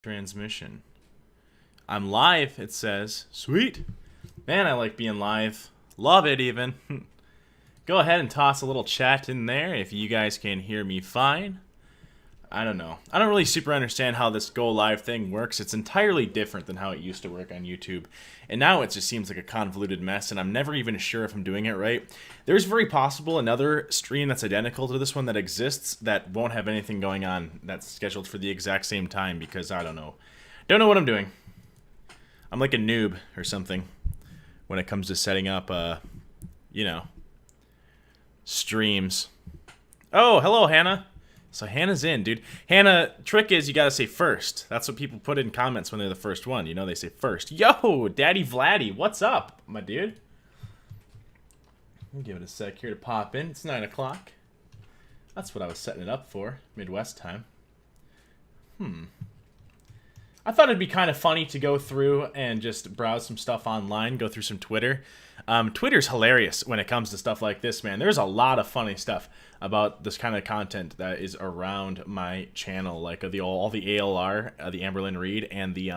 Transmission. I'm live, it says. Sweet. Man, I like being live. Love it, even. Go ahead and toss a little chat in there if you guys can hear me fine. I don't know. I don't really super understand how this go live thing works. It's entirely different than how it used to work on YouTube. And now it just seems like a convoluted mess, and I'm never even sure if I'm doing it right. There's very possible another stream that's identical to this one that exists that won't have anything going on that's scheduled for the exact same time because I don't know. Don't know what I'm doing. I'm like a noob or something when it comes to setting up, you know, streams. Oh, hello, Hannah. So Hannah's in, dude. Hannah, trick is you gotta say first. That's what people put in comments when they're the first one. You know, they say first. Yo, Daddy Vladdy, what's up, my dude? I'll give it a sec here to pop in. It's 9 o'clock. That's what I was setting it up for, Midwest time. I thought it'd be kind of funny to go through and just browse some stuff online, go through some Twitter. Twitter's hilarious when it comes to stuff like this, man. There's a lot of funny stuff about this kind of content that is around my channel, like all the ALR, the Amberlynn Reed, and the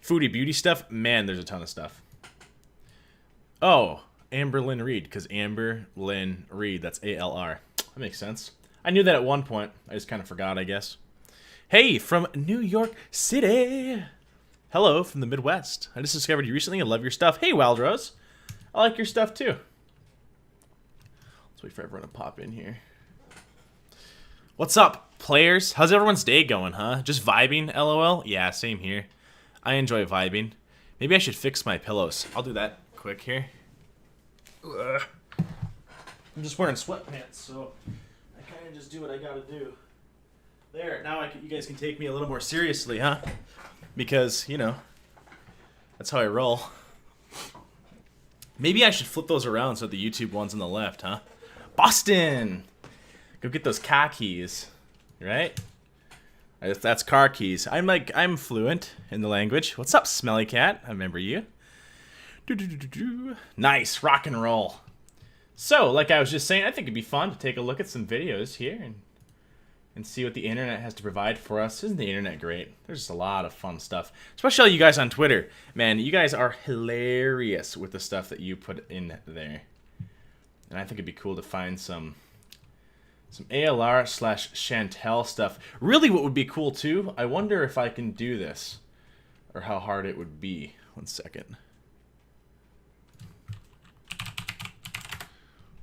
Foodie Beauty stuff. Man, there's a ton of stuff. Oh, Amberlynn Reed, because Amberlynn Reed, that's ALR. That makes sense. I knew that at one point. I just kind of forgot, I guess. Hey, from New York City. Hello from the Midwest. I just discovered you recently. I love your stuff. Hey, Wildrose. I like your stuff, too. Let's wait for everyone to pop in here. What's up, players? How's everyone's day going, huh? Just vibing, LOL? Yeah, same here. I enjoy vibing. Maybe I should fix my pillows. I'll do that quick here. Ugh. I'm just wearing sweatpants, so I kind of just do what I gotta do. There, now you guys can take me a little more seriously, huh? Because, you know, that's how I roll. Maybe I should flip those around so the YouTube one's on the left, huh? Boston! Go get those car keys, right? That's car keys. I'm fluent in the language. What's up, Smelly Cat? I remember you. Nice, rock and roll. So, like I was just saying, I think it'd be fun to take a look at some videos here and see what the internet has to provide for us. Isn't the internet great? There's just a lot of fun stuff. Especially you guys on Twitter. Man, you guys are hilarious with the stuff that you put in there. And I think it'd be cool to find some ALR/Chantal stuff. Really what would be cool too, I wonder if I can do this. Or how hard it would be. 1 second.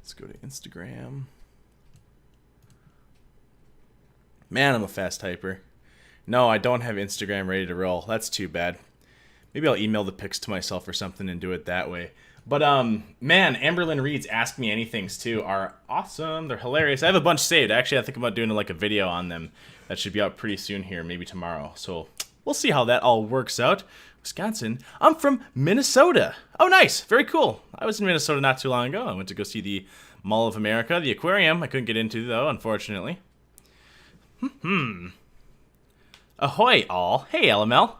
Let's go to Instagram. Man, I'm a fast typer. No, I don't have Instagram ready to roll. That's too bad. Maybe I'll email the pics to myself or something and do it that way. But, man, Amberlynn Reed's Ask Me Anythings, too, are awesome. They're hilarious. I have a bunch saved. Actually, I think about doing, like, a video on them. That should be out pretty soon here, maybe tomorrow. So, we'll see how that all works out. Wisconsin. I'm from Minnesota. Oh, nice. Very cool. I was in Minnesota not too long ago. I went to go see the Mall of America, the aquarium. I couldn't get into, though, unfortunately. Ahoy, all. Hey, LML.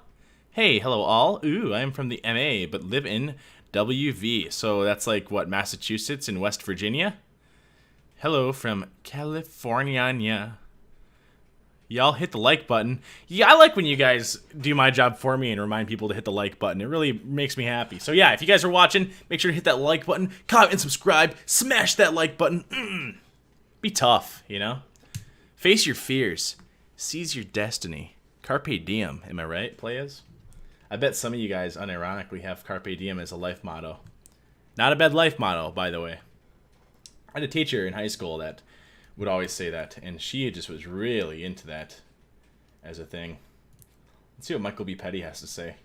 Hey, hello, all. Ooh, I'm from the MA, but live in WV. So that's like, what, Massachusetts and West Virginia? Hello from California. Y'all hit the like button. Yeah, I like when you guys do my job for me and remind people to hit the like button. It really makes me happy. So yeah, if you guys are watching, make sure to hit that like button, comment and subscribe, smash that like button. Be tough, you know? Face your fears. Seize your destiny. Carpe diem. Am I right, players? I bet some of you guys unironically have Carpe diem as a life motto. Not a bad life motto, by the way. I had a teacher in high school that would always say that, and she just was really into that as a thing. Let's see what Michael B. Petty has to say.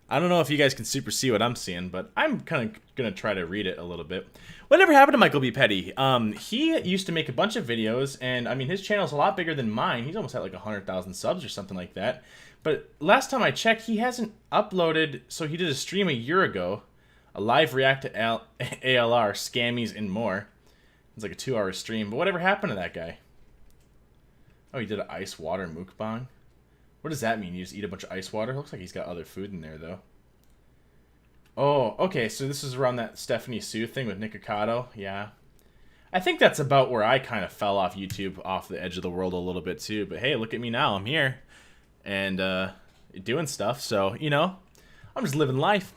I don't know if you guys can super see what I'm seeing, but I'm kind of going to try to read it a little bit. Whatever happened to Michael B. Petty? He used to make a bunch of videos, and I mean, his channel's a lot bigger than mine. He's almost at like 100,000 subs or something like that. But last time I checked, he hasn't uploaded, so he did a stream a year ago, a live react to ALR, scammies, and more. It's like a 2-hour stream, but whatever happened to that guy? Oh, he did an ice water mukbang? What does that mean? You just eat a bunch of ice water? Looks like he's got other food in there, though. Oh, okay, so this is around that Stephanie Sue thing with Nikocado. Yeah. I think that's about where I kind of fell off YouTube, off the edge of the world a little bit, too. But hey, look at me now. I'm here. and doing stuff. So, you know, I'm just living life.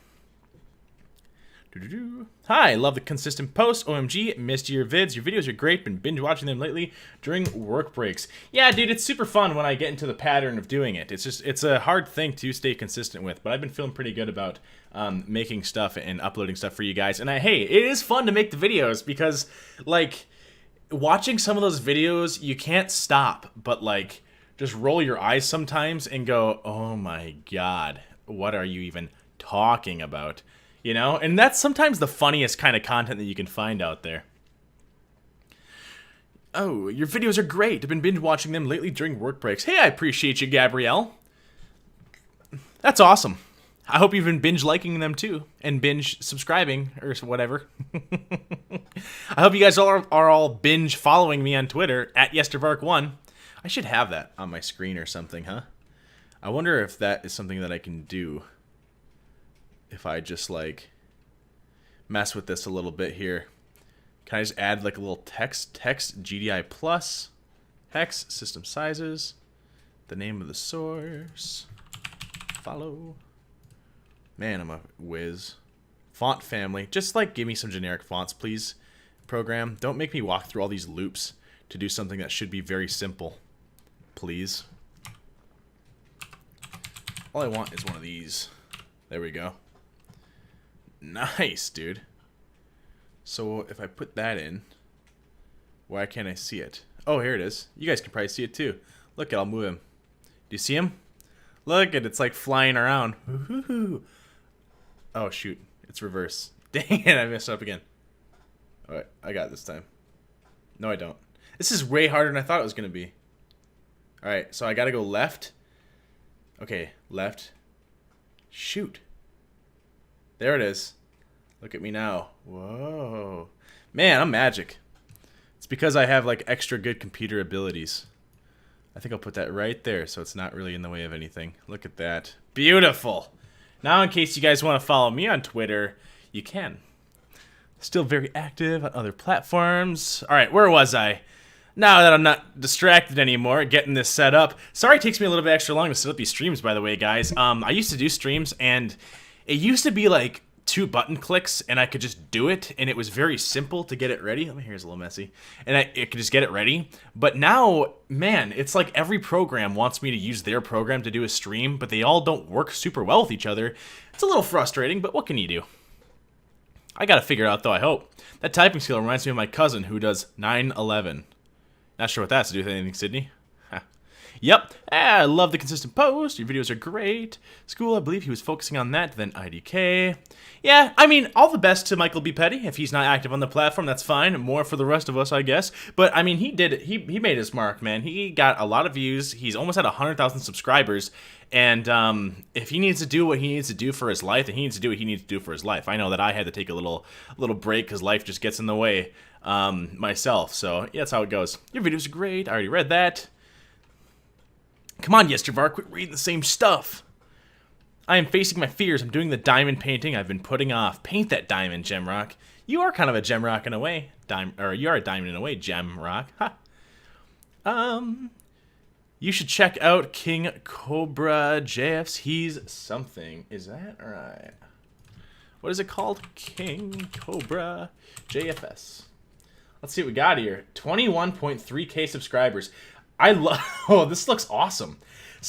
Hi, love the consistent posts. OMG, missed your vids. Your videos are great. Been binge watching them lately during work breaks. Yeah, dude, it's super fun when I get into the pattern of doing it. It's a hard thing to stay consistent with, but I've been feeling pretty good about making stuff and uploading stuff for you guys. And hey, it is fun to make the videos because, like, watching some of those videos, you can't stop, but, like, just roll your eyes sometimes and go, oh my god, what are you even talking about? You know, and that's sometimes the funniest kind of content that you can find out there. Oh, your videos are great. I've been binge watching them lately during work breaks. Hey, I appreciate you, Gabrielle. That's awesome. I hope you've been binge liking them too, and binge subscribing, or whatever. I hope you guys are all binge following me on Twitter, at YesterVark1. I should have that on my screen or something, huh? I wonder if that is something that I can do. If I just, like, mess with this a little bit here. Can I just add, like, a little text GDI plus, hex, system sizes, the name of the source, follow. Man, I'm a whiz. Font family. Just, like, give me some generic fonts, please, program. Don't make me walk through all these loops to do something that should be very simple. Please. All I want is one of these. There we go. Nice, dude. So if I put that in, why can't I see it? Oh, here it is. You guys can probably see it too. Look, I'll move him. Do you see him? Look, it's like flying around. Oh, shoot. It's reverse. Dang it, I messed up again. Alright, I got it this time. No, I don't. This is way harder than I thought it was going to be. Alright, so I got to go left. Okay, left. Shoot. There it is. Look at me now. Whoa. Man, I'm magic. It's because I have, like, extra good computer abilities. I think I'll put that right there so it's not really in the way of anything. Look at that. Beautiful. Now, in case you guys want to follow me on Twitter, you can. Still very active on other platforms. All right, where was I? Now that I'm not distracted anymore, getting this set up. Sorry it takes me a little bit extra long to set up these streams, by the way, guys. I used to do streams, and it used to be like 2 button clicks, and I could just do it, and it was very simple to get it ready. Let me here's a little messy. And it could just get it ready. But now, man, it's like every program wants me to use their program to do a stream, but they all don't work super well with each other. It's a little frustrating, but what can you do? I gotta figure it out, though, I hope. That typing skill reminds me of my cousin who does 9/11. Not sure what that's to do with anything, Sydney. Yep, I love the consistent post. Your videos are great. School, I believe he was focusing on that, then IDK. Yeah, I mean, all the best to Michael B. Petty. If he's not active on the platform, that's fine. More for the rest of us, I guess. But, I mean, he did it. He made his mark, man. He got a lot of views. He's almost at 100,000 subscribers. And if he needs to do what he needs to do for his life, then he needs to do what he needs to do for his life. I know that I had to take a little break because life just gets in the way myself. So, yeah, that's how it goes. Your videos are great. I already read that. Come on, YesterVark, quit reading the same stuff. I am facing my fears. I'm doing the diamond painting I've been putting off. Paint that diamond, Gemrock. You are kind of a Gemrock in a way. You are a diamond in a way, Gemrock. Ha. You should check out King Cobra JF's He's Something. Is that right? What is it called? King Cobra JFS. Let's see what we got here. 21.3k subscribers. I love. Oh, this looks awesome.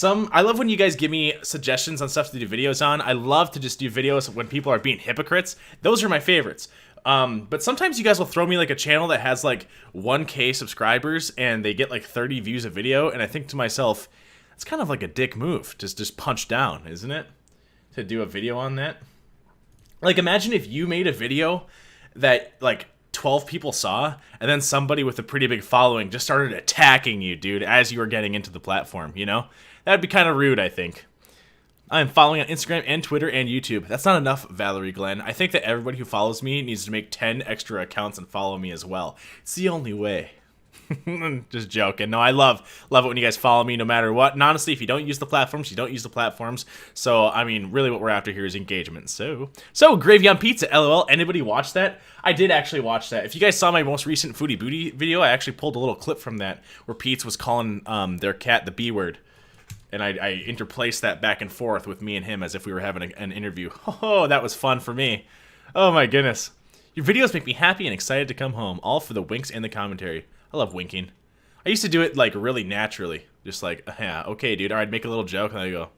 I love when you guys give me suggestions on stuff to do videos on. I love to just do videos when people are being hypocrites. Those are my favorites. But sometimes you guys will throw me like a channel that has like 1k subscribers and they get like 30 views a video, and I think to myself, it's kind of like a dick move. Just punch down, isn't it? To do a video on that. Like, imagine if you made a video that like 12 people saw, and then somebody with a pretty big following just started attacking you, dude, as you were getting into the platform, you know? That'd be kind of rude, I think. I'm following on Instagram and Twitter and YouTube. That's not enough, Valerie Glenn. I think that everybody who follows me needs to make 10 extra accounts and follow me as well. It's the only way. Just joking. No, I love it when you guys follow me no matter what. And honestly, if you don't use the platforms, you don't use the platforms. So, I mean, really what we're after here is engagement. So Gravy on Pizza, LOL. Anybody watch that? I did actually watch that. If you guys saw my most recent Foodie Booty video, I actually pulled a little clip from that where Pete's was calling their cat the B word. And I interpolate that back and forth with me and him as if we were having an interview. Oh, that was fun for me. Oh my goodness. Your videos make me happy and excited to come home, all for the winks and the commentary. I love winking. I used to do it, like, really naturally. Just like, yeah, okay, dude, or I'd make a little joke and I'd go,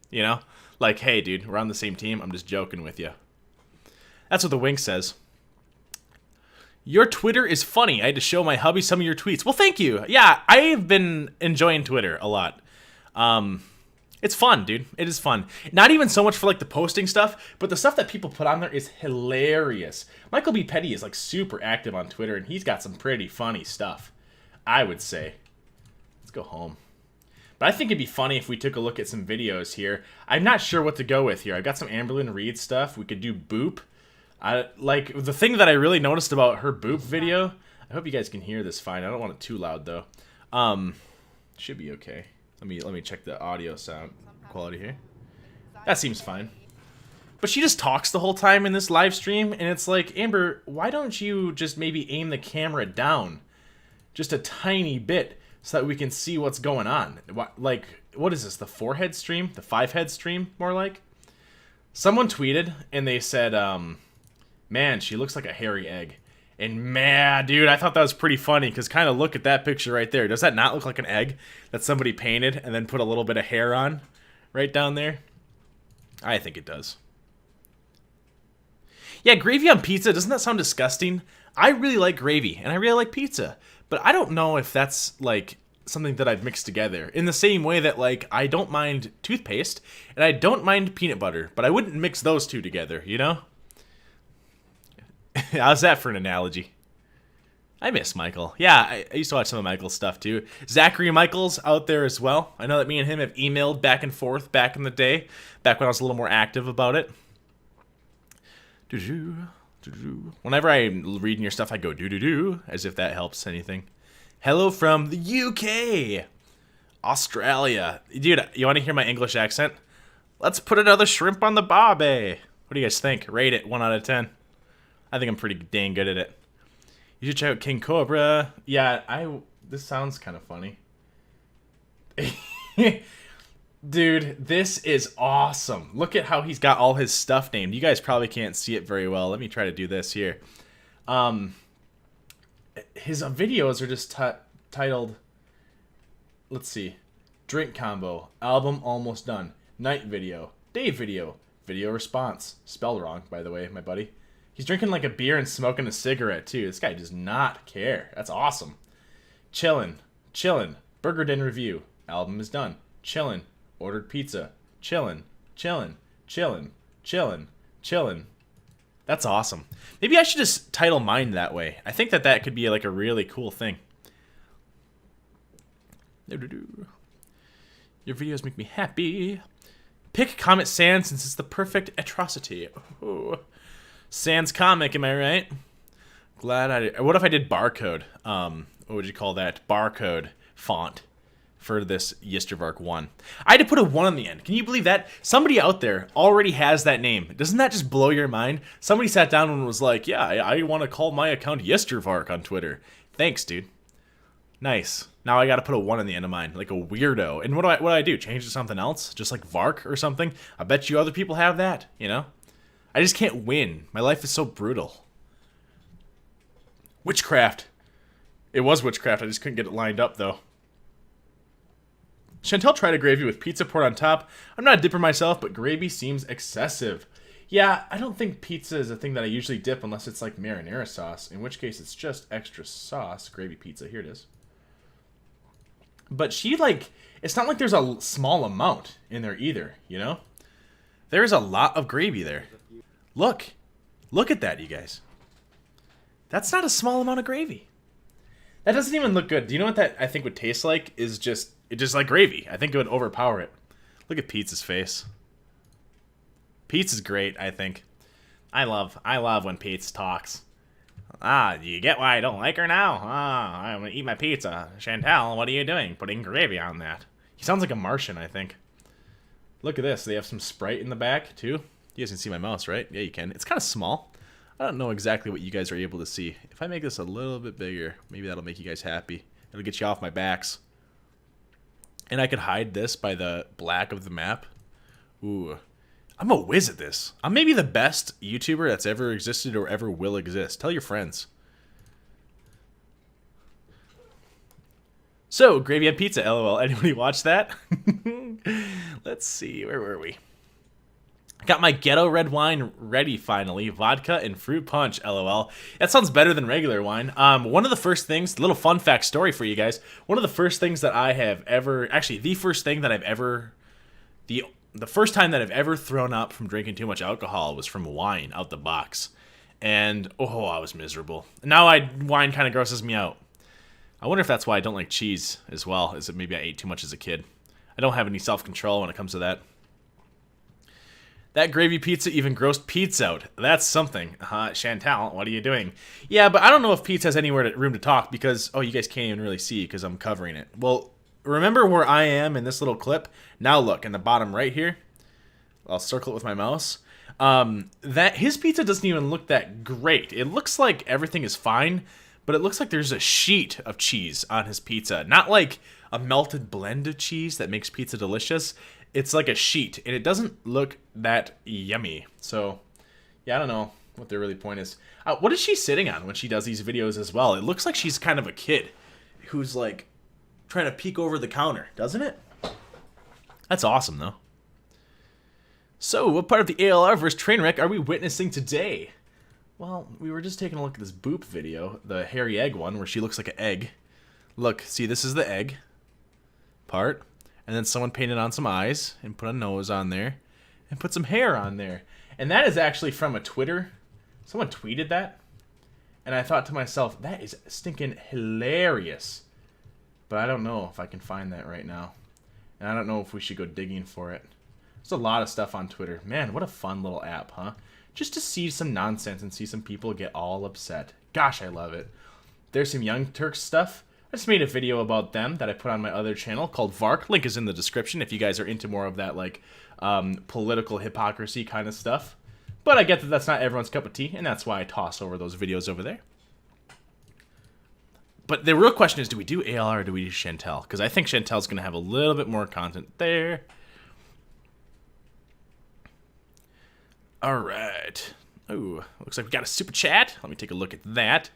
you know? Like, hey, dude, we're on the same team. I'm just joking with you. That's what the wink says. Your Twitter is funny. I had to show my hubby some of your tweets. Well, thank you. Yeah, I've been enjoying Twitter a lot. It's fun, dude. It is fun. Not even so much for, like, the posting stuff, but the stuff that people put on there is hilarious. Michael B. Petty is, like, super active on Twitter, and he's got some pretty funny stuff, I would say. Let's go home. But I think it'd be funny if we took a look at some videos here. I'm not sure what to go with here. I've got some Amberlynn Reed stuff. We could do Boop. Like, the thing that I really noticed about her Boop video, I hope you guys can hear this fine. I don't want it too loud, though. Should be okay. Let me check the audio sound quality here. That seems fine. But she just talks the whole time in this live stream, and it's like, Amber, why don't you just maybe aim the camera down just a tiny bit so that we can see what's going on? Like, what is this, the 4-head stream? The 5-head stream, more like? Someone tweeted, and they said, man, she looks like a hairy egg. And man, dude, I thought that was pretty funny, because kind of look at that picture right there. Does that not look like an egg that somebody painted and then put a little bit of hair on right down there? I think it does. Yeah, gravy on pizza, doesn't that sound disgusting? I really like gravy, and I really like pizza. But I don't know if that's, like, something that I'd mix together. In the same way that, like, I don't mind toothpaste, and I don't mind peanut butter. But I wouldn't mix those two together, you know? How's that for an analogy? I miss Michael. Yeah, I used to watch some of Michael's stuff too. Zachary Michael's out there as well. I know that me and him have emailed back and forth back in the day, back when I was a little more active about it. Whenever I'm reading your stuff, I go do as if that helps anything. Hello from the UK, Australia. Dude, you want to hear my English accent? Let's put another shrimp on the barbie. What do you guys think? Rate it 1 out of 10. I think I'm pretty dang good at it. You should check out King Cobra. Yeah, this sounds kind of funny. Dude, this is awesome. Look at how he's got all his stuff named. You guys probably can't see it very well. Let me try to do this here. His videos are just titled, let's see, Drink Combo, Album Almost Done, Night Video, Day Video, Video Response. Spelled wrong, by the way, my buddy. He's drinking like a beer and smoking a cigarette, too. This guy does not care. That's awesome. Chillin'. Burger Den Review. Album is done. Chillin'. Ordered pizza. Chillin'. That's awesome. Maybe I should just title mine that way. I think that could be like a really cool thing. Your videos make me happy. Pick Comet Sans since it's the perfect atrocity. Oh. Sans comic, am I right? What if I did barcode? What would you call that? Barcode font for this Yistervark 1. I had to put a 1 on the end. Can you believe that? Somebody out there already has that name. Doesn't that just blow your mind? Somebody sat down and was like, yeah, I want to call my account Yistervark on Twitter. Thanks, dude. Nice. Now I got to put a 1 on the end of mine, like a weirdo. And what do I do? Change it to something else? Just like Vark or something? I bet you other people have that, you know? I just can't win. My life is so brutal. Witchcraft. It was witchcraft. I just couldn't get it lined up, though. Chantal tried a gravy with pizza poured on top. I'm not a dipper myself, but gravy seems excessive. Yeah, I don't think pizza is a thing that I usually dip unless it's like marinara sauce, in which case it's just extra sauce. Gravy pizza. Here it is. But she, like, it's not like there's a small amount in there either, you know? There's a lot of gravy there. Look at that, you guys. That's not a small amount of gravy. That doesn't even look good. Do you know what that I think would taste like? It's just like gravy. I think it would overpower it. Look at Pete's face. Pete's great, I think. I love when Pete's talks. Do you get why I don't like her now? I'm gonna eat my pizza. Chantal, what are you doing? Putting gravy on that. He sounds like a Martian, I think. Look at this. They have some Sprite in the back, too. You guys can see my mouse, right? Yeah, you can. It's kind of small. I don't know exactly what you guys are able to see. If I make this a little bit bigger, maybe that'll make you guys happy. It'll get you off my backs. And I could hide this by the black of the map. Ooh. I'm a whiz at this. I'm maybe the best YouTuber that's ever existed or ever will exist. Tell your friends. So, gravy and pizza, LOL. Anybody watch that? Let's see. Where were we? Got my ghetto red wine ready finally. Vodka and fruit punch, LOL. That sounds better than regular wine. One of the first things, little fun fact story for you guys. One of the first things that I have ever, actually the first thing that I've ever, the first time that I've ever thrown up from drinking too much alcohol was from wine out the box. And, oh, I was miserable. Now wine kind of grosses me out. I wonder if that's why I don't like cheese as well, is that maybe I ate too much as a kid. I don't have any self-control when it comes to that. That gravy pizza even grossed Pete's out. That's something. Chantal, what are you doing? Yeah, but I don't know if Pete has anywhere room to talk because, oh, you guys can't even really see because I'm covering it. Well, remember where I am in this little clip? Now look, in the bottom right here. I'll circle it with my mouse. That his pizza doesn't even look that great. It looks like everything is fine, but it looks like there's a sheet of cheese on his pizza. Not like a melted blend of cheese that makes pizza delicious. It's like a sheet, and it doesn't look that yummy. So, yeah, I don't know what the really point is. What is she sitting on when she does these videos as well? It looks like she's kind of a kid who's, like, trying to peek over the counter, doesn't it? That's awesome, though. So, what part of the ALR versus Trainwreck are we witnessing today? Well, we were just taking a look at this Boop video, the hairy egg one, where she looks like an egg. Look, see, this is the egg part. And then someone painted on some eyes and put a nose on there and put some hair on there. And that is actually from a Twitter. Someone tweeted that. And I thought to myself, that is stinking hilarious. But I don't know if I can find that right now. And I don't know if we should go digging for it. There's a lot of stuff on Twitter. Man, what a fun little app, huh? Just to see some nonsense and see some people get all upset. Gosh, I love it. There's some Young Turks stuff. I just made a video about them that I put on my other channel called Varke. Link is in the description if you guys are into more of that, like, political hypocrisy kind of stuff. But I get that that's not everyone's cup of tea, and that's why I toss over those videos over there. But the real question is, do we do ALR or do we do Chantal? Because I think Chantal's going to have a little bit more content there. All right. Ooh, looks like we got a super chat. Let me take a look at that.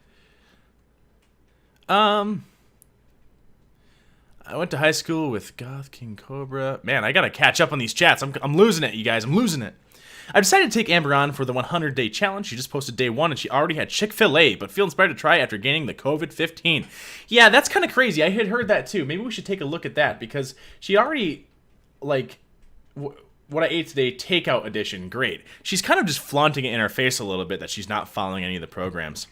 I went to high school with Goth King Cobra. Man, I gotta catch up on these chats. I'm losing it, you guys. I'm losing it. I decided to take Amber on for the 100-day challenge. She just posted day 1, and she already had Chick-fil-A, but feel inspired to try after gaining the COVID-15. Yeah, that's kind of crazy. I had heard that, too. Maybe we should take a look at that, because she already, like, what I ate today, takeout edition, great. She's kind of just flaunting it in our face a little bit that she's not following any of the programs.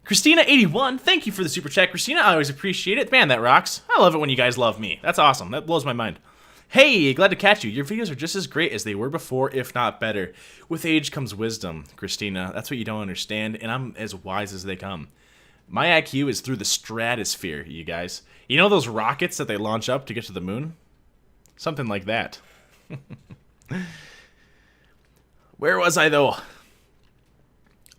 Christina81, thank you for the super chat. Christina, I always appreciate it. Man, that rocks. I love it when you guys love me. That's awesome. That blows my mind. Hey, glad to catch you. Your videos are just as great as they were before, if not better. With age comes wisdom, Christina. That's what you don't understand, and I'm as wise as they come. My IQ is through the stratosphere, you guys. You know those rockets that they launch up to get to the moon? Something like that. Where was I, though?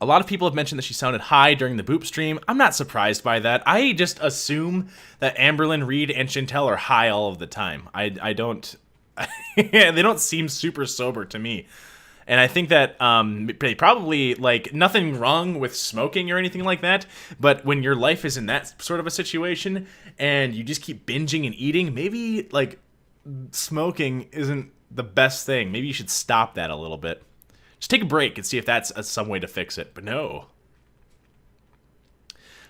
A lot of people have mentioned that she sounded high during the Boop stream. I'm not surprised by that. I just assume that Amberlynn, Reed, and Chantal are high all of the time. I don't... they don't seem super sober to me. And I think that they probably, like, nothing wrong with smoking or anything like that, but when your life is in that sort of a situation and you just keep binging and eating, maybe, like, smoking isn't the best thing. Maybe you should stop that a little bit. Just take a break and see if that's some way to fix it. But no.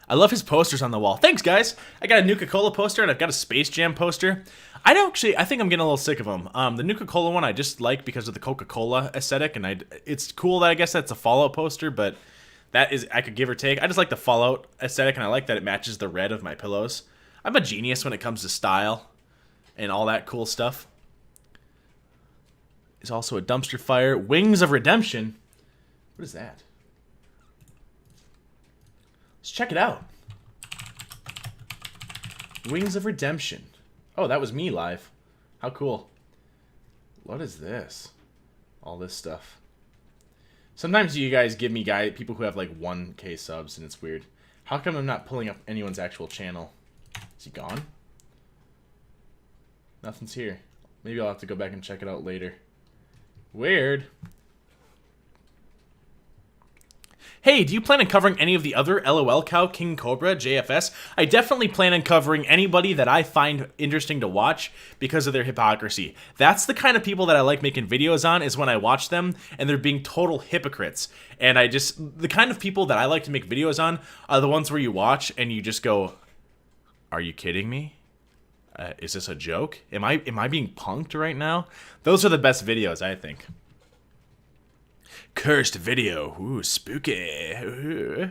I love his posters on the wall. Thanks, guys. I got a Nuka-Cola poster and I've got a Space Jam poster. I think I'm getting a little sick of them. The Nuka-Cola one I just like because of the Coca-Cola aesthetic, and it's cool that I guess that's a Fallout poster, but that is, I could give or take. I just like the Fallout aesthetic, and I like that it matches the red of my pillows. I'm a genius when it comes to style and all that cool stuff. Is also a dumpster fire. Wings of Redemption. What is that? Let's check it out. Wings of Redemption. Oh, that was me live. How cool. What is this? All this stuff. Sometimes you guys give me people who have like 1K subs, and it's weird. How come I'm not pulling up anyone's actual channel? Is he gone? Nothing's here. Maybe I'll have to go back and check it out later. Weird. Hey, do you plan on covering any of the other LOL Cow, King Cobra, JFS? I definitely plan on covering anybody that I find interesting to watch because of their hypocrisy. That's the kind of people that I like making videos on, is when I watch them and they're being total hypocrites. And the kind of people that I like to make videos on are the ones where you watch and you just go, are you kidding me? Is this a joke? Am I being punked right now? Those are the best videos, I think. Cursed video. Ooh, spooky. Ooh.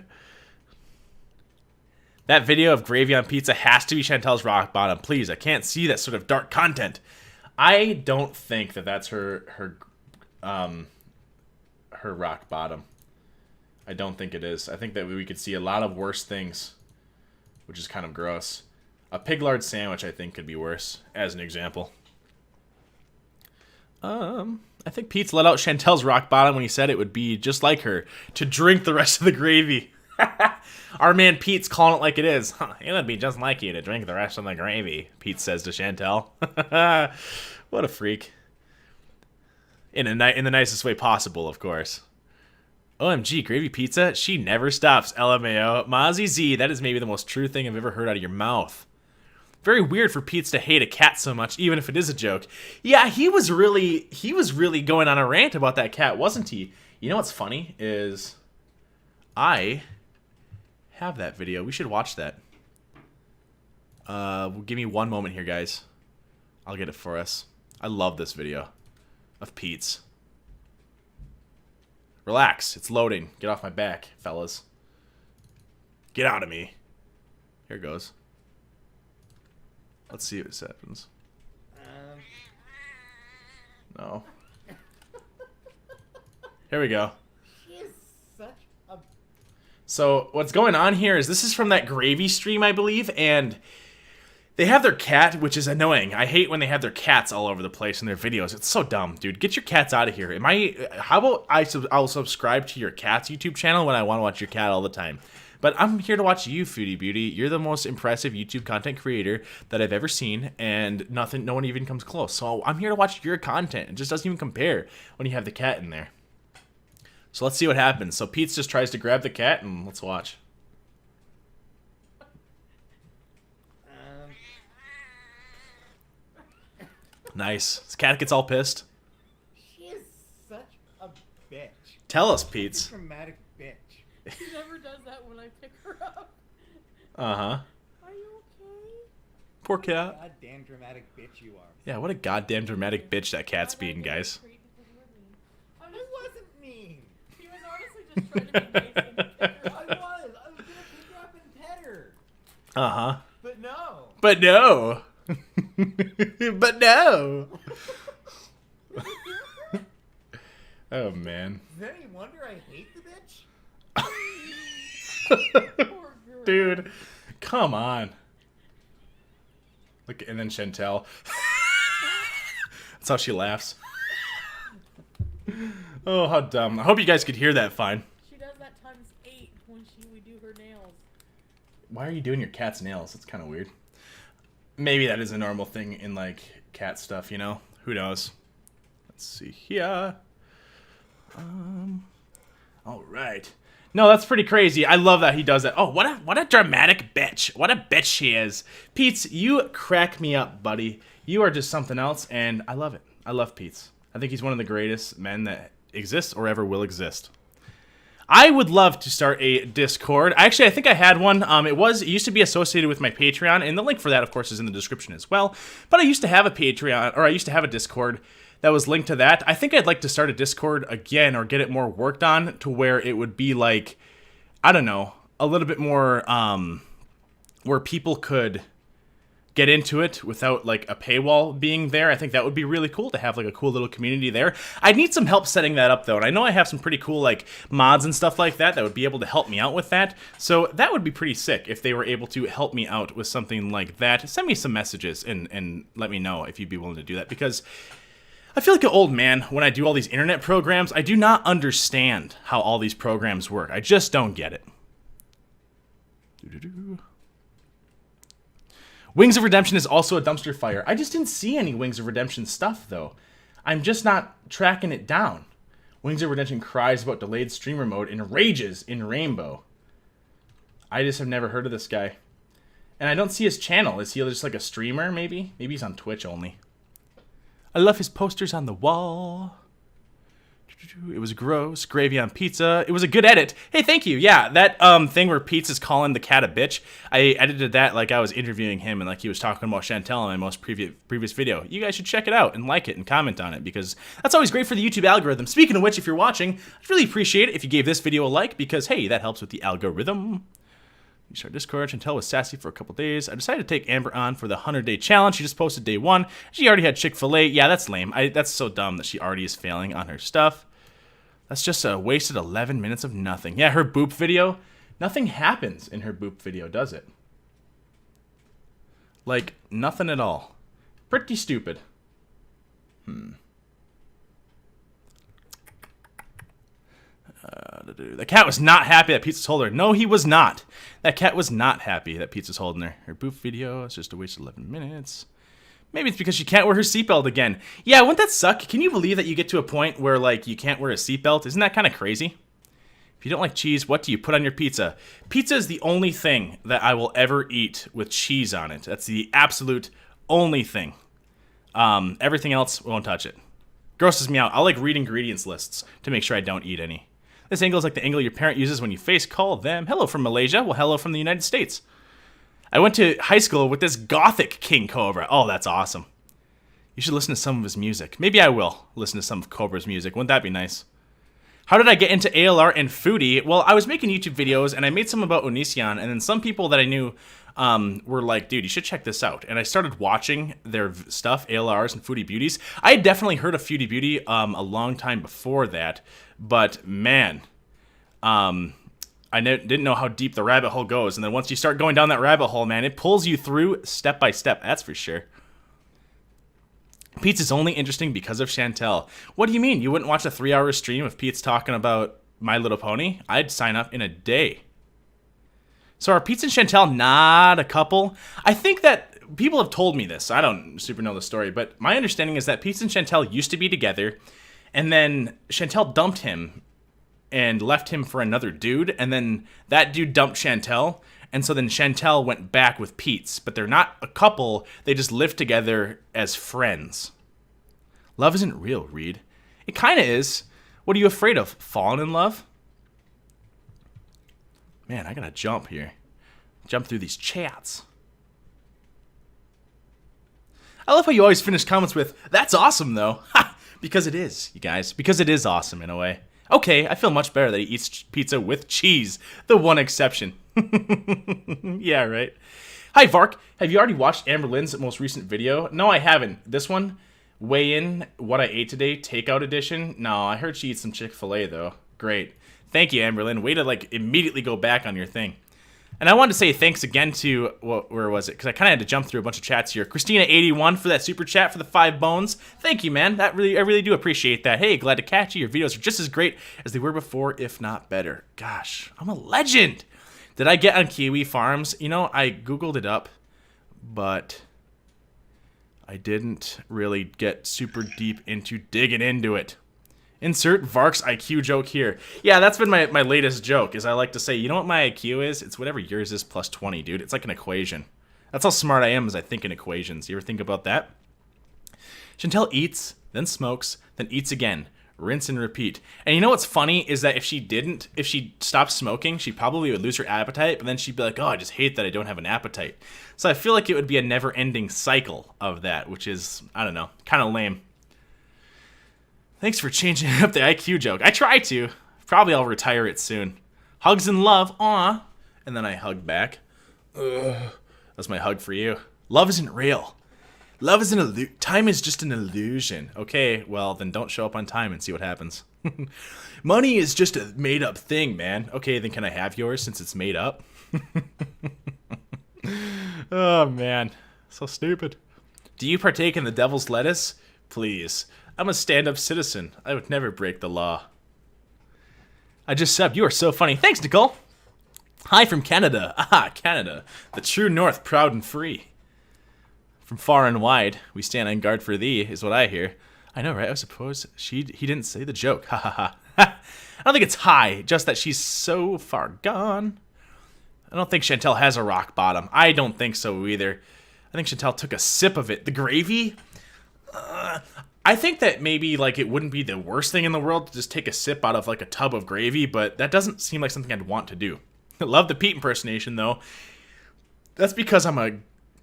That video of gravy on pizza has to be Chantal's rock bottom. Please, I can't see that sort of dark content. I don't think that that's her rock bottom. I don't think it is. I think that we could see a lot of worse things, which is kind of gross. A pig lard sandwich, I think, could be worse, as an example. I think Pete's let out Chantal's rock bottom when he said it would be just like her to drink the rest of the gravy. Our man Pete's calling it like it is. It would be just like you to drink the rest of the gravy, Pete says to Chantal. What a freak. In the nicest way possible, of course. OMG, gravy pizza? She never stops. LMAO. Mozzie Z, that is maybe the most true thing I've ever heard out of your mouth. Very weird for Pete's to hate a cat so much, even if it is a joke. Yeah, he was really going on a rant about that cat, wasn't he? You know what's funny is I have that video. We should watch that. Give me one moment here, guys. I'll get it for us. I love this video of Pete's. Relax, it's loading. Get off my back, fellas. Get out of me. Here it goes. Let's see what happens. No. Here we go. She is such a... So what's going on here is this is from that gravy stream, I believe, and they have their cat, which is annoying. I hate when they have their cats all over the place in their videos. It's so dumb, dude. Get your cats out of here. How about I'll subscribe to your cat's YouTube channel when I want to watch your cat all the time. But I'm here to watch you, Foodie Beauty. You're the most impressive YouTube content creator that I've ever seen, and no one even comes close. So I'm here to watch your content. It just doesn't even compare when you have the cat in there. So let's see what happens. So Pete just tries to grab the cat, and let's watch. Nice. This cat gets all pissed. She is such a bitch. Tell us, Pete. Dramatic bitch. She never does that when I pick her up. Uh-huh. Are you okay? Poor cat. Goddamn dramatic bitch you are. Yeah, what a goddamn dramatic bitch that cat's being, guys. I wasn't mean. He was honestly just trying to be nice and pick her I up. was gonna pick her up and pet her. Uh-huh. But no. But no. But no. Oh, man. Is that any wonder I hate the bitch? Poor girl. Dude, come on. Look, and then Chantal. That's how she laughs. Oh, how dumb. I hope you guys could hear that fine. She does that times 8 when we do her nails. Why are you doing your cat's nails? That's kind of weird. Maybe that is a normal thing in, like, cat stuff, you know? Who knows? Let's see here. All right. No, that's pretty crazy. I love that he does that. Oh, what a dramatic bitch. What a bitch she is. Pete's, you crack me up, buddy. You are just something else, and I love it. I love Pete's. I think he's one of the greatest men that exists or ever will exist. I would love to start a Discord. Actually, I think I had one. It used to be associated with my Patreon, and the link for that, of course, is in the description as well. But I used to have a Patreon, or I used to have a Discord that was linked to that. I think I'd like to start a Discord again, or get it more worked on to where it would be like, I don't know, a little bit more, where people could get into it without like a paywall being there. I think that would be really cool to have like a cool little community there. I'd need some help setting that up though, and I know I have some pretty cool like mods and stuff like that would be able to help me out with that. So that would be pretty sick if they were able to help me out with something like that. Send me some messages and let me know if you'd be willing to do that, because I feel like an old man when I do all these internet programs. I do not understand how all these programs work. I just don't get it. Wings of Redemption is also a dumpster fire. I just didn't see any Wings of Redemption stuff, though. I'm just not tracking it down. Wings of Redemption cries about delayed streamer mode and rages in Rainbow. I just have never heard of this guy. And I don't see his channel. Is he just like a streamer, maybe? Maybe he's on Twitch only. I love his posters on the wall. It was gross. Gravy on pizza. It was a good edit. Hey, thank you. Yeah, that thing where Pizza's calling the cat a bitch. I edited that like I was interviewing him and like he was talking about Chantal in my most previous video. You guys should check it out and like it and comment on it because that's always great for the YouTube algorithm. Speaking of which, if you're watching, I'd really appreciate it if you gave this video a like because, hey, that helps with the algorithm. You start Discord. Chantal was sassy for a couple days. I decided to take Amber on for the 100-day challenge. She just posted day 1. She already had Chick-fil-A. Yeah, that's lame. That's so dumb that she already is failing on her stuff. That's just a wasted 11 minutes of nothing. Yeah, her boop video. Nothing happens in her boop video, does it? Like, nothing at all. Pretty stupid. The cat was not happy that Pizza's holding her. No, he was not. That cat was not happy that Pizza's holding her. Her boof video is just a waste of 11 minutes. Maybe it's because she can't wear her seatbelt again. Yeah, wouldn't that suck? Can you believe that you get to a point where, like, you can't wear a seatbelt? Isn't that kind of crazy? If you don't like cheese, what do you put on your pizza? Pizza is the only thing that I will ever eat with cheese on it. That's the absolute only thing. Everything else, won't touch it. Grosses me out. I'll, like, read ingredients lists to make sure I don't eat any. This angle is like the angle your parent uses when you face call them. Hello from Malaysia. Well, hello from the United States. I went to high school with this gothic King Cobra. Oh, that's awesome. You should listen to some of his music. Maybe I will listen to some of Cobra's music. Wouldn't that be nice? How did I get into ALR and foodie? Well, I was making YouTube videos, and I made some about Onision, and then some people that I knew were like, dude, you should check this out. And I started watching their stuff, ALRs and Foodie Beauties. I had definitely heard of Foodie Beauty a long time before that, but man, I didn't know how deep the rabbit hole goes. And then once you start going down that rabbit hole, man, it pulls you through step by step. That's for sure. Pete's is only interesting because of Chantal. What do you mean? You wouldn't watch a 3-hour stream if Pete's talking about My Little Pony? I'd sign up in a day. So are Pete and Chantal not a couple? I think that people have told me this. I don't super know the story, but my understanding is that Pete and Chantal used to be together, and then Chantal dumped him and left him for another dude, and then that dude dumped Chantal, and so then Chantal went back with Pete's, but they're not a couple, they just live together as friends. Love isn't real, Reed. It kind of is. What are you afraid of? Falling in love? Man, I gotta jump here. Jump through these chats. I love how you always finish comments with, that's awesome though. Ha! Because it is, you guys. Because it is awesome in a way. Okay, I feel much better that he eats pizza with cheese. The one exception. Yeah, right. Hi, Varke. Have you already watched Amber Lynn's most recent video? No, I haven't. This one, weigh in what I ate today, takeout edition. No, I heard she eats some Chick-fil-A, though. Great. Thank you, Amber Lynn. Way to, like, immediately go back on your thing. And I wanted to say thanks again to, where was it? Because I kind of had to jump through a bunch of chats here. Christina81 for that super chat for the 5 bones. Thank you, man. I really do appreciate that. Hey, glad to catch you. Your videos are just as great as they were before, if not better. Gosh, I'm a legend. Did I get on Kiwi Farms? You know, I Googled it up, but I didn't really get super deep into digging into it. Insert Vark's IQ joke here. Yeah, that's been my latest joke, is I like to say, you know what my IQ is? It's whatever yours is plus 20, dude. It's like an equation. That's how smart I am as I think in equations. You ever think about that? Chantal eats, then smokes, then eats again. Rinse and repeat. And you know what's funny is that if she stopped smoking, she probably would lose her appetite, but then she'd be like, oh, I just hate that I don't have an appetite. So I feel like it would be a never-ending cycle of that, which is, I don't know, kind of lame. Thanks for changing up the IQ joke. I try to. Probably I'll retire it soon. Hugs and love, aw. And then I hug back. Ugh. That's my hug for you. Love isn't real. Love is time is just an illusion. Okay, well, then don't show up on time and see what happens. Money is just a made-up thing, man. Okay, then can I have yours since it's made up? Oh, man. So stupid. Do you partake in the devil's lettuce? Please. I'm a stand-up citizen. I would never break the law. I just subbed. You are so funny. Thanks, Nicole. Hi from Canada. Aha, Canada. The true north, proud and free. From far and wide, we stand on guard for thee, is what I hear. I know, right? I suppose he didn't say the joke. Ha ha ha. I don't think it's high, just that she's so far gone. I don't think Chantal has a rock bottom. I don't think so either. I think Chantal took a sip of it. The gravy? I think that maybe, like, it wouldn't be the worst thing in the world to just take a sip out of, like, a tub of gravy, but that doesn't seem like something I'd want to do. I love the Pete impersonation, though. That's because I'm a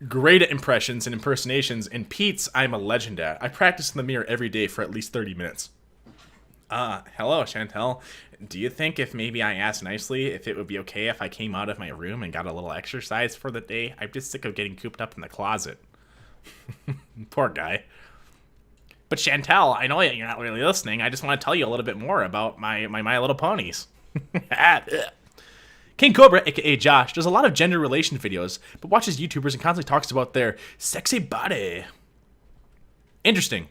great at impressions and impersonations, and Pete's I'm a legend at. I practice in the mirror every day for at least 30 minutes. Hello, Chantal. Do you think if maybe I asked nicely if it would be okay if I came out of my room and got a little exercise for the day? I'm just sick of getting cooped up in the closet. Poor guy. But Chantal, I know that you're not really listening. I just want to tell you a little bit more about my Little Ponies. King Cobra, aka Josh, does a lot of gender relation videos, but watches YouTubers and constantly talks about their sexy body. Interesting.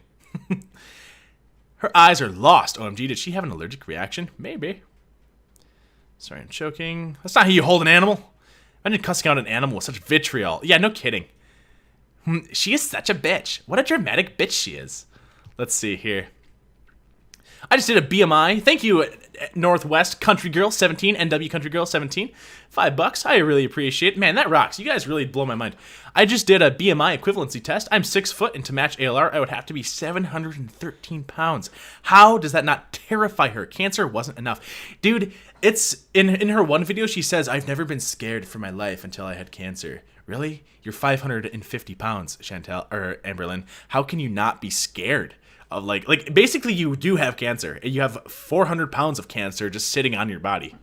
Her eyes are lost. OMG, did she have an allergic reaction? Maybe. Sorry, I'm choking. That's not how you hold an animal. Imagine cussing out an animal with such vitriol. Yeah, no kidding. She is such a bitch. What a dramatic bitch she is. Let's see here. I just did a BMI. Thank you, Northwest Country Girl 17, NW Country Girl 17. $5. I really appreciate it. Man, that rocks. You guys really blow my mind. I just did a BMI equivalency test. I'm 6 foot, and to match ALR, I would have to be 713 pounds. How does that not terrify her? Cancer wasn't enough. Dude, it's in her one video, she says, I've never been scared for my life until I had cancer. Really? You're 550 pounds, Chantal, or Amberlyn. How can you not be scared? Of like basically you do have cancer. You have 400 pounds of cancer just sitting on your body.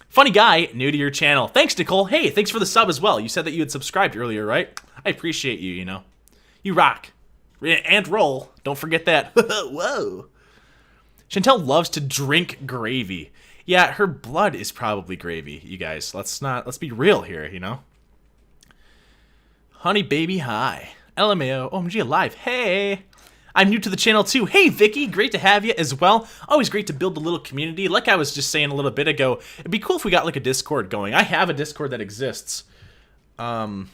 Funny guy, new to your channel. Thanks, Nicole. Hey, thanks for the sub as well. You said that you had subscribed earlier, right? I appreciate you, you know. You rock. And roll. Don't forget that. Whoa. Chantal loves to drink gravy. Yeah, her blood is probably gravy, you guys. Let's be real here, you know. Honey baby, hi. LMAO, OMG alive. Hey. I'm new to the channel too. Hey Vicky, great to have you as well. Always great to build a little community. Like I was just saying a little bit ago, it'd be cool if we got like a Discord going. I have a Discord that exists. I wonder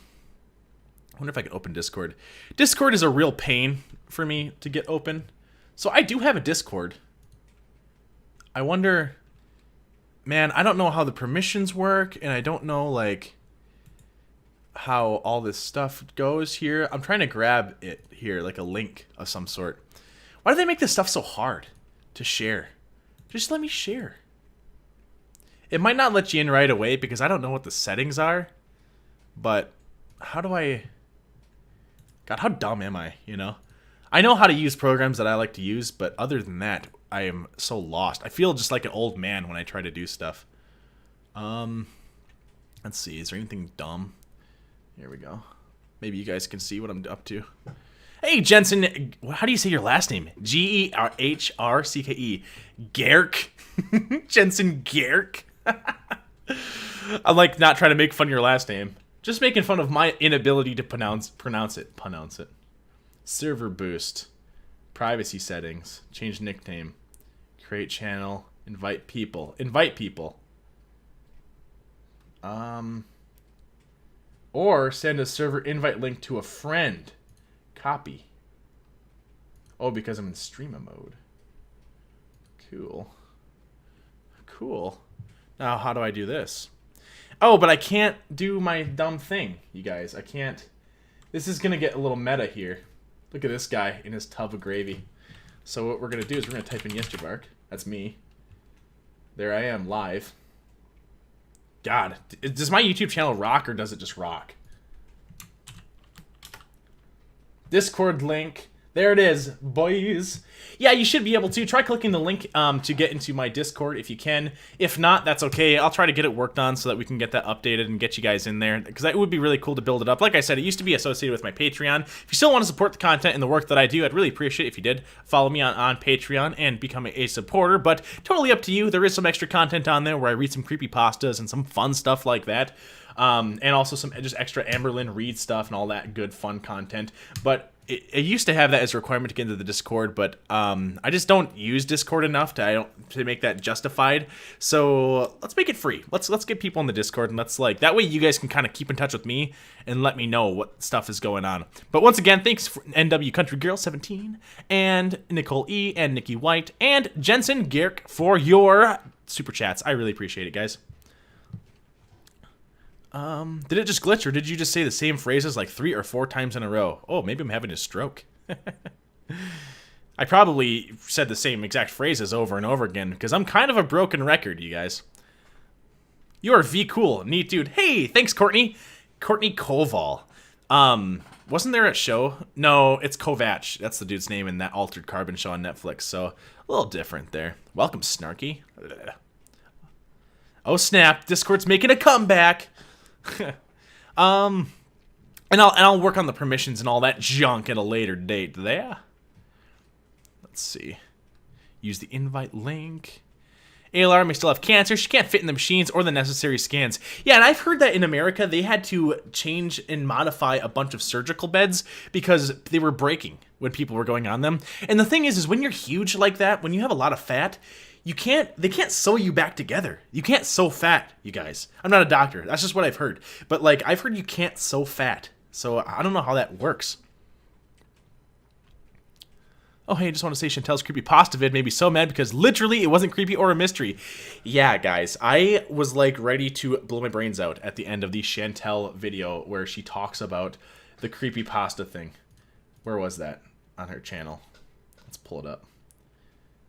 if I could open Discord. Discord is a real pain for me to get open. So I do have a Discord. I wonder, man, I don't know how the permissions work, and I don't know like how all this stuff goes here. I'm trying to grab it here, like a link of some sort. Why do they make this stuff so hard to share? Just let me share. It might not let you in right away because I don't know what the settings are, but how do I... God, how dumb am I, you know? I know how to use programs that I like to use, but other than that, I am so lost. I feel just like an old man when I try to do stuff. Let's see, is there anything dumb? Here we go. Maybe you guys can see what I'm up to. Hey, Jensen. How do you say your last name? Gerhrcke. Gerk. Jensen Gerk. I'm like not trying to make fun of your last name. Just making fun of my inability to pronounce it. Server boost. Privacy settings. Change nickname. Create channel. Invite people. Invite people. Or send a server invite link to a friend. Copy. Oh, because I'm in streamer mode. Cool. Cool. Now, how do I do this? Oh, but I can't do my dumb thing, you guys. I can't. This is going to get a little meta here. Look at this guy in his tub of gravy. So what we're going to do is we're going to type in Yesterbark. That's me. There I am, live. God, does my YouTube channel rock or does it just rock? Discord link. There it is, boys. Yeah, you should be able to. Try clicking the link to get into my Discord if you can. If not, that's okay. I'll try to get it worked on so that we can get that updated and get you guys in there. Because it would be really cool to build it up. Like I said, it used to be associated with my Patreon. If you still want to support the content and the work that I do, I'd really appreciate it if you did follow me on Patreon and become a supporter. But totally up to you. There is some extra content on there where I read some creepypastas and some fun stuff like that. And also some just extra Amberlyn Reed stuff and all that good fun content. But I used to have that as a requirement to get into the Discord, but I just don't use Discord enough to make that justified. So let's make it free. Let's get people in the Discord, and let's that way you guys can kind of keep in touch with me and let me know what stuff is going on. But once again, thanks for NW Country Girl 17 and Nicole E and Nikki White and Jensen Gierk for your super chats. I really appreciate it, guys. Did it just glitch, or did you just say the same phrases like 3 or 4 times in a row? Oh, maybe I'm having a stroke. I probably said the same exact phrases over and over again, because I'm kind of a broken record, you guys. You are V cool. Neat dude. Hey, thanks, Courtney. Courtney Koval. Wasn't there a show? No, it's Kovac. That's the dude's name in that Altered Carbon show on Netflix, so a little different there. Welcome, Snarky. Ugh. Oh, snap. Discord's making a comeback. And I'll work on the permissions and all that junk at a later date there. Let's see. Use the invite link. ALR may still have cancer. She can't fit in the machines or the necessary scans. Yeah, and I've heard that in America they had to change and modify a bunch of surgical beds because they were breaking when people were going on them. And the thing is when you're huge like that, when you have a lot of fat, they can't sew you back together. You can't sew fat, you guys. I'm not a doctor. That's just what I've heard. But I've heard you can't sew fat. So I don't know how that works. Oh, hey, I just want to say Chantal's creepypasta vid made me so mad because literally it wasn't creepy or a mystery. Yeah, guys, I was ready to blow my brains out at the end of the Chantal video where she talks about the creepypasta thing. Where was that? On her channel. Let's pull it up.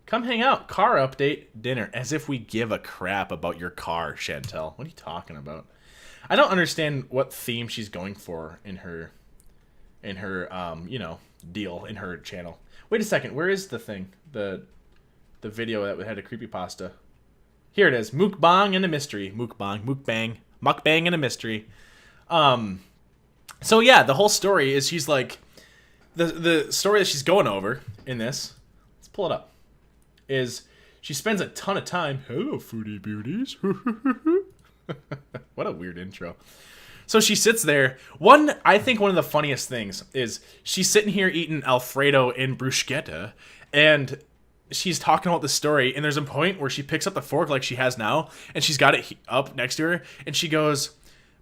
Come hang out. Car update. Dinner. As if we give a crap about your car, Chantal. What are you talking about? I don't understand what theme she's going for in her deal in her channel. Wait a second. Where is the thing? The video that had a creepypasta. Here it is. Mukbang and a mystery. Mukbang and a mystery. So yeah, the whole story is she's the story that she's going over in this. Let's pull it up. Is she spends a ton of time. Hello, foodie beauties. What a weird intro. So she sits there. I think one of the funniest things is she's sitting here eating Alfredo and bruschetta, and she's talking about the story, and there's a point where she picks up the fork like she has now, and she's got it up next to her, and she goes,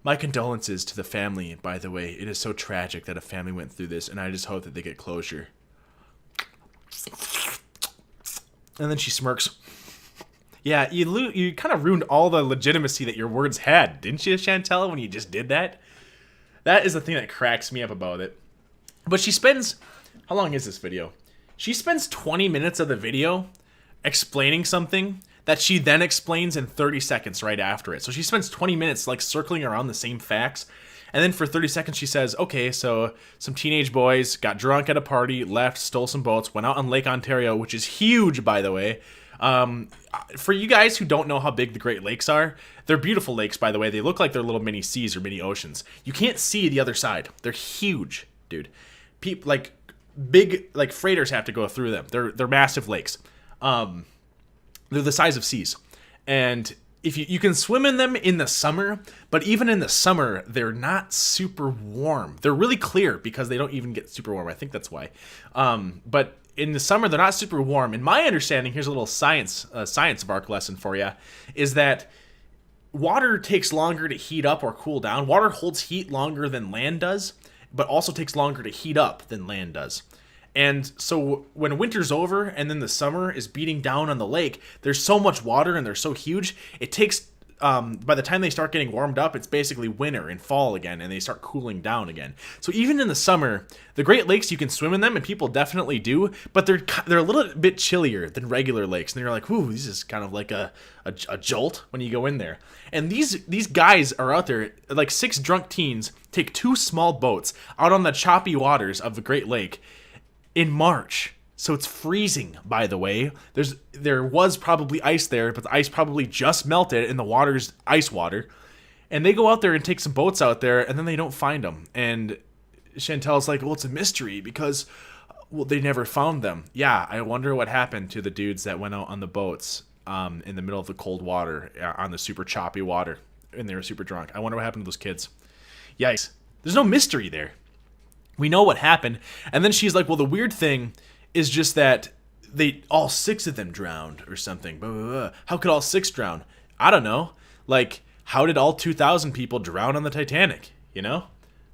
"My condolences to the family, by the way. It is so tragic that a family went through this, and I just hope that they get closure." And then she smirks. Yeah, you kind of ruined all the legitimacy that your words had, didn't you, Chantal, when you just did that? That is the thing that cracks me up about it. But she spends... How long is this video? She spends 20 minutes of the video explaining something that she then explains in 30 seconds right after it. So she spends 20 minutes circling around the same facts. And then for 30 seconds she says, okay, so some teenage boys got drunk at a party, left, stole some boats, went out on Lake Ontario, which is huge, by the way. For you guys who don't know how big the Great Lakes are, they're beautiful lakes, by the way. They look like they're little mini seas or mini oceans. You can't see the other side. They're huge, dude. Big freighters have to go through them. They're massive lakes. They're the size of seas. And if you can swim in them in the summer, but even in the summer, they're not super warm. They're really clear because they don't even get super warm. I think that's why. But in the summer, they're not super warm. In my understanding, here's a little science Varke lesson for you, is that water takes longer to heat up or cool down. Water holds heat longer than land does, but also takes longer to heat up than land does. And so when winter's over and then the summer is beating down on the lake, there's so much water and they're so huge, it takes, by the time they start getting warmed up, it's basically winter and fall again, and they start cooling down again. So even in the summer, the Great Lakes, you can swim in them, and people definitely do, but they're a little bit chillier than regular lakes. And you're like, whoo, this is kind of like a jolt when you go in there. And these guys are out there, 6 drunk teens take 2 small boats out on the choppy waters of the Great Lake in March. So it's freezing, by the way. There was probably ice there, but the ice probably just melted and the water's ice water. And they go out there and take some boats out there, and then they don't find them. And Chantal's like, well, it's a mystery because they never found them. Yeah, I wonder what happened to the dudes that went out on the boats in the middle of the cold water, on the super choppy water, and they were super drunk. I wonder what happened to those kids. Yikes. There's no mystery there. We know what happened. And then she's like, well, the weird thing is just that all 6 of them drowned or something. Blah, blah, blah. How could all 6 drown? I don't know. Like, how did all 2,000 people drown on the Titanic? You know?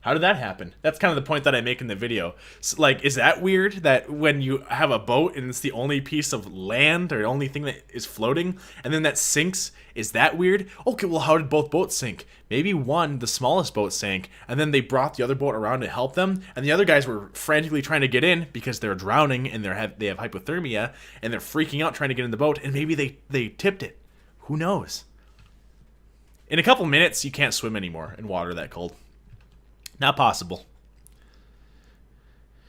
How did that happen? That's kind of the point that I make in the video. So, like, is that weird that when you have a boat and it's the only piece of land or the only thing that is floating and then that sinks, is that weird? Okay, well, how did both boats sink? Maybe one, the smallest boat, sank, and then they brought the other boat around to help them, and the other guys were frantically trying to get in because they're drowning and they have hypothermia, and they're freaking out trying to get in the boat, and maybe they tipped it. Who knows? In a couple minutes, you can't swim anymore in water that cold. Not possible.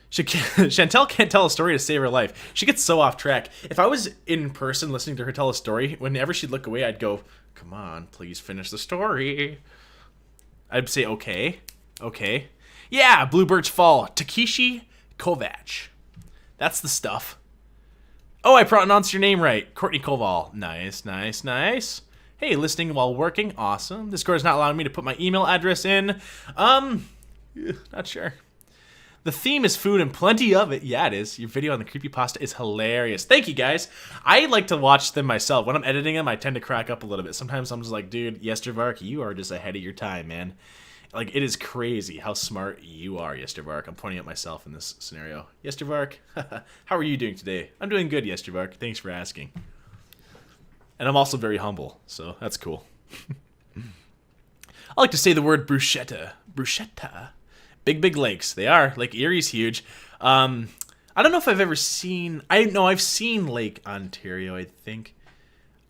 Chantal can't tell a story to save her life. She gets so off track. If I was in person listening to her tell a story, whenever she'd look away, I'd go, come on, please finish the story. I'd say, okay. Yeah, Blue Birch Fall. Takeshi Kovac. That's the stuff. Oh, I pronounced your name right. Courtney Koval. Nice. Hey, listening while working. Awesome. Discord is not allowing me to put my email address in. Not sure. The theme is food and plenty of it. Yeah, it is. Your video on the creepypasta is hilarious. Thank you, guys. I like to watch them myself. When I'm editing them, I tend to crack up a little bit. Sometimes I'm just like, dude, Varke, you are just ahead of your time, man. Like, it is crazy how smart you are, Varke. I'm pointing at myself in this scenario. Varke, how are you doing today? I'm doing good, Varke. Thanks for asking. And I'm also very humble, so that's cool. I like to say the word bruschetta. Bruschetta. Big lakes. They are. Lake Erie's huge. I don't know if I've ever seen... I've seen Lake Ontario, I think.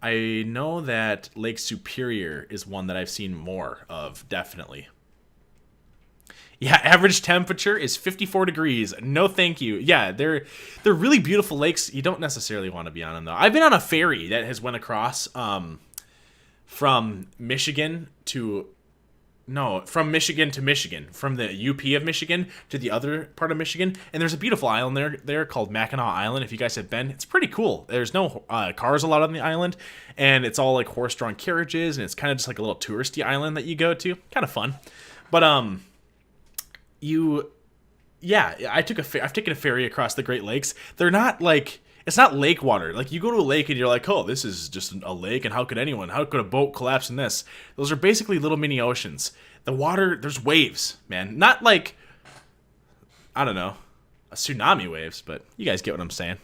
I know that Lake Superior is one that I've seen more of, definitely. Yeah, average temperature is 54 degrees. No thank you. Yeah, they're really beautiful lakes. You don't necessarily want to be on them, though. I've been on a ferry that has went across from Michigan to... No, from Michigan to Michigan. From the UP of Michigan to the other part of Michigan. And there's a beautiful island there called Mackinac Island, if you guys have been. It's pretty cool. There's no cars allowed on the island. And it's all like horse-drawn carriages. And it's kind of just like a little touristy island that you go to. Kind of fun. But, I've taken a ferry across the Great Lakes. They're not like... It's not lake water. Like, you go to a lake and you're like, oh, this is just a lake, and how could a boat collapse in this? Those are basically little mini oceans. The water, there's waves, man. Not like, I don't know, a tsunami waves, but you guys get what I'm saying.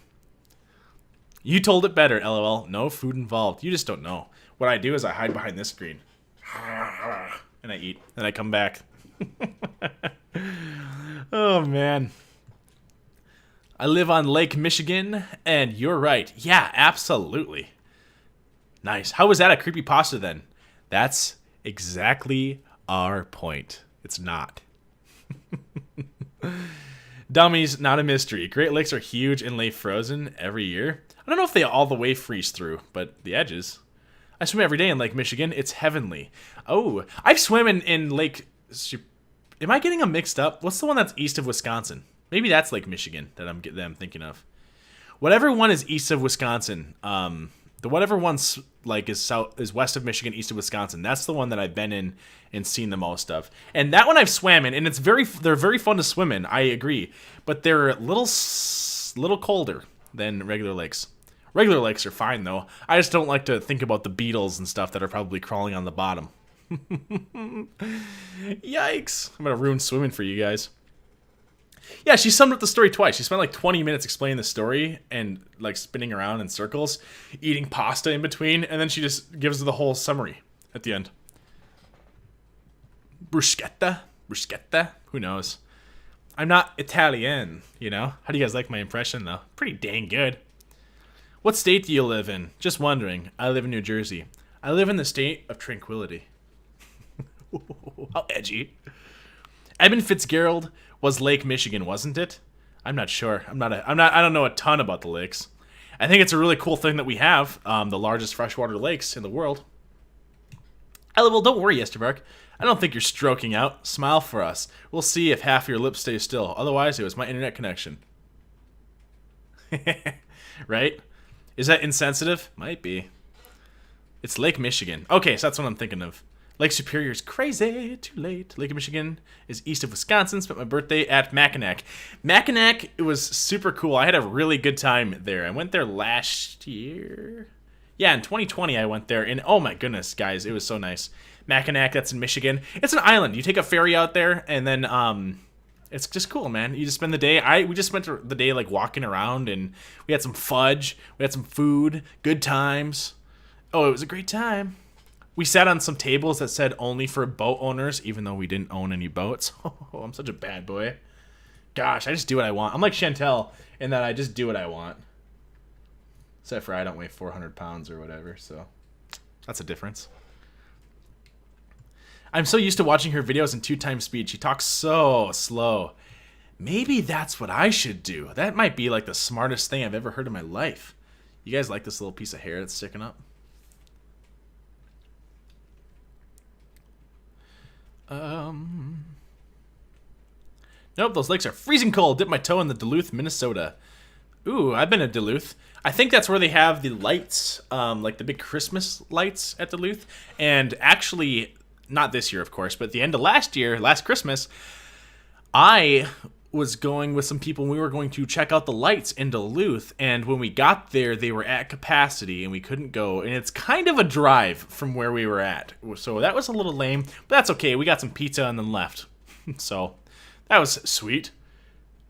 You told it better, LOL. No food involved. You just don't know. What I do is I hide behind this screen. And I eat. And I come back. Oh, man. I live on Lake Michigan, and you're right. Yeah, absolutely. Nice. How was that a creepypasta then? That's exactly our point. It's not. Dummies, not a mystery. Great Lakes are huge and lay frozen every year. I don't know if they all the way freeze through, but the edges. I swim every day in Lake Michigan. It's heavenly. Oh, I've swam in Lake... Am I getting them mixed up? What's the one that's east of Wisconsin? Maybe that's Lake Michigan that I'm thinking of. Whatever one is east of Wisconsin, the whatever one's like is west of Michigan, east of Wisconsin. That's the one that I've been in and seen the most of. And that one I've swam in, and they're very fun to swim in. I agree, but they're little colder than regular lakes. Regular lakes are fine though. I just don't like to think about the beetles and stuff that are probably crawling on the bottom. Yikes! I'm gonna ruin swimming for you guys. Yeah, she summed up the story twice. She spent like 20 minutes explaining the story and like spinning around in circles, eating pasta in between, and then she just gives the whole summary at the end. Bruschetta? Who knows? I'm not Italian, you know? How do you guys like my impression, though? Pretty dang good. What state do you live in? Just wondering. I live in New Jersey. I live in the state of tranquility. How edgy. Edmund Fitzgerald was Lake Michigan, wasn't it? I'm not sure. I don't know a ton about the lakes. I think it's a really cool thing that we have the largest freshwater lakes in the world. Well, don't worry, Yesterbark. I don't think you're stroking out. Smile for us. We'll see if half your lips stay still. Otherwise, it was my internet connection. Right? Is that insensitive? Might be. It's Lake Michigan. Okay, so that's what I'm thinking of. Lake Superior is crazy. Too late. Lake Michigan is east of Wisconsin. Spent my birthday at Mackinac. Mackinac, it was super cool. I had a really good time there. I went there last year. Yeah, in 2020 I went there, and oh my goodness, guys, it was so nice. Mackinac, that's in Michigan. It's an island. You take a ferry out there, and then it's just cool, man. You just spend the day. We just spent the day like walking around, and we had some fudge, we had some food, good times. Oh, it was a great time. We sat on some tables that said only for boat owners, even though we didn't own any boats. Oh, I'm such a bad boy. Gosh, I just do what I want. I'm like Chantal in that I just do what I want. Except for I don't weigh 400 pounds or whatever, so that's a difference. I'm so used to watching her videos in 2x speed. She talks so slow. Maybe that's what I should do. That might be like the smartest thing I've ever heard in my life. You guys like this little piece of hair that's sticking up? Nope, those lakes are freezing cold. Dip my toe in the Duluth, Minnesota. Ooh, I've been to Duluth. I think that's where they have the lights, like the big Christmas lights at Duluth. And actually, not this year, of course, but at the end of last year, last Christmas, I was going with some people and we were going to check out the lights in Duluth. And when we got there, they were at capacity and we couldn't go. And it's kind of a drive from where we were at. So that was a little lame, but that's okay. We got some pizza and then left. So that was sweet.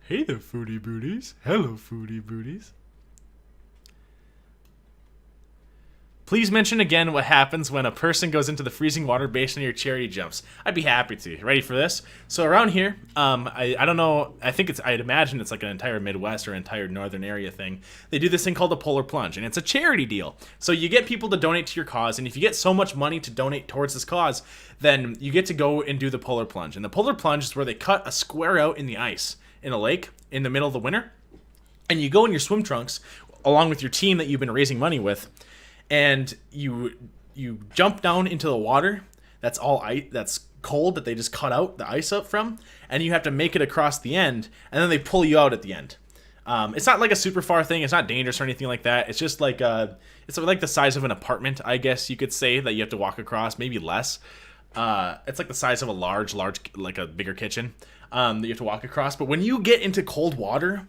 Hey there, foodie booties. Hello, foodie booties. Please mention again what happens when a person goes into the freezing water based on your charity jumps. I'd be happy to. Ready for this? So around here, I don't know. I'd imagine it's like an entire Midwest or entire northern area thing. They do this thing called the polar plunge, and it's a charity deal. So you get people to donate to your cause, and if you get so much money to donate towards this cause, then you get to go and do the polar plunge. And the polar plunge is where they cut a square out in the ice in a lake in the middle of the winter, and you go in your swim trunks along with your team that you've been raising money with. And you jump down into the water that's all ice, that's cold, that they just cut out the ice up from, and you have to make it across the end, and then they pull you out at the end. It's not like a super far thing. It's not dangerous or anything like that. It's just like it's like the size of an apartment, I guess you could say, that you have to walk across, maybe less. It's like the size of a large, like a bigger kitchen that you have to walk across. But when you get into cold water,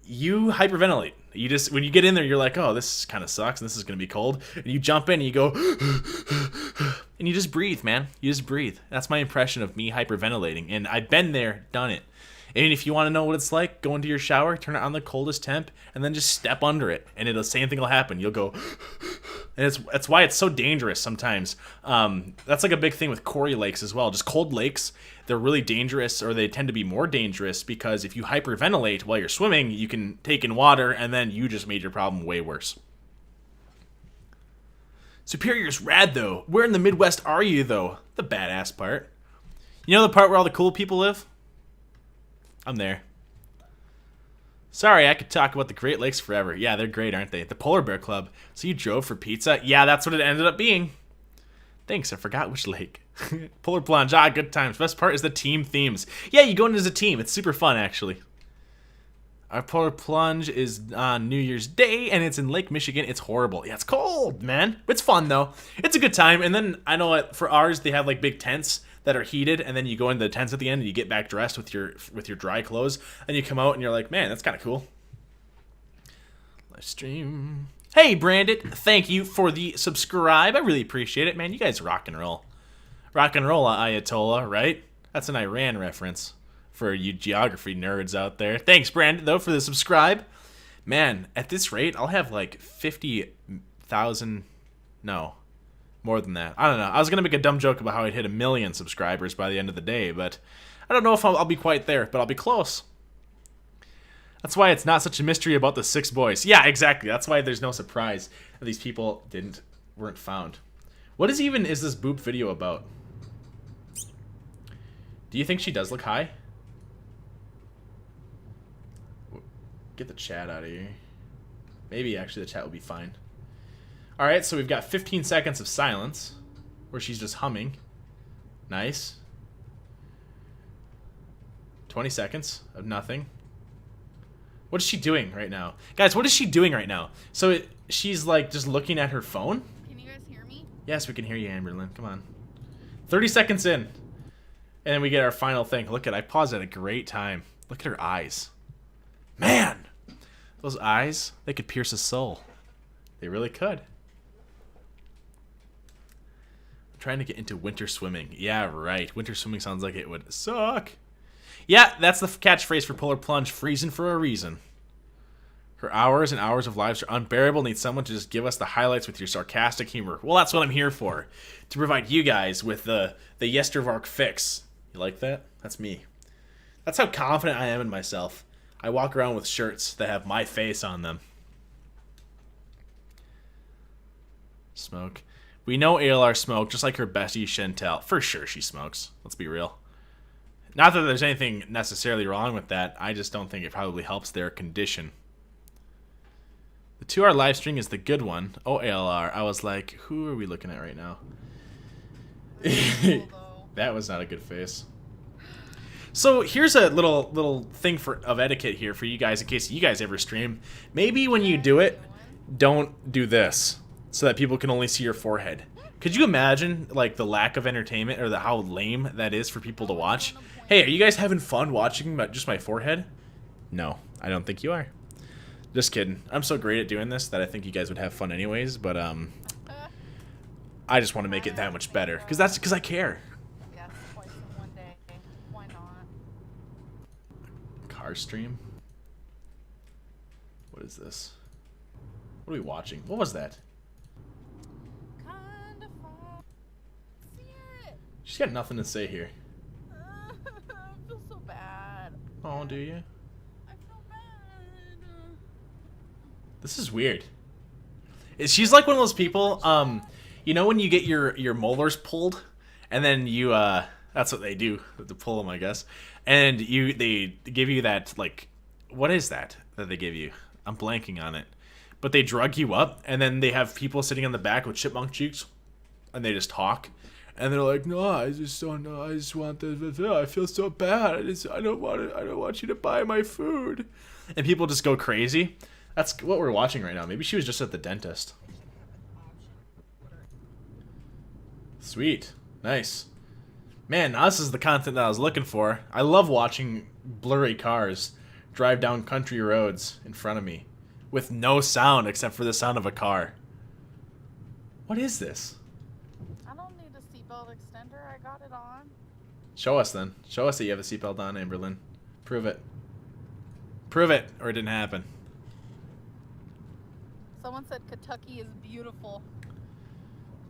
you hyperventilate. You just, when you get in there, you're like, oh, this kind of sucks, and this is going to be cold. And you jump in, and you go, and you just breathe, man. You just breathe. That's my impression of me hyperventilating. And I've been there, done it. And if you want to know what it's like, go into your shower, turn it on the coldest temp, and then just step under it. And the same thing will happen. You'll go, and that's why it's so dangerous sometimes. That's like a big thing with Quarry lakes as well. Just cold lakes, they're really dangerous, or they tend to be more dangerous because if you hyperventilate while you're swimming, you can take in water, and then you just made your problem way worse. Superior's rad, though. Where in the Midwest are you, though? The badass part. You know the part where all the cool people live? I'm there. Sorry, I could talk about the Great Lakes forever. Yeah, they're great, aren't they? The Polar Bear Club. So you drove for pizza? Yeah, that's what it ended up being. Thanks, I forgot which lake. Polar Plunge, good times. Best part is the team themes. Yeah, you go in as a team. It's super fun, actually. Our Polar Plunge is on New Year's Day, and it's in Lake Michigan. It's horrible. Yeah, it's cold, man. It's fun, though. It's a good time. And then, I know for ours, they have, like, big tents that are heated, and then you go into the tents at the end, and you get back dressed with your dry clothes, and you come out, and you're like, man, that's kind of cool. Live stream. Hey, Brandon, thank you for the subscribe. I really appreciate it, man. You guys rock and roll. Rock and roll, Ayatollah, right? That's an Iran reference for you geography nerds out there. Thanks, Brandon, though, for the subscribe. Man, at this rate, I'll have like 50,000... No, more than that. I don't know. I was going to make a dumb joke about how I'd hit 1 million subscribers by the end of the day, but I don't know if I'll be quite there, but I'll be close. That's why it's not such a mystery about the 6 boys. Yeah, exactly. That's why there's no surprise that these people weren't found. What is this boob video about? Do you think she does look high? Get the chat out of here. Maybe actually the chat will be fine. Alright, so we've got 15 seconds of silence where she's just humming. Nice. 20 seconds of nothing. What is she doing right now? Guys, what is she doing right now? So she's like just looking at her phone? Can you guys hear me? Yes, we can hear you, Amberlyn. Come on. 30 seconds in. And then we get our final thing. Look at, I paused at a great time. Look at her eyes. Man! Those eyes, they could pierce a soul. They really could. I'm trying to get into winter swimming. Yeah, right. Winter swimming sounds like it would suck. Yeah, that's the catchphrase for Polar Plunge. Freezing for a reason. Her hours and hours of lives are unbearable. Need someone to just give us the highlights with your sarcastic humor. Well, that's what I'm here for. To provide you guys with the Yestervark fix. You like that? That's me. That's how confident I am in myself. I walk around with shirts that have my face on them. Smoke. We know ALR smoked, just like her bestie Chantal. For sure she smokes. Let's be real. Not that there's anything necessarily wrong with that. I just don't think it probably helps their condition. The 2-hour live stream is the good one. Oh, ALR. I was like, who are we looking at right now? That was not a good face. So here's a little thing of etiquette here for you guys in case you guys ever stream. Maybe when you do it, don't do this so that people can only see your forehead. Could you imagine like the lack of entertainment or how lame that is for people to watch? Hey, are you guys having fun watching just my forehead? No, I don't think you are. Just kidding. I'm so great at doing this that I think you guys would have fun anyways, but I just want to make it that much better because I care. Yes, twice in one day. Why not? Car stream? What is this? What are we watching? What was that? Kinda fun. See it. She's got nothing to say here. I feel so bad. Oh, do you? I feel bad. This is weird. She's like one of those people, you know when you get your molars pulled, and then you, that's what they do, to pull them, I guess, and they give you that, like, what is that they give you? I'm blanking on it. But they drug you up, and then they have people sitting in the back with chipmunk cheeks, and they just talk, and they're like, no, I just don't know, I just want this, I feel so bad, I don't want you to buy my food. And people just go crazy. That's what we're watching right now. Maybe she was just at the dentist. Sweet. Nice. Man, now this is the content that I was looking for. I love watching blurry cars drive down country roads in front of me with no sound except for the sound of a car. What is this? I don't need a seatbelt extender. I got it on. Show us then. Show us that you have a seatbelt on, Amberlynn. Prove it. Prove it, or it didn't happen. Someone said Kentucky is beautiful.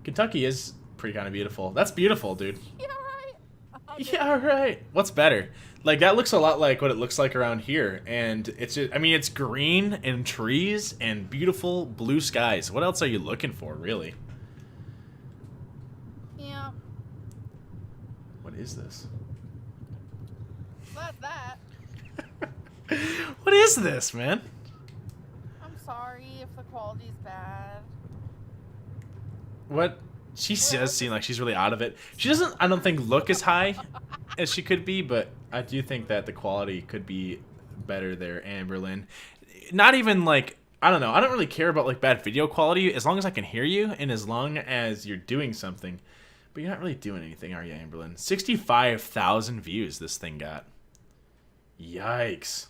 Kentucky is pretty kind of beautiful. That's beautiful, dude. Yeah, right. Yeah, right. What's better? Like, that looks a lot like what it looks like around here. And it's just, I mean, it's green and trees and beautiful blue skies. What else are you looking for, really? Yeah. What is this? That's that. What is this, man? I'm sorry if the quality's bad. What? She does seem like she's really out of it. She doesn't, I don't think, look as high as she could be, but I do think that the quality could be better there, Amberlynn. Not even, like, I don't know. I don't really care about, like, bad video quality as long as I can hear you and as long as you're doing something. But you're not really doing anything, are you, Amberlynn? 65,000 views this thing got. Yikes.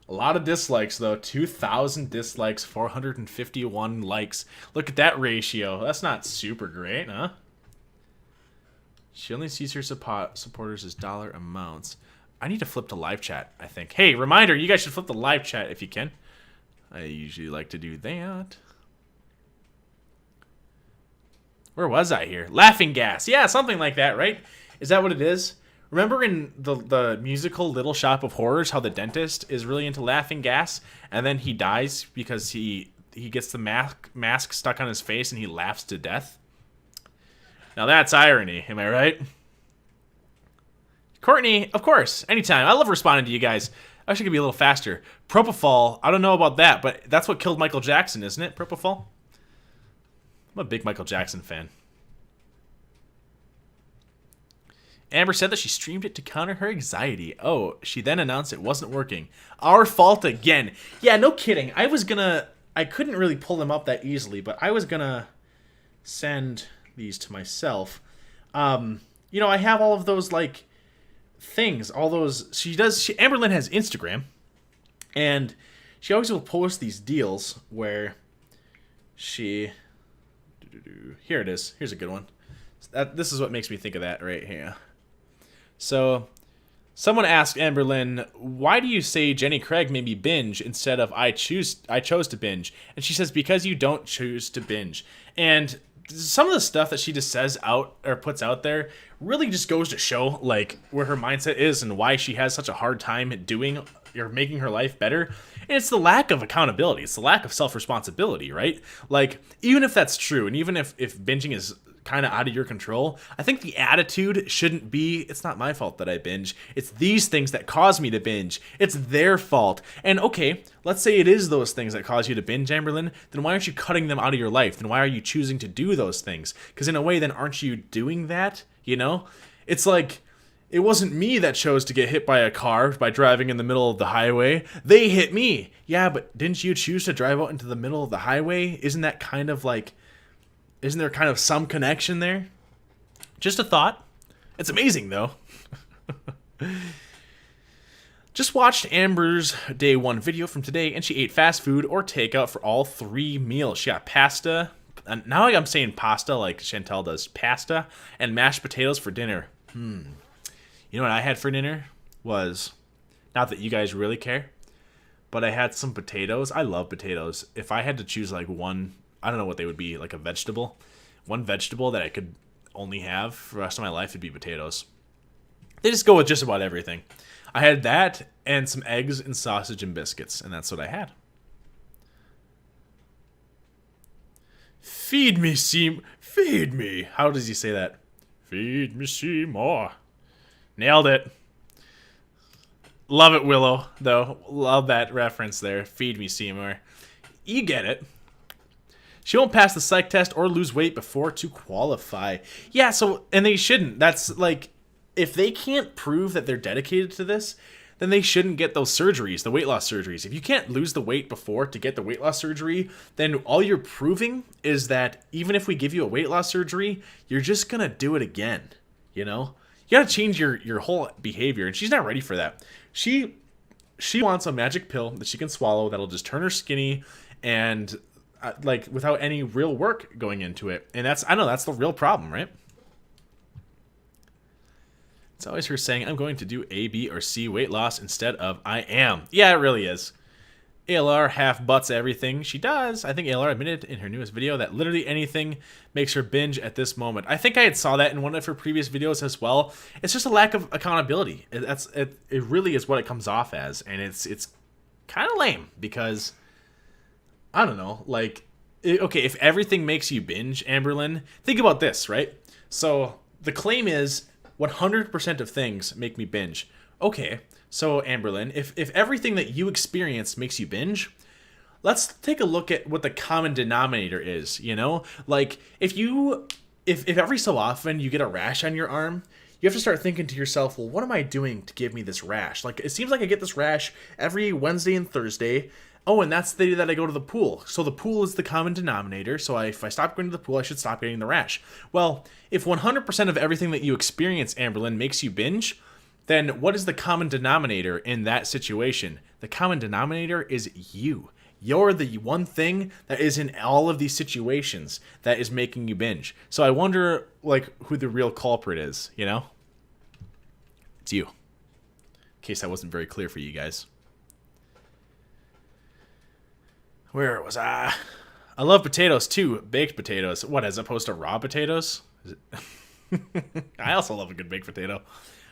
A lot of dislikes, though. 2,000 dislikes, 451 likes. Look at that ratio. That's not super great, huh? She only sees her supporters as dollar amounts. I need to flip to live chat, I think. Hey, reminder, you guys should flip to live chat if you can. I usually like to do that. Where was I here? Laughing gas. Yeah, something like that, right? Is that what it is? Remember in the musical Little Shop of Horrors how the dentist is really into laughing gas and then he dies because he gets the mask stuck on his face and he laughs to death? Now that's irony, am I right? Courtney, of course, anytime. I love responding to you guys. I wish I could be a little faster. Propofol, I don't know about that, but that's what killed Michael Jackson, isn't it? Propofol? I'm a big Michael Jackson fan. Amber said that she streamed it to counter her anxiety. Oh, she then announced it wasn't working. Our fault again. Yeah, no kidding. I couldn't really pull them up that easily, but I was gonna send these to myself. You know, I have all of those like things, all those. Amberlynn has Instagram, and she always will post these deals where she. Here it is. Here's a good one. This is what makes me think of that right here. So, someone asked Amberlynn, "Why do you say Jenny Craig made me binge instead of I chose to binge?" And she says, "Because you don't choose to binge." And some of the stuff that she just says out or puts out there really just goes to show like where her mindset is and why she has such a hard time doing or making her life better. And it's the lack of accountability. It's the lack of self-responsibility, right? Like, even if that's true, and even if binging is kind of out of your control, I think the attitude shouldn't be, it's not my fault that I binge. It's these things that cause me to binge. It's their fault. And okay, let's say it is those things that cause you to binge, Amberlynn. Then why aren't you cutting them out of your life? Then why are you choosing to do those things? Because in a way, then aren't you doing that? You know? It's like, it wasn't me that chose to get hit by a car by driving in the middle of the highway. They hit me. Yeah, but didn't you choose to drive out into the middle of the highway? Isn't there kind of some connection there? Just a thought. It's amazing, though. Just watched Amber's day 1 video from today, and she ate fast food or takeout for all 3 meals. She got pasta. And now I'm saying pasta like Chantal does. Pasta and mashed potatoes for dinner. You know what I had for dinner? Was, not that you guys really care, but I had some potatoes. I love potatoes. If I had to choose like one, I don't know what they would be, like a vegetable. One vegetable that I could only have for the rest of my life would be potatoes. They just go with just about everything. I had that and some eggs and sausage and biscuits, and that's what I had. Feed me, Seymour. Feed me. How does he say that? Feed me, Seymour. Nailed it. Love it, Willow, though. Love that reference there. Feed me, Seymour. You get it. She won't pass the psych test or lose weight before to qualify. Yeah, so, and they shouldn't. That's like, if they can't prove that they're dedicated to this, then they shouldn't get those surgeries, the weight loss surgeries. If you can't lose the weight before to get the weight loss surgery, then all you're proving is that even if we give you a weight loss surgery, you're just going to do it again, you know? You got to change your whole behavior, and she's not ready for that. She wants a magic pill that she can swallow that'll just turn her skinny and like without any real work going into it. And that's the real problem, right? It's always her saying, I'm going to do A, B, or C weight loss instead of I am. Yeah, it really is. ALR half butts everything. She does. I think ALR admitted in her newest video that literally anything makes her binge at this moment. I think I had saw that in one of her previous videos as well. It's just a lack of accountability. It really is what it comes off as. And it's kind of lame because, I don't know, like, okay, if everything makes you binge, Amberlynn, think about this, right? So the claim is 100% of things make me binge. Okay, so Amberlynn, if everything that you experience makes you binge, let's take a look at what the common denominator is, you know? Like, if every so often you get a rash on your arm, you have to start thinking to yourself, well, what am I doing to give me this rash? Like, it seems like I get this rash every Wednesday and Thursday. Oh, and that's the day that I go to the pool. So the pool is the common denominator. So if I stop going to the pool, I should stop getting the rash. Well, if 100% of everything that you experience, Amberlynn, makes you binge, then what is the common denominator in that situation? The common denominator is you. You're the one thing that is in all of these situations that is making you binge. So I wonder, like, who the real culprit is, you know? It's you. In case that wasn't very clear for you guys. Where was I? I love potatoes too. Baked potatoes. What, as opposed to raw potatoes? Is it... I also love a good baked potato.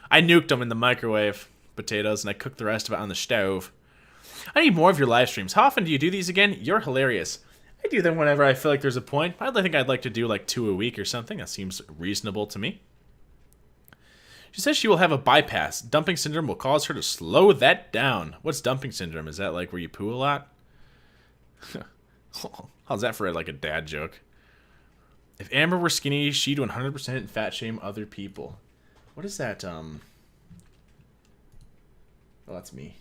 I nuked them in the microwave, potatoes, and I cooked the rest of it on the stove. I need more of your live streams. How often do you do these again? You're hilarious. I do them whenever I feel like there's a point. I think I'd like to do like 2 a week or something. That seems reasonable to me. She says she will have a bypass. Dumping syndrome will cause her to slow that down. What's dumping syndrome? Is that like where you poo a lot? How's that for like a dad joke? If Amber were skinny, she'd 100% fat shame other people. What is that? Oh, that's me.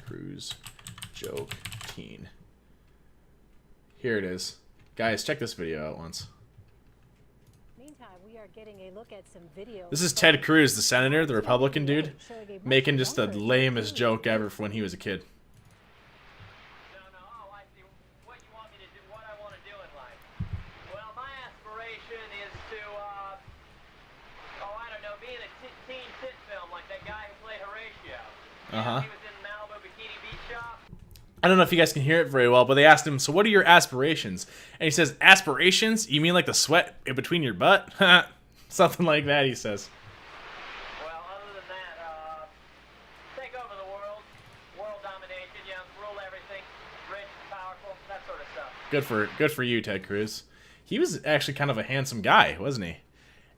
Cruise joke teen. Here it is. Guys, check this video out once. Meantime, we are getting a look at some video. This is Ted Cruz, the senator, the Republican dude, making just the lamest joke ever for when he was a kid. Oh, I see. What you want me to do, what I want to do in life. Well, my aspiration is to, I don't know, be in a teen sit film like that guy who played Horatio. Uh-huh. He was in Malibu Bikini Beach Shop. I don't know if you guys can hear it very well, but they asked him, so what are your aspirations? And he says, aspirations? You mean like the sweat in between your butt? Something like that, he says. Well, other than that, take over the world domination, rule everything, rich, powerful, that sort of stuff. Good for you, Ted Cruz. He was actually kind of a handsome guy, wasn't he?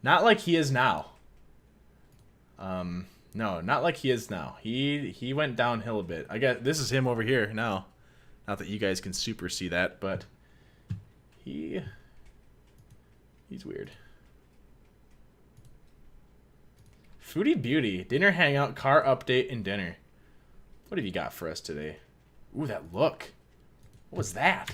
Not like he is now. No, not like he is now. He went downhill a bit. I guess this is him over here now. Not that you guys can super see that, but he's weird. Foodie Beauty, dinner hangout, car update, and dinner. What have you got for us today? Ooh, that look. What was that?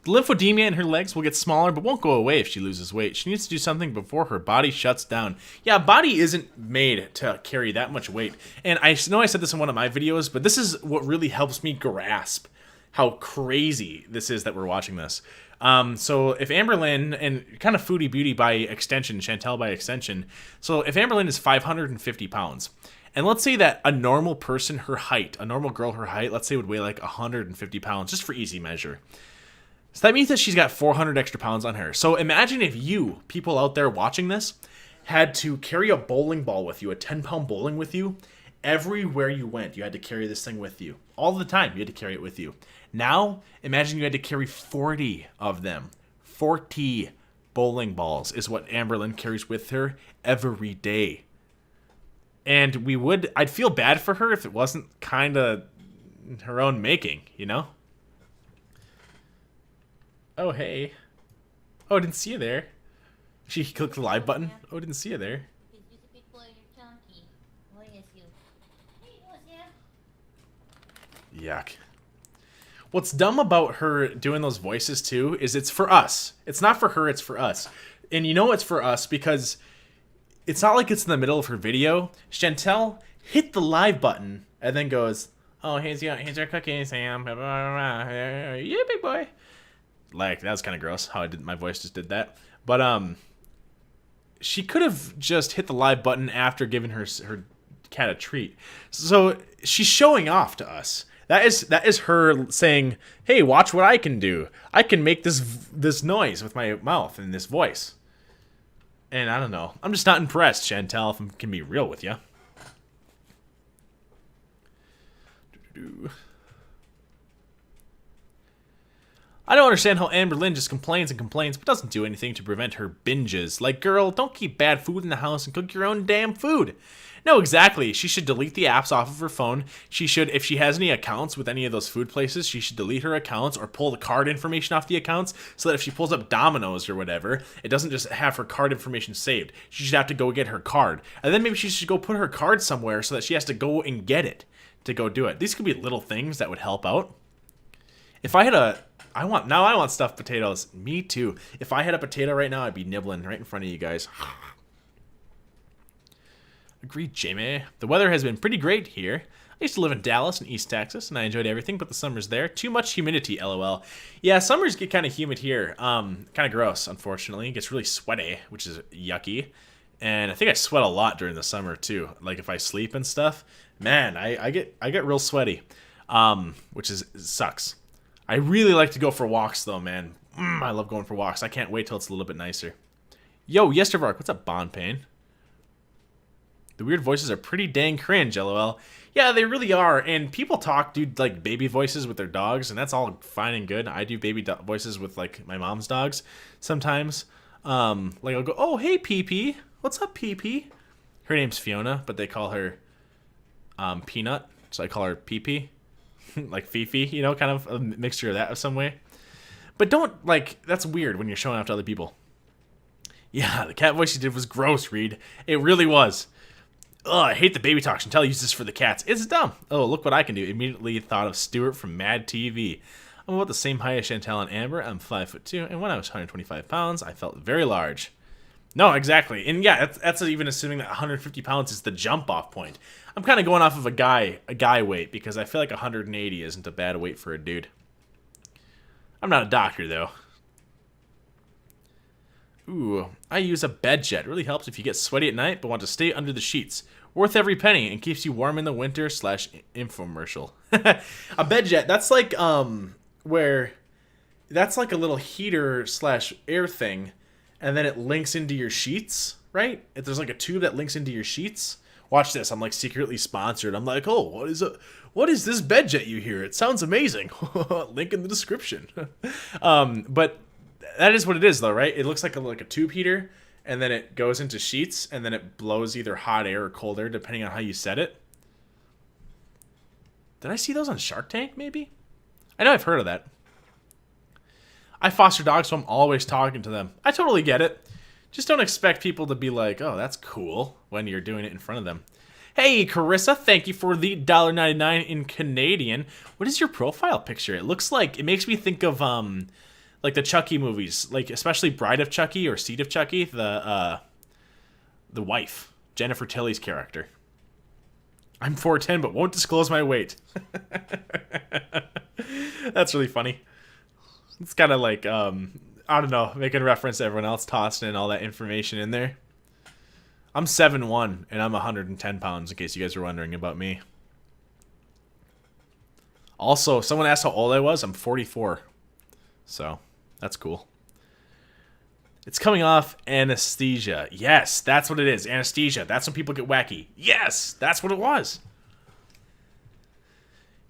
The lymphedema in her legs will get smaller, but won't go away if she loses weight. She needs to do something before her body shuts down. Yeah, body isn't made to carry that much weight. And I know I said this in one of my videos, but this is what really helps me grasp how crazy this is that we're watching this. So if Amberlynn, and kind of Foodie Beauty by extension, Chantal by extension, so if Amberlynn is 550 pounds, and let's say that a normal person, her height, a normal girl, her height, let's say would weigh like 150 pounds, just for easy measure. So that means that she's got 400 extra pounds on her. So imagine if you, people out there watching this, had to carry a bowling ball with you, a 10-pound bowling with you, everywhere you went. You had to carry this thing with you. All the time, you had to carry it with you. Now, imagine you had to carry 40 of them. 40 bowling balls is what Amberlynn carries with her every day. And I'd feel bad for her if it wasn't kind of her own making, you know? Oh, hey. Oh, I didn't see you there. She clicked the live button. Oh, I didn't see you there. Yuck. What's dumb about her doing those voices, too, is it's for us. It's not for her, it's for us. And you know it's for us because it's not like it's in the middle of her video. Chantal hit the live button and then goes, oh, here's your cookie, Sam. Yeah, big boy. Like, that was kind of gross how my voice just did that. But she could have just hit the live button after giving her cat a treat. So she's showing off to us. That is her saying, hey, watch what I can do. I can make this noise with my mouth and this voice. And I don't know. I'm just not impressed, Chantal, if I can be real with you. I don't understand how Amberlynn just complains and complains, but doesn't do anything to prevent her binges. Like, girl, don't keep bad food in the house and cook your own damn food. No, exactly. She should delete the apps off of her phone. She should, if she has any accounts with any of those food places, she should delete her accounts or pull the card information off the accounts so that if she pulls up Domino's or whatever, it doesn't just have her card information saved. She should have to go get her card. And then maybe she should go put her card somewhere so that she has to go and get it to go do it. These could be little things that would help out. If I had I want stuffed potatoes. Me too. If I had a potato right now, I'd be nibbling right in front of you guys. Agreed, Jamie. The weather has been pretty great here. I used to live in Dallas in East Texas, and I enjoyed everything but the summers there. Too much humidity, lol. Yeah, summers get kind of humid here. Kind of gross, unfortunately. It gets really sweaty, which is yucky. And I think I sweat a lot during the summer, too. Like, if I sleep and stuff, man, I get real sweaty, which sucks. I really like to go for walks, though, man. I love going for walks. I can't wait till it's a little bit nicer. Yo, Yestervark, what's up, Bond Pain? The weird voices are pretty dang cringe, lol. Yeah, they really are. And people do like baby voices with their dogs, and that's all fine and good. I do baby voices with like my mom's dogs sometimes. Like I'll go, oh hey PP, what's up PP? Her name's Fiona, but they call her Peanut, so I call her PP, like Fifi, you know, kind of a mixture of that of some way. But don't that's weird when you're showing off to other people. Yeah, the cat voice you did was gross, Reed. It really was. Ugh, I hate the baby talk. Chantal uses this for the cats. It's dumb. Oh, look what I can do. Immediately thought of Stuart from Mad TV. I'm about the same height as Chantal and Amber. I'm 5'2", and when I was 125 pounds, I felt very large. No, exactly. And yeah, that's even assuming that 150 pounds is the jump-off point. I'm kind of going off of a guy weight, because I feel like 180 isn't a bad weight for a dude. I'm not a doctor, though. Ooh, I use a bed jet. It really helps if you get sweaty at night but want to stay under the sheets. Worth every penny and keeps you warm in the winter / infomercial. A bed jet, that's like, where, that's like a little heater / air thing, and then it links into your sheets, right? If there's like a tube that links into your sheets. Watch this, I'm like secretly sponsored. I'm like, oh, what is this bed jet you hear? It sounds amazing. Link in the description. But that is what it is, though, right? It looks like a tube heater, and then it goes into sheets, and then it blows either hot air or cold air, depending on how you set it. Did I see those on Shark Tank, maybe? I know I've heard of that. I foster dogs, so I'm always talking to them. I totally get it. Just don't expect people to be like, oh, that's cool, when you're doing it in front of them. Hey, Carissa, thank you for the $1.99 in Canadian. What is your profile picture? It looks like, it makes me think of, like the Chucky movies, like especially Bride of Chucky or Seed of Chucky, the wife, Jennifer Tilly's character. I'm 4'10", but won't disclose my weight. That's really funny. It's kind of like, I don't know, making reference to everyone else tossing in all that information in there. I'm 7'1", and I'm 110 pounds, in case you guys were wondering about me. Also, if someone asked how old I was, I'm 44. So, that's cool. It's coming off anesthesia. Yes, that's what it is. Anesthesia. That's when people get wacky. Yes, that's what it was.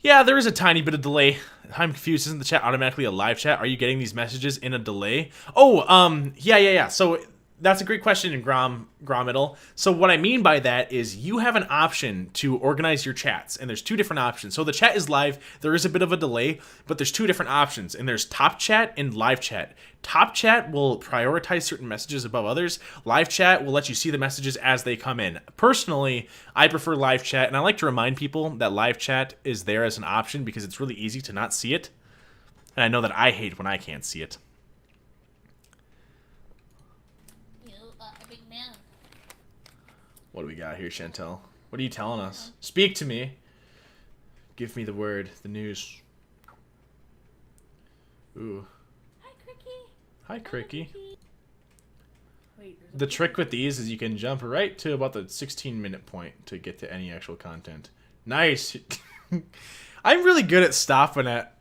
Yeah, there is a tiny bit of delay. I'm confused. Isn't the chat automatically a live chat? Are you getting these messages in a delay? Oh, yeah. So that's a great question, Gromiddle. So what I mean by that is you have an option to organize your chats, and there's two different options. So the chat is live. There is a bit of a delay, but there's two different options, and there's top chat and live chat. Top chat will prioritize certain messages above others. Live chat will let you see the messages as they come in. Personally, I prefer live chat, and I like to remind people that live chat is there as an option because it's really easy to not see it. And I know that I hate when I can't see it. What do we got here, Chantal? What are you telling us? Speak to me. Give me the word, the news. Ooh. Hi, Cricky. Hi, Cricky. Wait, there's a The trick with these is you can jump right to about the 16-minute point to get to any actual content. Nice. I'm really good at stopping at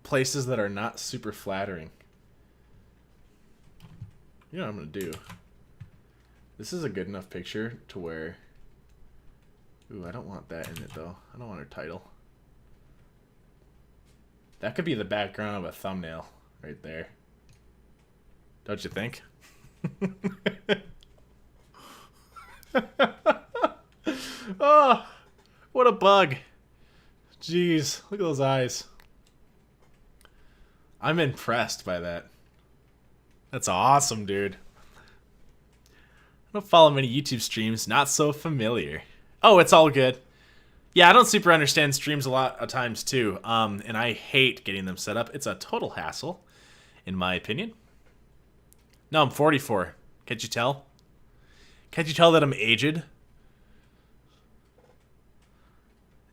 places that are not super flattering. You know what I'm gonna do? This is a good enough picture to where... Ooh, I don't want that in it, though. I don't want her title. That could be the background of a thumbnail right there. Don't you think? Oh, what a bug. Jeez, look at those eyes. I'm impressed by that. That's awesome, dude. I don't follow many YouTube streams, not so familiar. Oh, it's all good. Yeah, I don't super understand streams a lot of times too, and I hate getting them set up. It's a total hassle, in my opinion. No, I'm 44. Can't you tell? Can't you tell that I'm aged?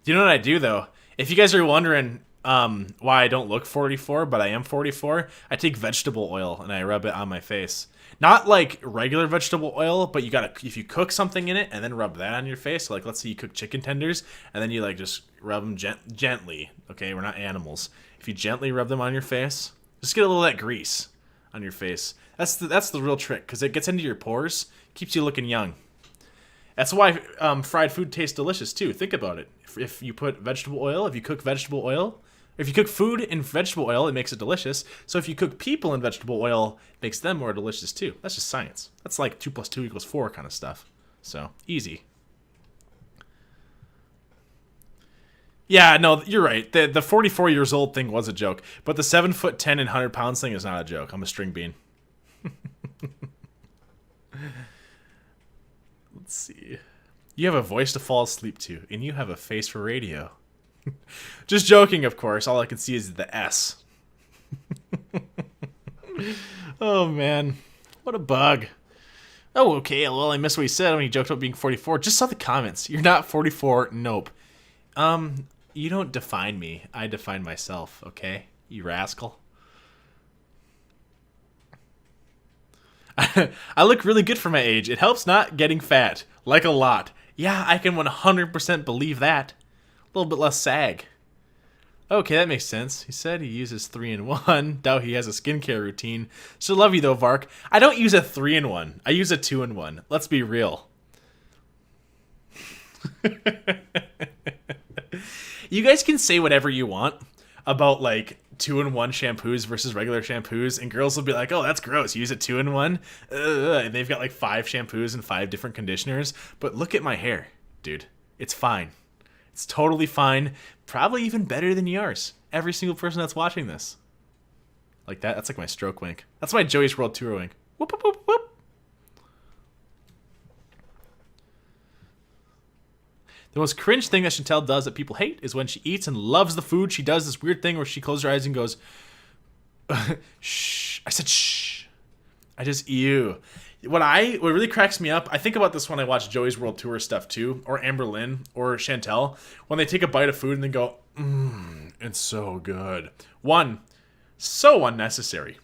Do you know what I do, though? If you guys are wondering why I don't look 44, but I am 44, I take vegetable oil and I rub it on my face. Not like regular vegetable oil, but you gotta, if you cook something in it and then rub that on your face, so like let's say you cook chicken tenders and then you like just rub them gently, okay, we're not animals. If you gently rub them on your face, just get a little of that grease on your face. That's the real trick, because it gets into your pores, keeps you looking young. That's why fried food tastes delicious too. Think about it. If you put vegetable oil, if you cook vegetable oil, if you cook food in vegetable oil, it makes it delicious. So if you cook people in vegetable oil, it makes them more delicious too. That's just science. That's like 2 + 2 = 4 kind of stuff. So, easy. Yeah, no, you're right. The 44 years old thing was a joke. But the 7'10" and 100 pounds thing is not a joke. I'm a string bean. Let's see. You have a voice to fall asleep to, and you have a face for radio. Just joking, of course. All I can see is the S. Oh, man. What a bug. Oh, okay. Well, I missed what he said when he joked about being 44. Just saw the comments. You're not 44. Nope. You don't define me. I define myself, okay? You rascal. I look really good for my age. It helps not getting fat. Like a lot. Yeah, I can 100% believe that. A little bit less sag. Okay, that makes sense. He said he uses 3-in-1. Doubt he has a skincare routine. So love you though, Vark. I don't use a 3-in-1. I use a 2-in-1. Let's be real. You guys can say whatever you want about like 2-in-1 shampoos versus regular shampoos, and girls will be like, "Oh, that's gross. You use a 2-in-1." And they've got like 5 shampoos and 5 different conditioners. But look at my hair, dude. It's fine. It's totally fine. Probably even better than yours. Every single person that's watching this. Like that. That's like my stroke wink. That's my Joey's World Tour wink. Whoop, whoop, whoop, whoop. The most cringe thing that Chantal does that people hate is when she eats and loves the food. She does this weird thing where she closes her eyes and goes, shh. I said shh. I just, ew. What really cracks me up, I think about this when I watch Joey's World Tour stuff too, or Amber Lynn, or Chantal, when they take a bite of food and then go, it's so good. One, so unnecessary.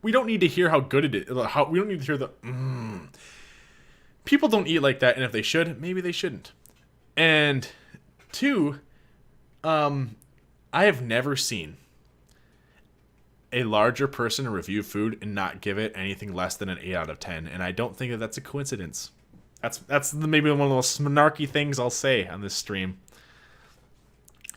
We don't need to hear how good it is. We don't need to hear the, People don't eat like that, and if they should, maybe they shouldn't. And 2, I have never seen a larger person review food and not give it anything less than an 8 out of 10, and I don't think that that's a coincidence. That's maybe one of the most snarky things I'll say on this stream.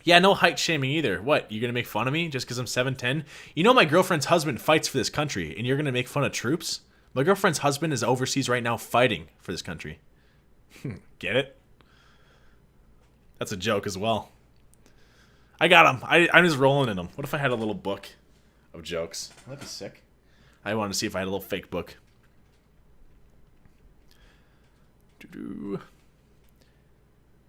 Yeah, no height shaming either. What, you gonna make fun of me just because I'm 7'10"? You know my girlfriend's husband fights for this country, and you're gonna make fun of troops? My girlfriend's husband is overseas right now fighting for this country. Get it? That's a joke as well. I got him. I'm just rolling in them. What if I had a little book of jokes? That'd be sick. I wanted to see if I had a little fake book.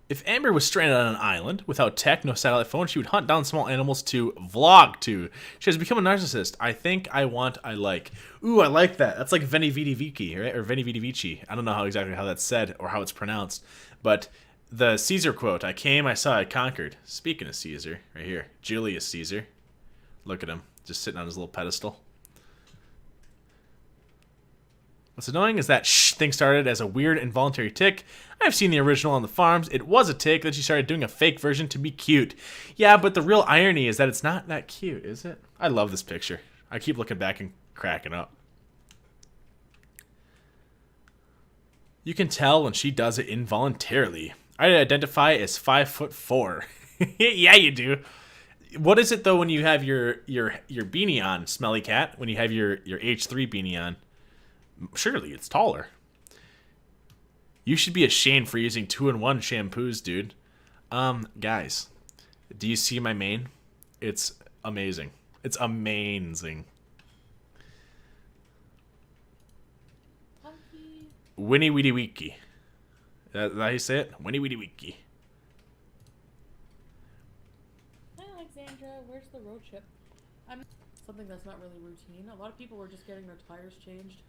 If Amber was stranded on an island without tech, no satellite phone, she would hunt down small animals to vlog to. She has become a narcissist. I think, I want, I like. Ooh, I like that. That's like Veni Vidi Vici, right? Or Veni Vidi Vici. I don't know exactly how that's said or how it's pronounced. But the Caesar quote, I came, I saw, I conquered. Speaking of Caesar, right here. Julius Caesar. Look at him, just sitting on his little pedestal. What's annoying is that shh thing started as a weird involuntary tick. I've seen the original on the farms. It was a tick, then she started doing a fake version to be cute. Yeah, but the real irony is that it's not that cute, is it? I love this picture. I keep looking back and cracking up. You can tell when she does it involuntarily. I identify as 5'4". Yeah, you do. What is it though when you have your beanie on, Smelly Cat? When you have your H3 beanie on? Surely it's taller. You should be ashamed for using 2-in-1 shampoos, dude. Guys, do you see my mane? It's amazing. It's amazing. Winnie Weedy Weeky. Is that how you say it? Winnie Weedy Weeky. Hi, Alexandra. Where's the road trip? Something that's not really routine. A lot of people were just getting their tires changed.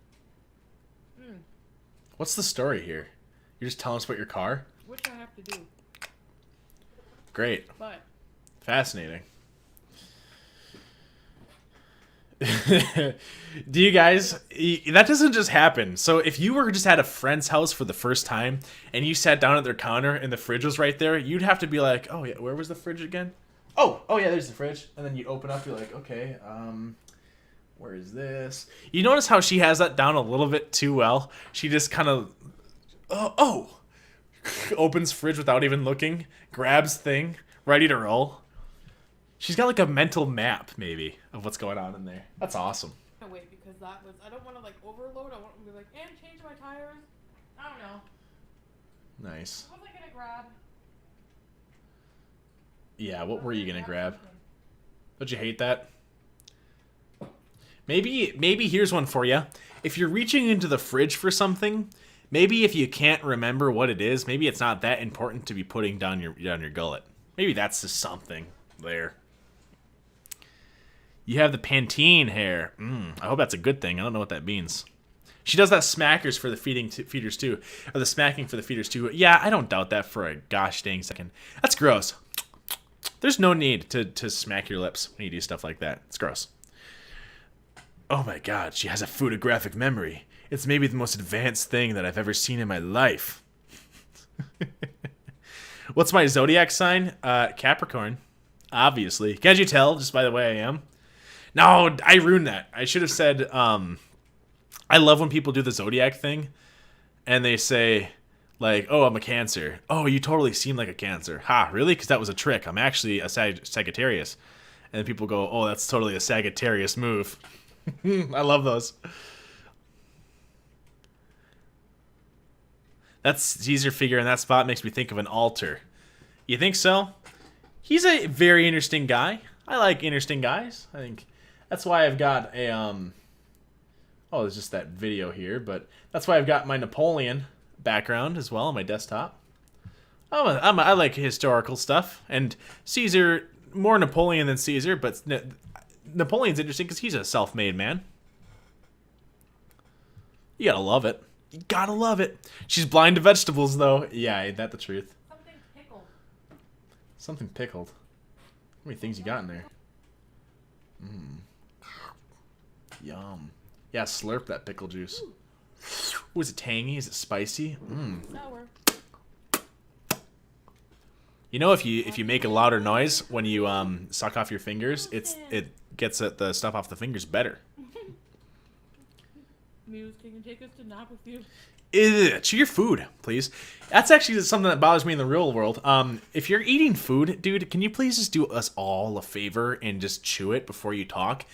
What's the story here? You're just telling us about your car? Which I have to do. Great. But Fascinating. Do you guys, that doesn't just happen. So if you were just at a friend's house for the first time and you sat down at their counter and the fridge was right there, you'd have to be like, oh yeah, where was the fridge again? Oh yeah, there's the fridge. And then you open up, you're like, okay, where is this? You notice how she has that down a little bit too well? She just kind of, opens fridge without even looking, grabs thing, ready to roll. She's got like a mental map, maybe, of what's going on in there. That's awesome. wait, because that was, I don't want to like overload. I want to be like, and change my tires. I don't know. Nice. What was I gonna grab? Yeah, what were you gonna grab? Don't you hate that? Maybe here's one for you. If you're reaching into the fridge for something, Maybe if you can't remember what it is, maybe it's not that important to be putting down your gullet. Maybe that's just something there. You have the Pantene hair. I hope that's a good thing. I don't know what that means. She does that smackers for the feeders too. Or the smacking for the feeders too. Yeah, I don't doubt that for a gosh dang second. That's gross. There's no need to smack your lips when you do stuff like that. It's gross. Oh my god, she has a photographic memory. It's maybe the most advanced thing that I've ever seen in my life. What's my zodiac sign? Capricorn. Obviously. Can't you tell just by the way I am? No, I ruined that. I should have said, I love when people do the zodiac thing and they say, like, oh, I'm a Cancer. Oh, you totally seem like a Cancer. Ha, really? Because that was a trick. I'm actually a Sagittarius. And then people go, oh, that's totally a Sagittarius move. I love those. That Caesar figure in that spot makes me think of an altar. You think so? He's a very interesting guy. I like interesting guys. I think that's why I've got a oh, there's just that video here, but that's why I've got my Napoleon background as well on my desktop. I like historical stuff, and Caesar, more Napoleon than Caesar, but Napoleon's interesting because he's a self-made man. You gotta love it. You gotta love it. She's blind to vegetables, though. Yeah, ain't that the truth? Something pickled. Something pickled. How many things you got in there? Yum. Yeah, slurp that pickle juice. Ooh, is it tangy? Is it spicy? Sour. You know, if you make a louder noise when you suck off your fingers, it gets the stuff off the fingers better. Muse, can you take us to nap with you? Chew your food, please. That's actually something that bothers me in the real world. If you're eating food, dude, can you please just do us all a favor and just chew it before you talk?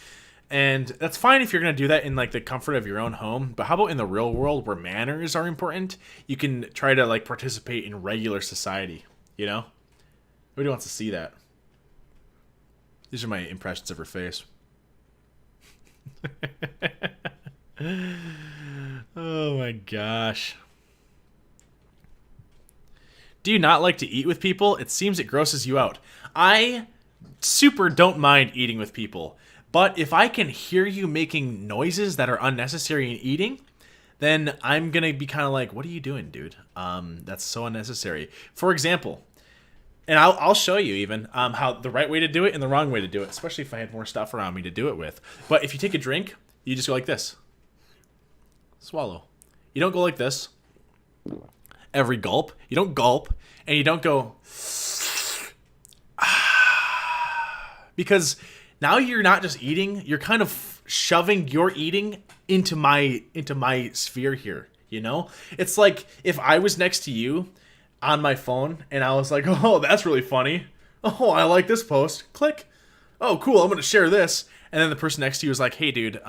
And that's fine if you're going to do that in, like, the comfort of your own home. But how about in the real world where manners are important? You can try to, like, participate in regular society, you know? Nobody wants to see that. These are my impressions of her face. Oh my gosh. Do you not like to eat with people? It seems it grosses you out. I super don't mind eating with people. But if I can hear you making noises that are unnecessary in eating, then I'm going to be kind of like, what are you doing, dude? That's so unnecessary. For example, and I'll show you even how the right way to do it and the wrong way to do it, especially if I had more stuff around me to do it with. But if you take a drink, you just go like this. Swallow. You don't go like this. Every gulp. You don't gulp. And you don't go... Because now you're not just eating. You're kind of shoving your eating into my sphere here. You know? It's like if I was next to you on my phone and I was like, oh, that's really funny. Oh, I like this post. Click. Oh, cool. I'm going to share this. And then the person next to you was like, hey, dude,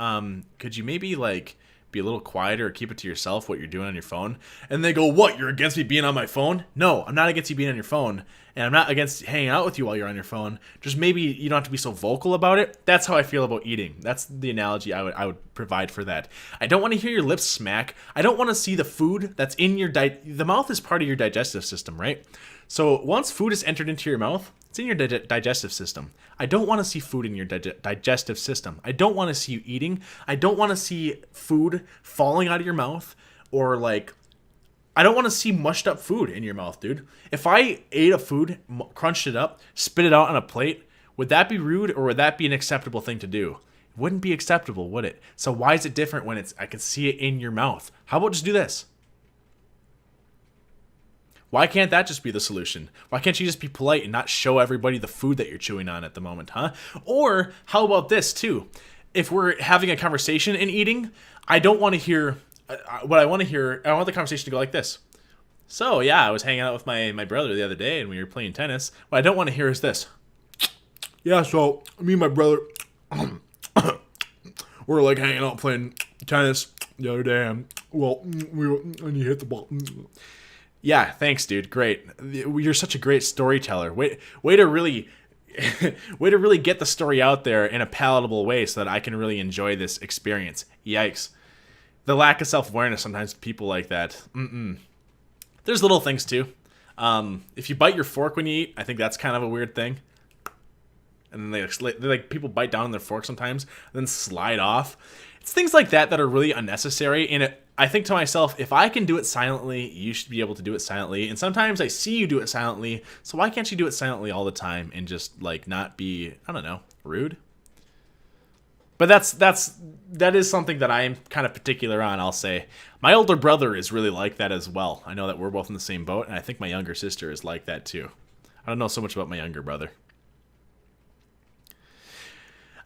could you maybe, like, be a little quieter or keep it to yourself what you're doing on your phone? And they go, what, you're against me being on my phone? No, I'm not against you being on your phone. And I'm not against hanging out with you while you're on your phone. Just maybe you don't have to be so vocal about it. That's how I feel about eating. That's the analogy I would provide for that. I don't want to hear your lips smack. I don't want to see the food that's in your the mouth is part of your digestive system, right? So once food is entered into your mouth, it's in your digestive system. I don't want to see food in your digestive system. I don't want to see you eating. I don't want to see food falling out of your mouth, or like, I don't want to see mushed up food in your mouth, dude. If I ate a food, crunched it up, spit it out on a plate, would that be rude or would that be an acceptable thing to do? It wouldn't be acceptable, would it? So why is it different when I can see it in your mouth? How about just do this? Why can't that just be the solution? Why can't you just be polite and not show everybody the food that you're chewing on at the moment, huh? Or how about this too? If we're having a conversation and eating, I don't want to hear what I want to hear. I want the conversation to go like this. So yeah, I was hanging out with my brother the other day and we were playing tennis. What I don't want to hear is this. Yeah, so me and my brother, we're like hanging out playing tennis the other day, and and he hit the ball. Yeah, thanks, dude. Great. You're such a great storyteller. Way to really get the story out there in a palatable way so that I can really enjoy this experience. Yikes. the lack of self-awareness sometimes with people like that. There's little things too. If you bite your fork when you eat, I think that's kind of a weird thing. And then they like people bite down on their fork sometimes, and then slide off. It's things like that that are really unnecessary. And I think to myself, if I can do it silently, you should be able to do it silently. And sometimes I see you do it silently, so why can't you do it silently all the time and just like not be, I don't know, rude? But that is something that I am kind of particular on, I'll say. My older brother is really like that as well. I know that we're both in the same boat, and I think my younger sister is like that too. I don't know so much about my younger brother.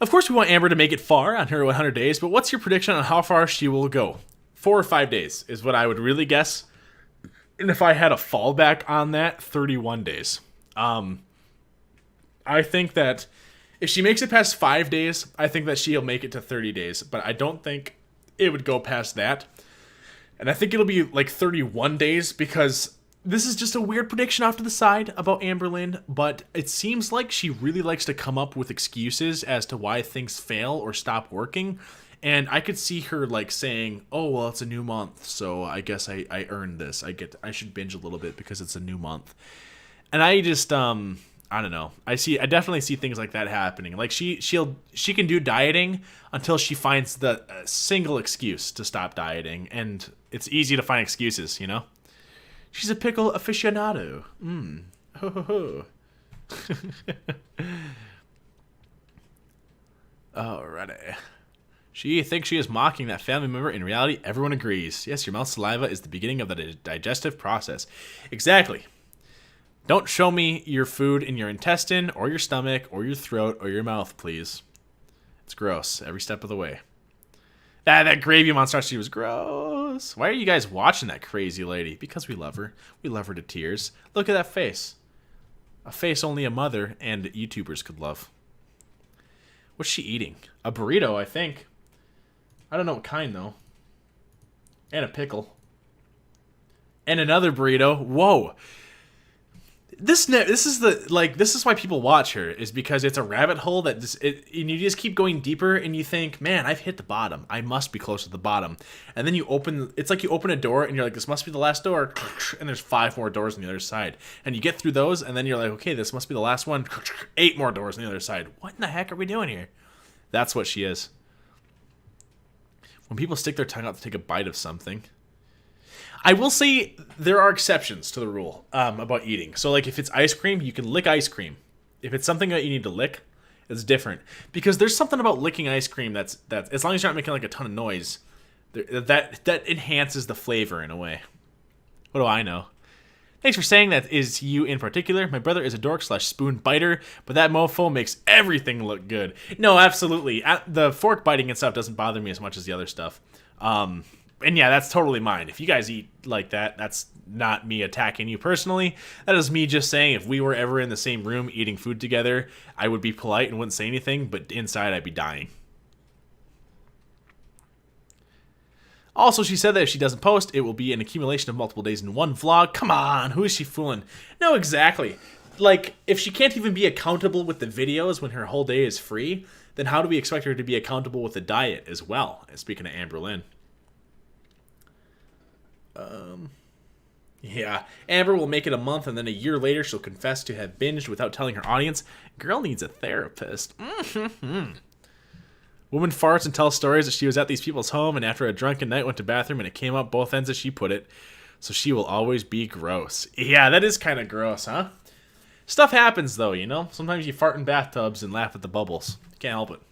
Of course, we want Amber to make it far on her 100 days, but what's your prediction on how far she will go? 4 or 5 days is what I would really guess. And if I had a fallback on that, 31 days. I think that if she makes it past 5 days, I think that she'll make it to 30 days. But I don't think it would go past that. And I think it'll be like 31 days because this is just a weird prediction off to the side about Amberlynn. But it seems like she really likes to come up with excuses as to why things fail or stop working. And I could see her like saying, oh, well, it's a new month, so I guess I earned this. I should binge a little bit because it's a new month. And I just, I don't know. I definitely see things like that happening. Like she can do dieting until she finds the single excuse to stop dieting. And it's easy to find excuses, you know? She's a pickle aficionado. Ho, ho, ho. Alrighty. She thinks she is mocking that family member. In reality, everyone agrees. Yes, your mouth's saliva is the beginning of the digestive process. Exactly. Don't show me your food in your intestine or your stomach or your throat or your mouth, please. It's gross every step of the way. That gravy monstrosity was gross. Why are you guys watching that crazy lady? Because we love her. We love her to tears. Look at that face. A face only a mother and YouTubers could love. What's she eating? A burrito, I think. I don't know what kind, though. And a pickle. And another burrito. Whoa. This is why people watch her, is because it's a rabbit hole that and you just keep going deeper and you think, man, I've hit the bottom. I must be close to the bottom. And then it's like you open a door and you're like, this must be the last door. And there's 5 more doors on the other side. And you get through those and then you're like, okay, this must be the last one. 8 more doors on the other side. What in the heck are we doing here? That's what she is. When people stick their tongue out to take a bite of something. I will say there are exceptions to the rule about eating. So, like, if it's ice cream, you can lick ice cream. If it's something that you need to lick, it's different. Because there's something about licking ice cream that's as long as you're not making, like, a ton of noise, that enhances the flavor in a way. What do I know? Thanks for saying that is you in particular. My brother is a dork / spoon biter, but that mofo makes everything look good. No, absolutely. The fork biting and stuff doesn't bother me as much as the other stuff. And yeah, that's totally mine. If you guys eat like that, that's not me attacking you personally. That is me just saying if we were ever in the same room eating food together, I would be polite and wouldn't say anything, but inside I'd be dying. Also, she said that if she doesn't post, it will be an accumulation of multiple days in one vlog. Come on, who is she fooling? No, exactly. Like, if she can't even be accountable with the videos when her whole day is free, then how do we expect her to be accountable with the diet as well? Speaking of Amberlynn. Yeah, Amber will make it a month and then a year later she'll confess to have binged without telling her audience. Girl needs a therapist. Woman farts and tells stories that she was at these people's home and after a drunken night went to bathroom and it came up both ends as she put it. So she will always be gross. Yeah, that is kind of gross, huh? Stuff happens though, you know? Sometimes you fart in bathtubs and laugh at the bubbles. You can't help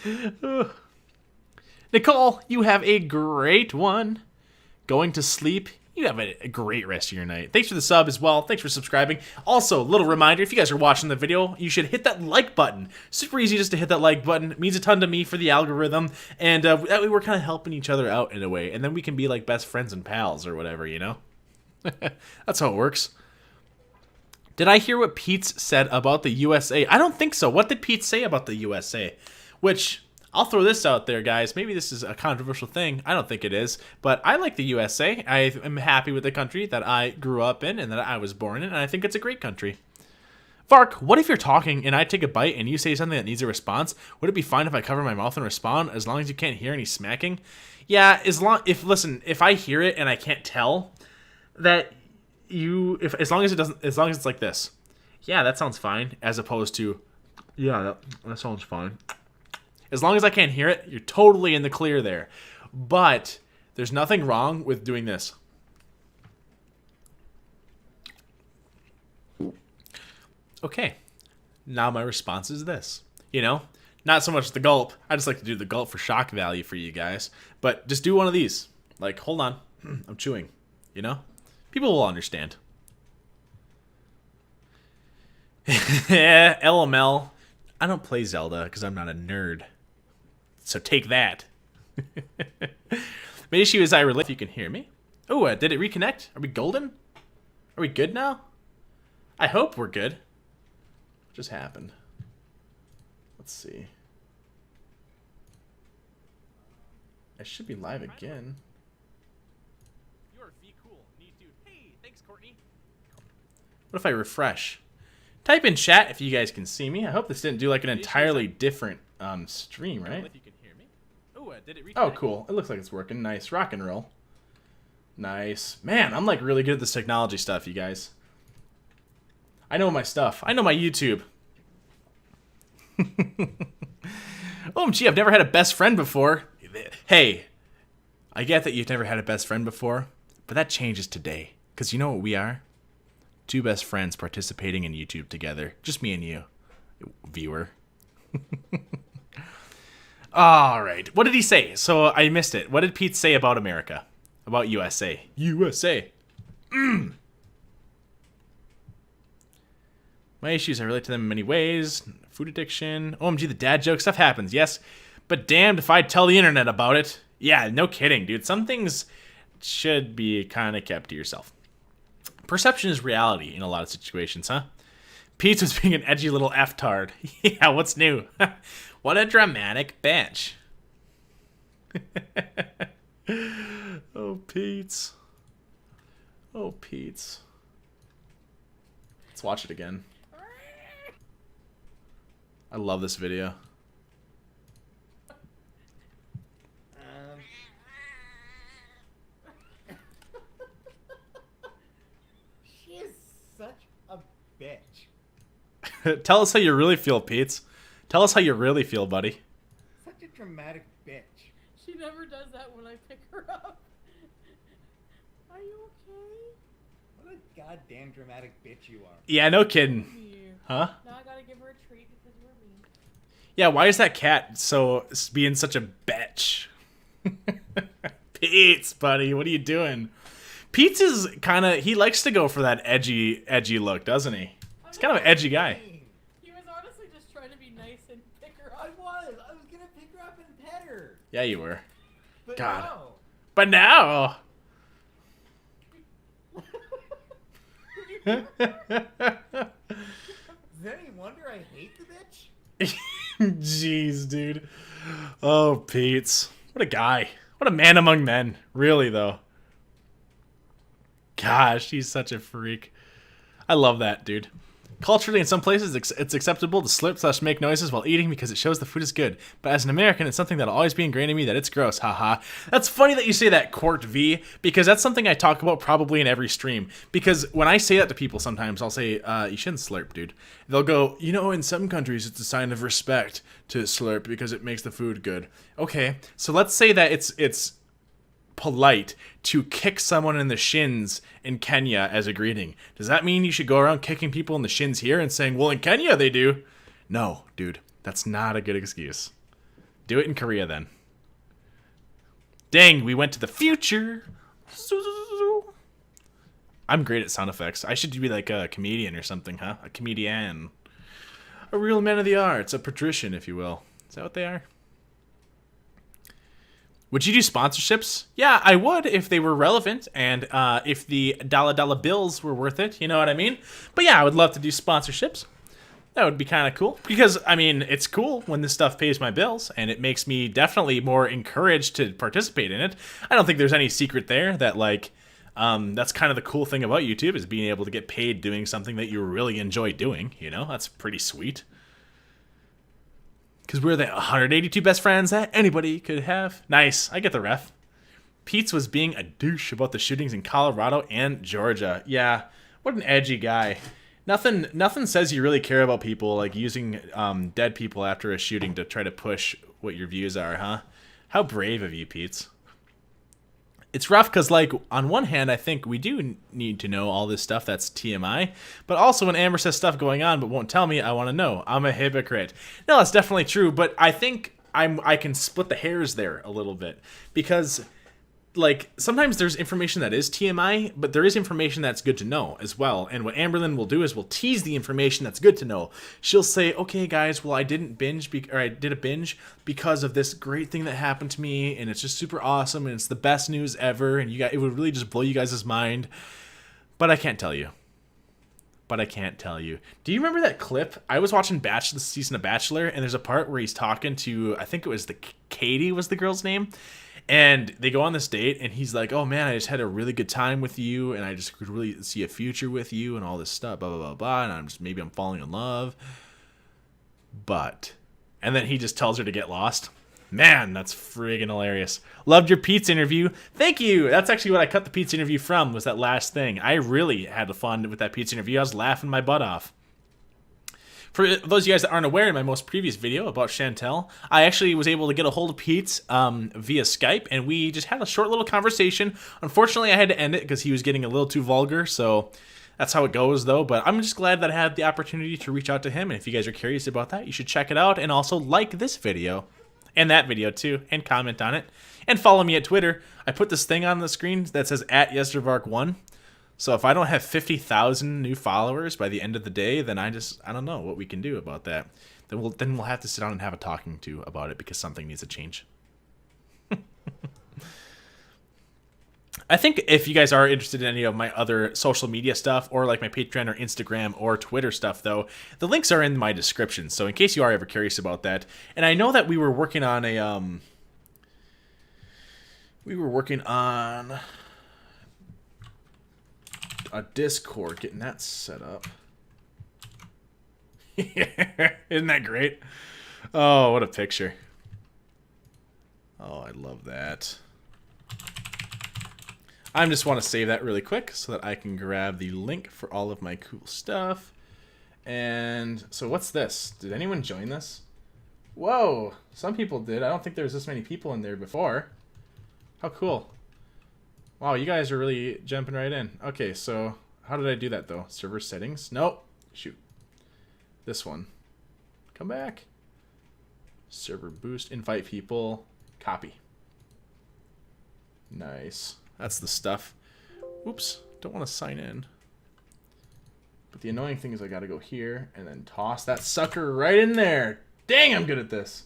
it. Nicole, you have a great one. Going to sleep, you have a great rest of your night. Thanks for the sub as well. Thanks for subscribing. Also, little reminder, if you guys are watching the video, you should hit that like button. Super easy just to hit that like button. It means a ton to me for the algorithm. And that way we're kind of helping each other out in a way. And then we can be like best friends and pals or whatever, you know? That's how it works. Did I hear what Pete said about the USA? I don't think so. What did Pete say about the USA? Which... I'll throw this out there, guys. Maybe this is a controversial thing. I don't think it is. But I like the USA. I am happy with the country that I grew up in and that I was born in. And I think it's a great country. Vark, what if you're talking and I take a bite and you say something that needs a response? Would it be fine if I cover my mouth and respond as long as you can't hear any smacking? Yeah, if I hear it and I can't tell that as long as it's like this. Yeah, that sounds fine, as opposed to, yeah, that sounds fine. As long as I can't hear it, you're totally in the clear there. But there's nothing wrong with doing this. Okay, now my response is this. You know, not so much the gulp. I just like to do the gulp for shock value for you guys. But just do one of these. Like, hold on, I'm chewing. You know, people will understand. LML. I don't play Zelda because I'm not a nerd. So take that. My issue is I relate if you can hear me. Oh, did it reconnect? Are we golden? Are we good now? I hope we're good. What just happened? Let's see. I should be live again. You're cool. Need to. Hey, thanks, Courtney. What if I refresh? Type in chat if you guys can see me. I hope this didn't do like an entirely different stream, right? Oh, cool. It looks like it's working. Nice. Rock and roll. Nice. Man, I'm like really good at this technology stuff, you guys. I know my stuff. I know my YouTube. OMG, I've never had a best friend before. Hey, I get that you've never had a best friend before, but that changes today. Because you know what we are? Two best friends participating in YouTube together. Just me and you, viewer. All right. What did he say? So I missed it. What did Pete say about America? About USA? USA. My issues, I relate to them in many ways. Food addiction. OMG, the dad joke. Stuff happens, yes. But damned if I'd tell the internet about it. Yeah, no kidding, dude. Some things should be kind of kept to yourself. Perception is reality in a lot of situations, huh? Pete was being an edgy little F-tard. Yeah, what's new? What a dramatic bench. Oh, Pete. Oh, Pete. Let's watch it again. I love this video. She is such a bitch. Tell us how you really feel, Pete. Tell us how you really feel, buddy. Such a dramatic bitch. She never does that when I pick her up. Are you okay? What a goddamn dramatic bitch you are. Yeah, no kidding. Huh? Now I gotta give her a treat because you're mean. Yeah, why is that cat being such a bitch? Pete's, buddy, what are you doing? Pete's is kind of, he likes to go for that edgy look, doesn't he? He's kind of an edgy guy. He was honestly just trying to be nice and pick her I up. was gonna pick her up and pet her. Yeah, you were. But God. no. But now. Is there any wonder I hate the bitch? Jeez, dude. Oh, Pete's. What a guy. What a man among men. Really, though. Gosh, he's such a freak. I love that, dude. Culturally, in some places, it's acceptable to slurp/make noises while eating because it shows the food is good. But as an American, it's something that'll always be ingrained in me that it's gross. Haha. That's funny that you say that, Court V, because that's something I talk about probably in every stream. Because when I say that to people sometimes, I'll say, you shouldn't slurp, dude. They'll go, you know, in some countries, it's a sign of respect to slurp because it makes the food good. Okay, so let's say that it's polite to kick someone in the shins in Kenya as a greeting. Does that mean you should go around kicking people in the shins here and saying, well, in Kenya they do? No, dude, that's not a good excuse. Do it in Korea then. Dang, we went to the future. I'm great at sound effects. I should be like a comedian or something, huh? A comedian. A real man of the arts, a patrician, if you will. Is that what they are? Would you do sponsorships? Yeah, I would if they were relevant and if the dollar bills were worth it. You know what I mean? But yeah, I would love to do sponsorships. That would be kind of cool because, I mean, it's cool when this stuff pays my bills and it makes me definitely more encouraged to participate in it. I don't think there's any secret there that, like, That's kind of the cool thing about YouTube, is being able to get paid doing something that you really enjoy doing. You know, that's pretty sweet. Because we're the 182 best friends that anybody could have. Nice. I get the ref. Pete's was being a douche about the shootings in Colorado and Georgia. Yeah, what an edgy guy. Nothing says you really care about people like using dead people after a shooting to try to push what your views are, huh? How brave of you, Pete's. It's rough because, like, on one hand, I think we do need to know all this stuff that's TMI, but also when Amber says stuff going on but won't tell me, I want to know. I'm a hypocrite. No, that's definitely true, but I think I can split the hairs there a little bit because, like, sometimes there's information that is TMI, but there is information that's good to know as well. And what Amberlyn will do is will tease the information that's good to know. She'll say, "Okay, guys, well, I didn't binge, or I did a binge because of this great thing that happened to me, and it's just super awesome, and it's the best news ever, and you guys, it would really just blow you guys' mind. But I can't tell you. Do you remember that clip? I was watching the season of Bachelor, and there's a part where he's talking to, I think it was Katie was the girl's name. And they go on this date, and he's like, "Oh man, I just had a really good time with you, and I just could really see a future with you, and all this stuff, blah blah blah blah. And maybe I'm falling in love." And then he just tells her to get lost. Man, that's friggin' hilarious. Loved your Pete's interview. Thank you. That's actually what I cut the Pete's interview from, was that last thing. I really had fun with that Pete's interview. I was laughing my butt off. For those of you guys that aren't aware, in my most previous video about Chantal, I actually was able to get a hold of Pete via Skype, and we just had a short little conversation. Unfortunately, I had to end it because he was getting a little too vulgar, so that's how it goes, though. But I'm just glad that I had the opportunity to reach out to him, and if you guys are curious about that, you should check it out, and also like this video, and that video too, and comment on it, and follow me at Twitter. I put this thing on the screen that says @YesterVark1. So if I don't have 50,000 new followers by the end of the day, then I don't know what we can do about that. Then we'll have to sit down and have a talking to about it, because something needs to change. I think if you guys are interested in any of my other social media stuff, or like my Patreon or Instagram or Twitter stuff, though, the links are in my description. So in case you are ever curious about that. And I know that we were working on a Discord, getting that set up. Isn't that great? Oh, what a picture. Oh, I love that. I just want to save that really quick so that I can grab the link for all of my cool stuff. And so what's this? Did anyone join this? Whoa, some people did. I don't think there was this many people in there before. How cool. Wow, you guys are really jumping right in. Okay, so how did I do that, though? Server settings? Nope. Shoot. This one. Come back. Server boost. Invite people. Copy. Nice. That's the stuff. Oops. Don't want to sign in. But the annoying thing is I got to go here and then toss that sucker right in there. Dang, I'm good at this.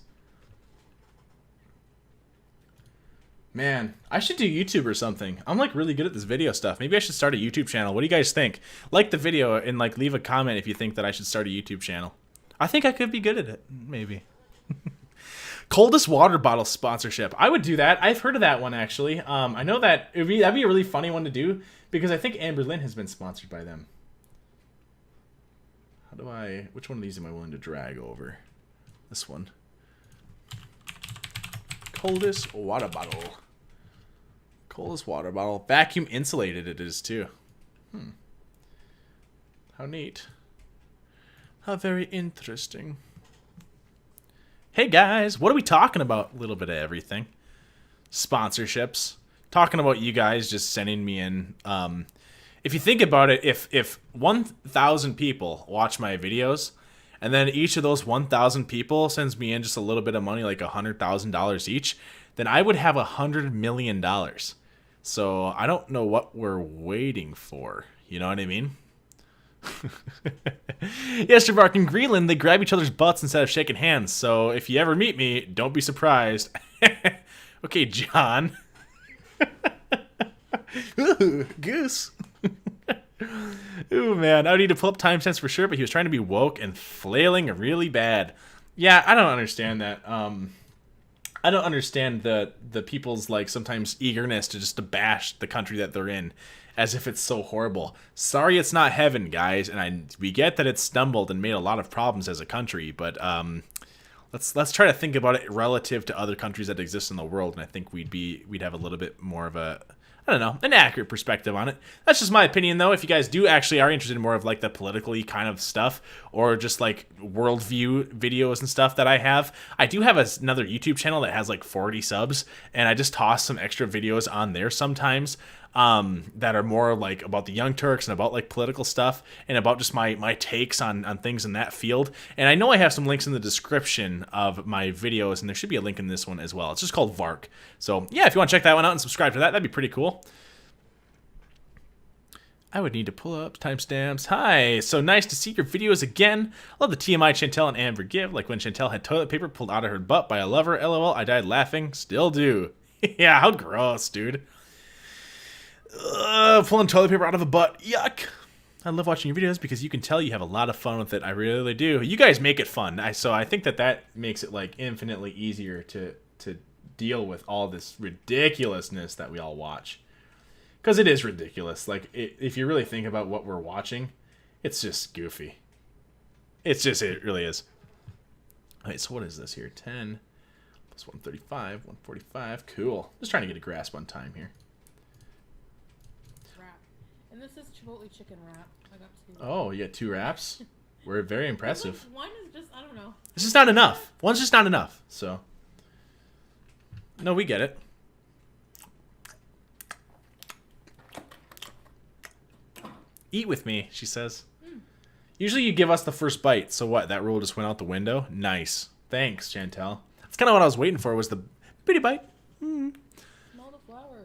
Man, I should do YouTube or something. I'm like really good at this video stuff. Maybe I should start a YouTube channel. What do you guys think? Like the video and like leave a comment if you think that I should start a YouTube channel. I think I could be good at it. Maybe. Coldest water bottle sponsorship. I would do that. I've heard of that one actually. I know that that'd be a really funny one to do because I think Amberlyn has been sponsored by them. Which one of these am I willing to drag over? This one. Coldest water bottle. Coldest water bottle. Vacuum insulated it is too. How neat. How very interesting. Hey guys, what are we talking about? A little bit of everything. Sponsorships. Talking about you guys just sending me in. If you think about it, if 1,000 people watch my videos, and then each of those 1,000 people sends me in just a little bit of money, like $100,000 each, then I would have $100 million. So I don't know what we're waiting for. You know what I mean? Yesterbark in Greenland, they grab each other's butts instead of shaking hands. So if you ever meet me, don't be surprised. Okay, John. Ooh, goose. Ooh, man. I would need to pull up timestamps for sure, but he was trying to be woke and flailing really bad. Yeah, I don't understand that. I don't understand the people's like sometimes eagerness to just to bash the country that they're in. as if it's so horrible. Sorry, it's not heaven, guys, and we get that it stumbled and made a lot of problems as a country, but let's try to think about it relative to other countries that exist in the world, and I think we'd have a little bit more of a, I don't know, an accurate perspective on it. That's just my opinion, though. If you guys are interested in more of like the politically kind of stuff, or just like worldview videos and stuff that I do have another YouTube channel that has like 40 subs, and I just toss some extra videos on there sometimes that are more like about the Young Turks and about like political stuff and about just my takes on things in that field. And I know I have some links in the description of my videos, and there should be a link in this one as well. It's just called Varke. So yeah, if you want to check that one out and subscribe to that, that'd be pretty cool. I would need to pull up timestamps. Hi, so nice to see your videos again. Love the TMI Chantal and Amber give, like when Chantal had toilet paper pulled out of her butt by a lover. LOL, I died laughing. Still do. Yeah, how gross, dude. Pulling toilet paper out of a butt. Yuck. I love watching your videos because you can tell you have a lot of fun with it. I really do. You guys make it fun. So I think that makes it like infinitely easier to deal with all this ridiculousness that we all watch. Because it is ridiculous. Like, if you really think about what we're watching, it's just goofy. It really is. Alright, so what is this here? 10 plus 135, 145. Cool. Just trying to get a grasp on time here. Wrap. And this is Chipotle chicken wrap. I got 2. Oh, you got 2 wraps? We're very impressive. One is just, I don't know. It's just not enough. One's just not enough, so. No, we get it. Eat with me, she says. Usually you give us the first bite, so what? That rule just went out the window? Nice. Thanks, Chantal. That's kind of what I was waiting for, was the bitty bite. Smell the flour.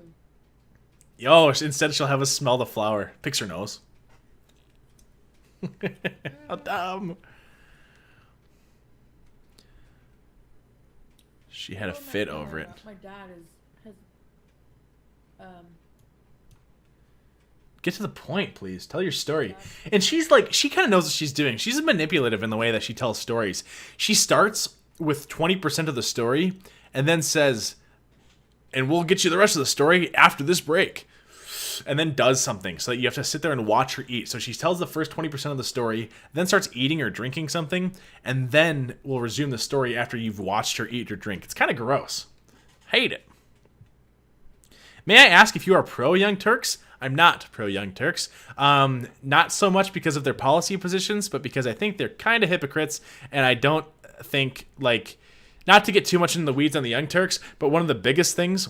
Yo, instead she'll have us smell the flour. Picks her nose. How dumb. She had a fit over it. My dad has Get to the point, please. Tell your story. And she's like, she kind of knows what she's doing. She's manipulative in the way that she tells stories. She starts with 20% of the story and then says, and we'll get you the rest of the story after this break. And then does something so that you have to sit there and watch her eat. So she tells the first 20% of the story, then starts eating or drinking something, and then will resume the story after you've watched her eat or drink. It's kind of gross. Hate it. May I ask if you are pro Young Turks? I'm not pro Young Turks. Not so much because of their policy positions, but because I think they're kind of hypocrites, and I don't think, like, not to get too much in the weeds on the Young Turks, but one of the biggest things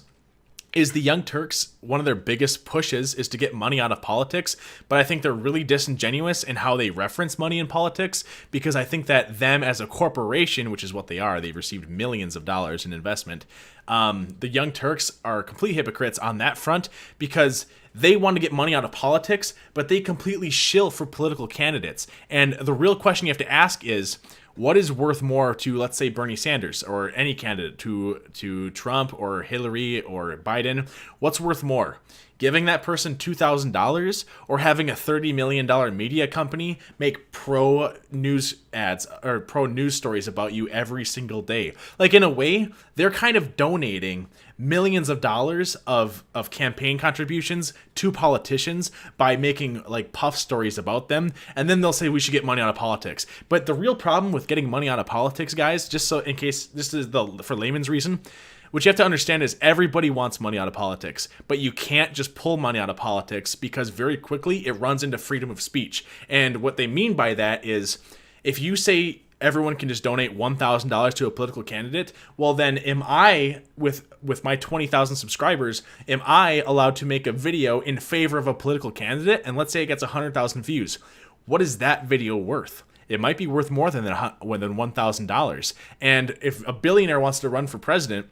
is the Young Turks, one of their biggest pushes is to get money out of politics, but I think they're really disingenuous in how they reference money in politics, because I think that them as a corporation, which is what they are, they've received millions of dollars in investment, the Young Turks are complete hypocrites on that front, because they want to get money out of politics, but they completely shill for political candidates. And the real question you have to ask is, what is worth more to, let's say, Bernie Sanders or any candidate, to Trump or Hillary or Biden? What's worth more? Giving that person $2,000 or having a $30 million media company make pro news ads or pro news stories about you every single day? Like, in a way, they're kind of donating millions of dollars of campaign contributions to politicians by making like puff stories about them, and then they'll say we should get money out of politics. But the real problem with getting money out of politics, guys, just so in case this is for layman's reason, what you have to understand is everybody wants money out of politics, but you can't just pull money out of politics because very quickly it runs into freedom of speech. And what they mean by that is if you say everyone can just donate $1,000 to a political candidate, well then am I, with my 20,000 subscribers, am I allowed to make a video in favor of a political candidate? And let's say it gets 100,000 views. What is that video worth? It might be worth more than $1,000. And if a billionaire wants to run for president,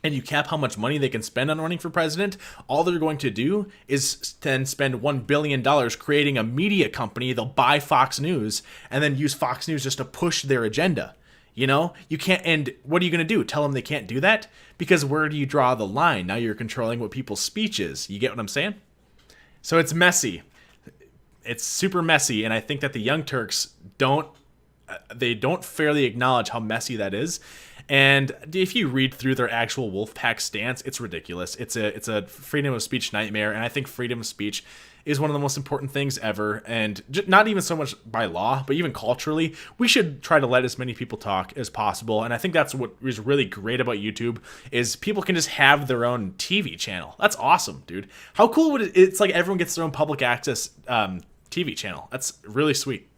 and you cap how much money they can spend on running for president, all they're going to do is then spend $1 billion creating a media company. They'll buy Fox News and then use Fox News just to push their agenda. You know, you can't, and what are you going to do? Tell them they can't do that? Because where do you draw the line? Now you're controlling what people's speech is. You get what I'm saying? So it's messy. It's super messy, and I think that the Young Turks don't fairly acknowledge how messy that is. And if you read through their actual Wolfpack stance, it's ridiculous. It's a freedom of speech nightmare, and I think freedom of speech is one of the most important things ever, and not even so much by law, but even culturally, we should try to let as many people talk as possible. And I think that's what is really great about YouTube, is people can just have their own TV channel. That's awesome, dude. How cool would it? It's like everyone gets their own public access TV channel. That's really sweet.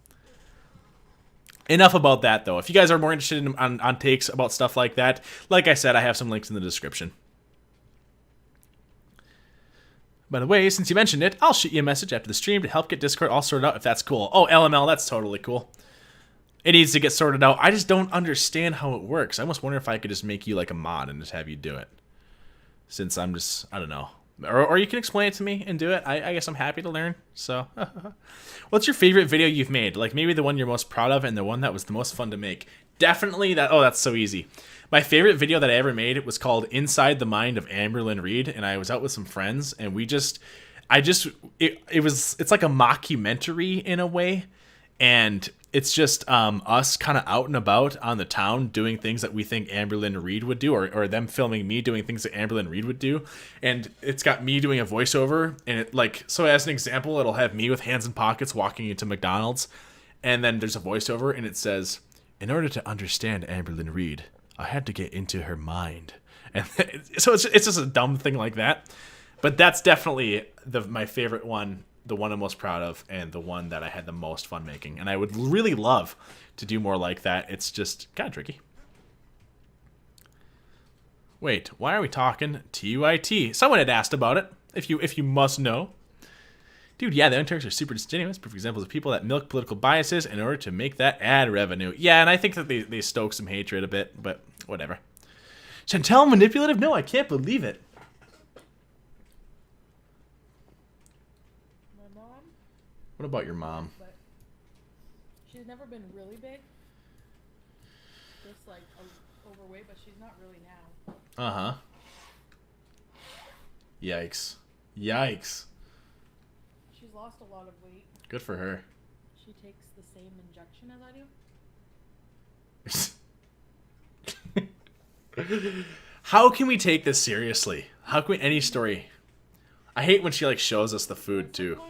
Enough about that, though. If you guys are more interested on takes about stuff like that, like I said, I have some links in the description. By the way, since you mentioned it, I'll shoot you a message after the stream to help get Discord all sorted out if that's cool. Oh, LML, that's totally cool. It needs to get sorted out. I just don't understand how it works. I almost wonder if I could just make you like a mod and just have you do it. Since I'm just, I don't know. Or you can explain it to me and do it. I guess I'm happy to learn. So, what's your favorite video you've made? Like maybe the one you're most proud of and the one that was the most fun to make. Definitely that. Oh, that's so easy. My favorite video that I ever made was called Inside the Mind of Amberlynn Reed, and I was out with some friends, and it's like a mockumentary in a way, and it's just us kind of out and about on the town doing things that we think Amberlynn Reed would do, or them filming me doing things that Amberlynn Reed would do, and it's got me doing a voiceover, and it so as an example, it'll have me with hands in pockets walking into McDonald's, and then there's a voiceover, and it says, "In order to understand Amberlynn Reed, I had to get into her mind." And so it's just a dumb thing like that. But that's definitely my favorite one, the one I'm most proud of, and the one that I had the most fun making. And I would really love to do more like that. It's just kind of tricky. Wait, why are we talking TUIT? Someone had asked about it, if you must know. Dude, yeah, the Unturks are super disingenuous. Perfect examples of people that milk political biases in order to make that ad revenue. Yeah, and I think that they stoke some hatred a bit, but whatever. Chantal manipulative? No, I can't believe it. My mom? What about your mom? But she's never been really big. Just like overweight, but she's not really now. Uh-huh. Yikes. Yikes. She's lost a lot of weight. Good for her. She takes the same injection as I do. How can we take this seriously? How can we, any story? I hate when she like shows us the food too.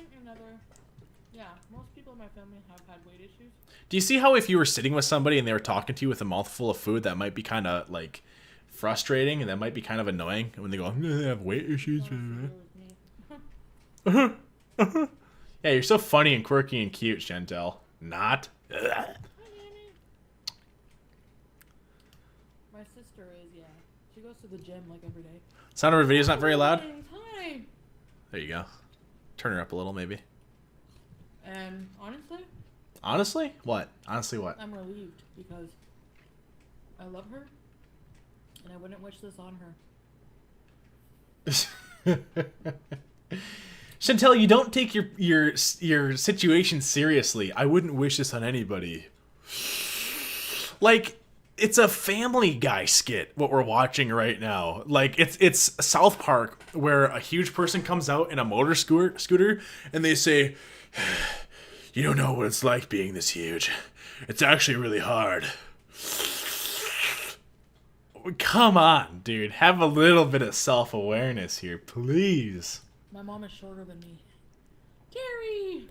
Yeah, most people in my family have had weight issues. Do you see how if you were sitting with somebody and they were talking to you with a mouthful of food, that might be kind of like frustrating and that might be kind of annoying when they go, "I have weight issues." Yeah, you're so funny and quirky and cute, Chantal. Not. My sister is, yeah. She goes to the gym like every day. Sound of her video's not very loud? Hi. There you go. Turn her up a little, maybe. And honestly? Honestly? What? Honestly what? I'm relieved because I love her and I wouldn't wish this on her. Chantal, you don't take your situation seriously. I wouldn't wish this on anybody. Like, it's a Family Guy skit, what we're watching right now. Like, it's South Park, where a huge person comes out in a motor scooter, and they say, "You don't know what it's like being this huge. It's actually really hard." Come on, dude. Have a little bit of self-awareness here, please. My mom is shorter than me. Carrie!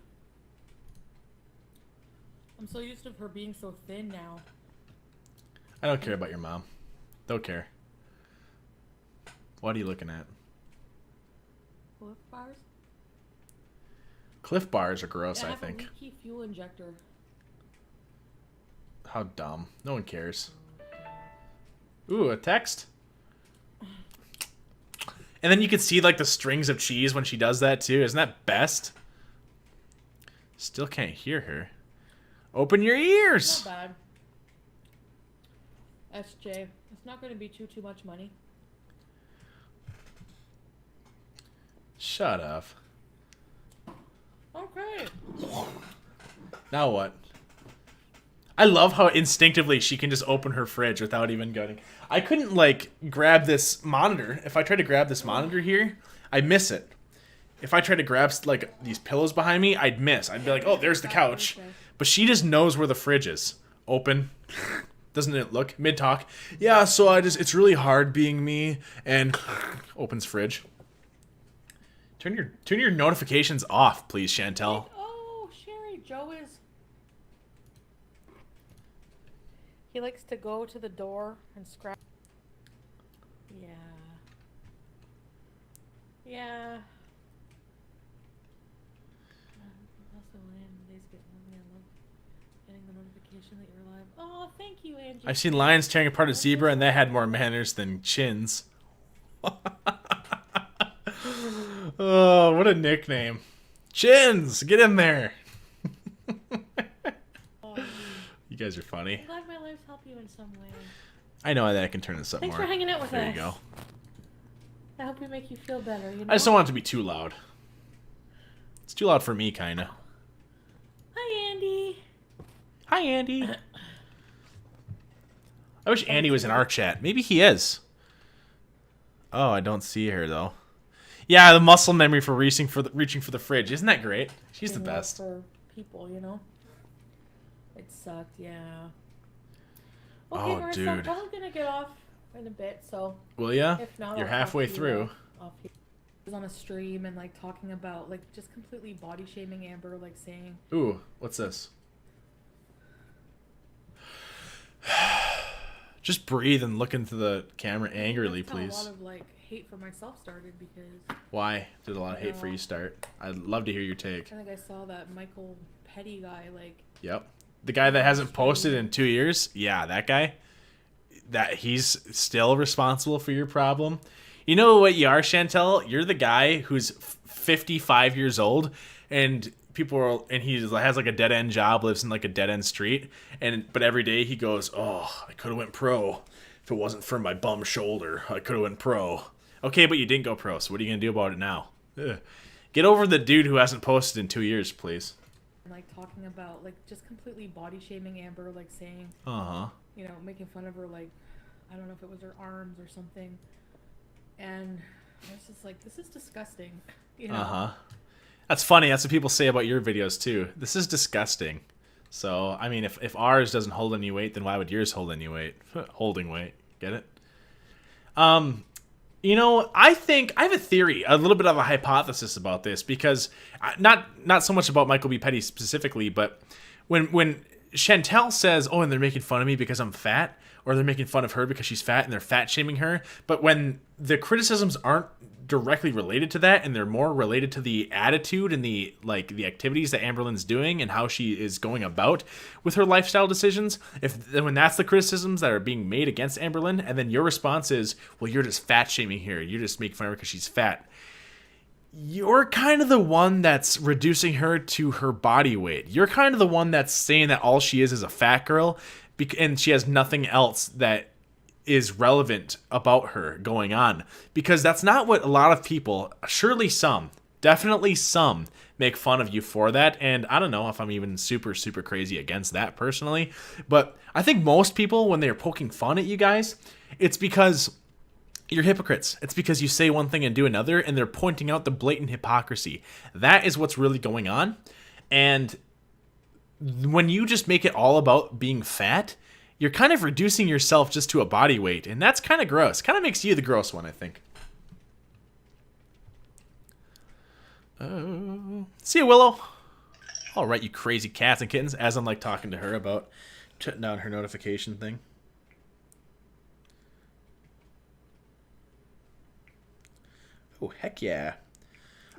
I'm so used to her being so thin now. I don't care about your mom. Don't care. What are you looking at? Cliff bars? Cliff bars are gross, Yeah, I have think. a leaky fuel injector. How dumb. No one cares. Ooh, a text? And then you can see like the strings of cheese when she does that too. Isn't that best? Still can't hear her. Open your ears! Not bad. SJ, it's not going to be too much money. Shut up. Okay. Now what? I love how instinctively she can just open her fridge without even going. I couldn't like grab this monitor. If I try to grab this monitor here, I miss it. If I try to grab like these pillows behind me, I'd miss. I'd be like, "Oh, there's the couch." But she just knows where the fridge is. Open. Doesn't it look mid-talk? Yeah, so it's really hard being me, and opens fridge. Turn your notifications off, please, Chantal. Oh, Sherry, Joe is. He likes to go to the door and scratch. Yeah. Yeah. Getting the notification that you're live. Oh, thank you, Angie. I've seen lions tearing apart a zebra, and that had more manners than chins. Oh, what a nickname. Chins, get in there. You guys are funny. I'm glad my lives help you in some way. I know that I can turn this up Thanks more. for hanging out with there us. You go. I hope we make you feel better. You know? I just don't want it to be too loud. It's too loud for me, kind of. Hi, Andy. Hi, Andy. I wish Andy was in our chat. Maybe he is. Oh, I don't see her, though. Yeah, the muscle memory for reaching for the fridge. Isn't that great? She's the best. For people, you know. It sucked, yeah. Oh, Okay, Marissa, I'm dude. probably gonna get off in a bit, so Will ya? if not, You're I'll halfway talk to through. You, off here. I was on a stream and like talking about like just completely body shaming Amber, like saying, Ooh, what's this? Just breathe and look into the camera angrily, that's how please. a lot of like hate for myself started because Why did a lot of hate for you start? I'd love to hear your take. I think I saw that Michael Petty guy like. Yep. The guy that hasn't posted in 2 years? Yeah, that guy. That he's still responsible for your problem. You know what you are, Chantal? You're the guy who's 55 years old and he has like a dead end job, lives in like a dead end street, but every day he goes, "Oh, I could have went pro if it wasn't for my bum shoulder. I could have went pro." Okay, but you didn't go pro, so what are you gonna do about it now? Ugh. Get over the dude who hasn't posted in 2 years, please. Like talking about like just completely body shaming Amber, like saying, you know, making fun of her, like I don't know if it was her arms or something, and I was just like, this is disgusting, you know. That's funny. That's what people say about your videos too. This is disgusting. So I mean, if ours doesn't hold any weight, then why would yours hold any weight? Holding weight, get it? You know, I think I have a theory, a little bit of a hypothesis about this, because not so much about Michael B. Petty specifically, but when Chantal says, "Oh, and they're making fun of me because I'm fat," or they're making fun of her because she's fat and they're fat shaming her, but when the criticisms aren't directly related to that and they're more related to the attitude and the activities that Amberlynn's doing and how she is going about with her lifestyle decisions, when that's the criticisms that are being made against Amberlynn, and then your response is, "Well, you're just fat shaming her, you're just making fun of her because she's fat," you're kind of the one that's reducing her to her body weight. You're kind of the one that's saying that all she is a fat girl, and she has nothing else that is relevant about her going on, because that's not what a lot of people, surely some, definitely some, make fun of you for that. And I don't know if I'm even super crazy against that personally, but I think most people, when they're poking fun at you guys, it's because you're hypocrites. It's because you say one thing and do another, and they're pointing out the blatant hypocrisy. That is what's really going on. And when you just make it all about being fat, you're kind of reducing yourself just to a body weight, and that's kind of gross. Kind of makes you the gross one, I think. See you, Willow. All right, you crazy cats and kittens, as I'm like talking to her about shutting down her notification thing. Oh, heck yeah.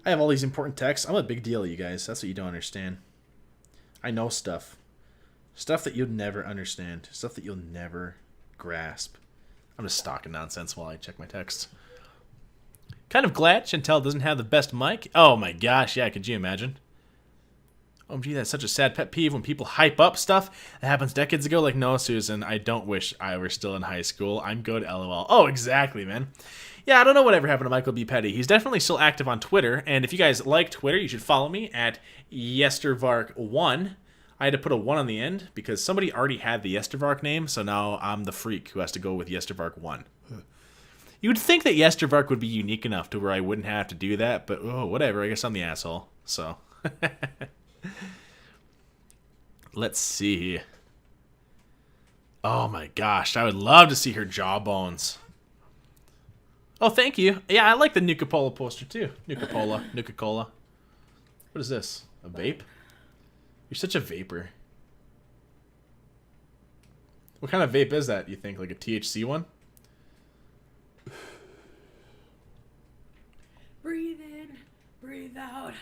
I have all these important texts. I'm a big deal, you guys. That's what you don't understand. I know stuff. Stuff that you'll never understand. Stuff that you'll never grasp. I'm just talking nonsense while I check my texts. Kind of glad Chantal doesn't have the best mic. Oh my gosh, yeah, could you imagine? OMG, that's such a sad pet peeve when people hype up stuff that happens decades ago. Like, no, Susan, I don't wish I were still in high school. I'm good, LOL. Oh, exactly, man. Yeah, I don't know whatever happened to Michael B. Petty. He's definitely still active on Twitter, and if you guys like Twitter, you should follow me at yestervark1. I had to put a 1 on the end because somebody already had the Yestervark name, so now I'm the freak who has to go with Yestervark1. You'd think that Yestervark would be unique enough to where I wouldn't have to do that, but oh, whatever. I guess I'm the asshole. So, let's see. Oh my gosh, I would love to see her jawbones. Oh, thank you. Yeah, I like the Nuka-Cola poster too. Nuka-Cola. What is this? A vape? You're such a vapor. What kind of vape is that, you think? Like a THC one? Breathe in, breathe out.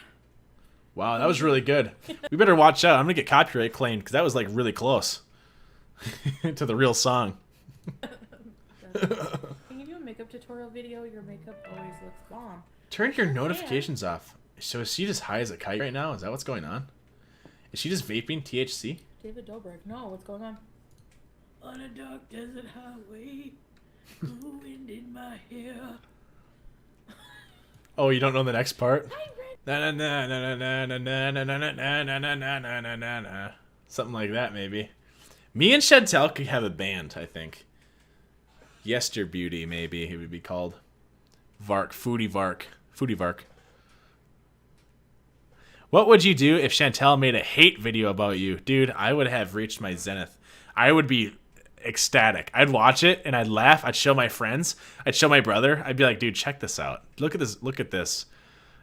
Wow, that was really good. We better watch out. I'm going to get copyright claimed because that was like really close to the real song. Can you do a makeup tutorial video? Your makeup always looks bomb. Turn your notifications off. So is she just high as a kite right now? Is that what's going on? Is she just vaping THC? David Dobrik. No, what's going on? On a dark desert highway, cool wind in my hair. Oh, you don't know the next part? Something like that, maybe. Me and Chantal could have a band, I think. Yester Beauty, maybe it would be called. Vark, Foodie Vark. What would you do if Chantal made a hate video about you? Dude, I would have reached my zenith. I would be ecstatic. I'd watch it and I'd laugh. I'd show my friends. I'd show my brother. I'd be like, dude, check this out. Look at this.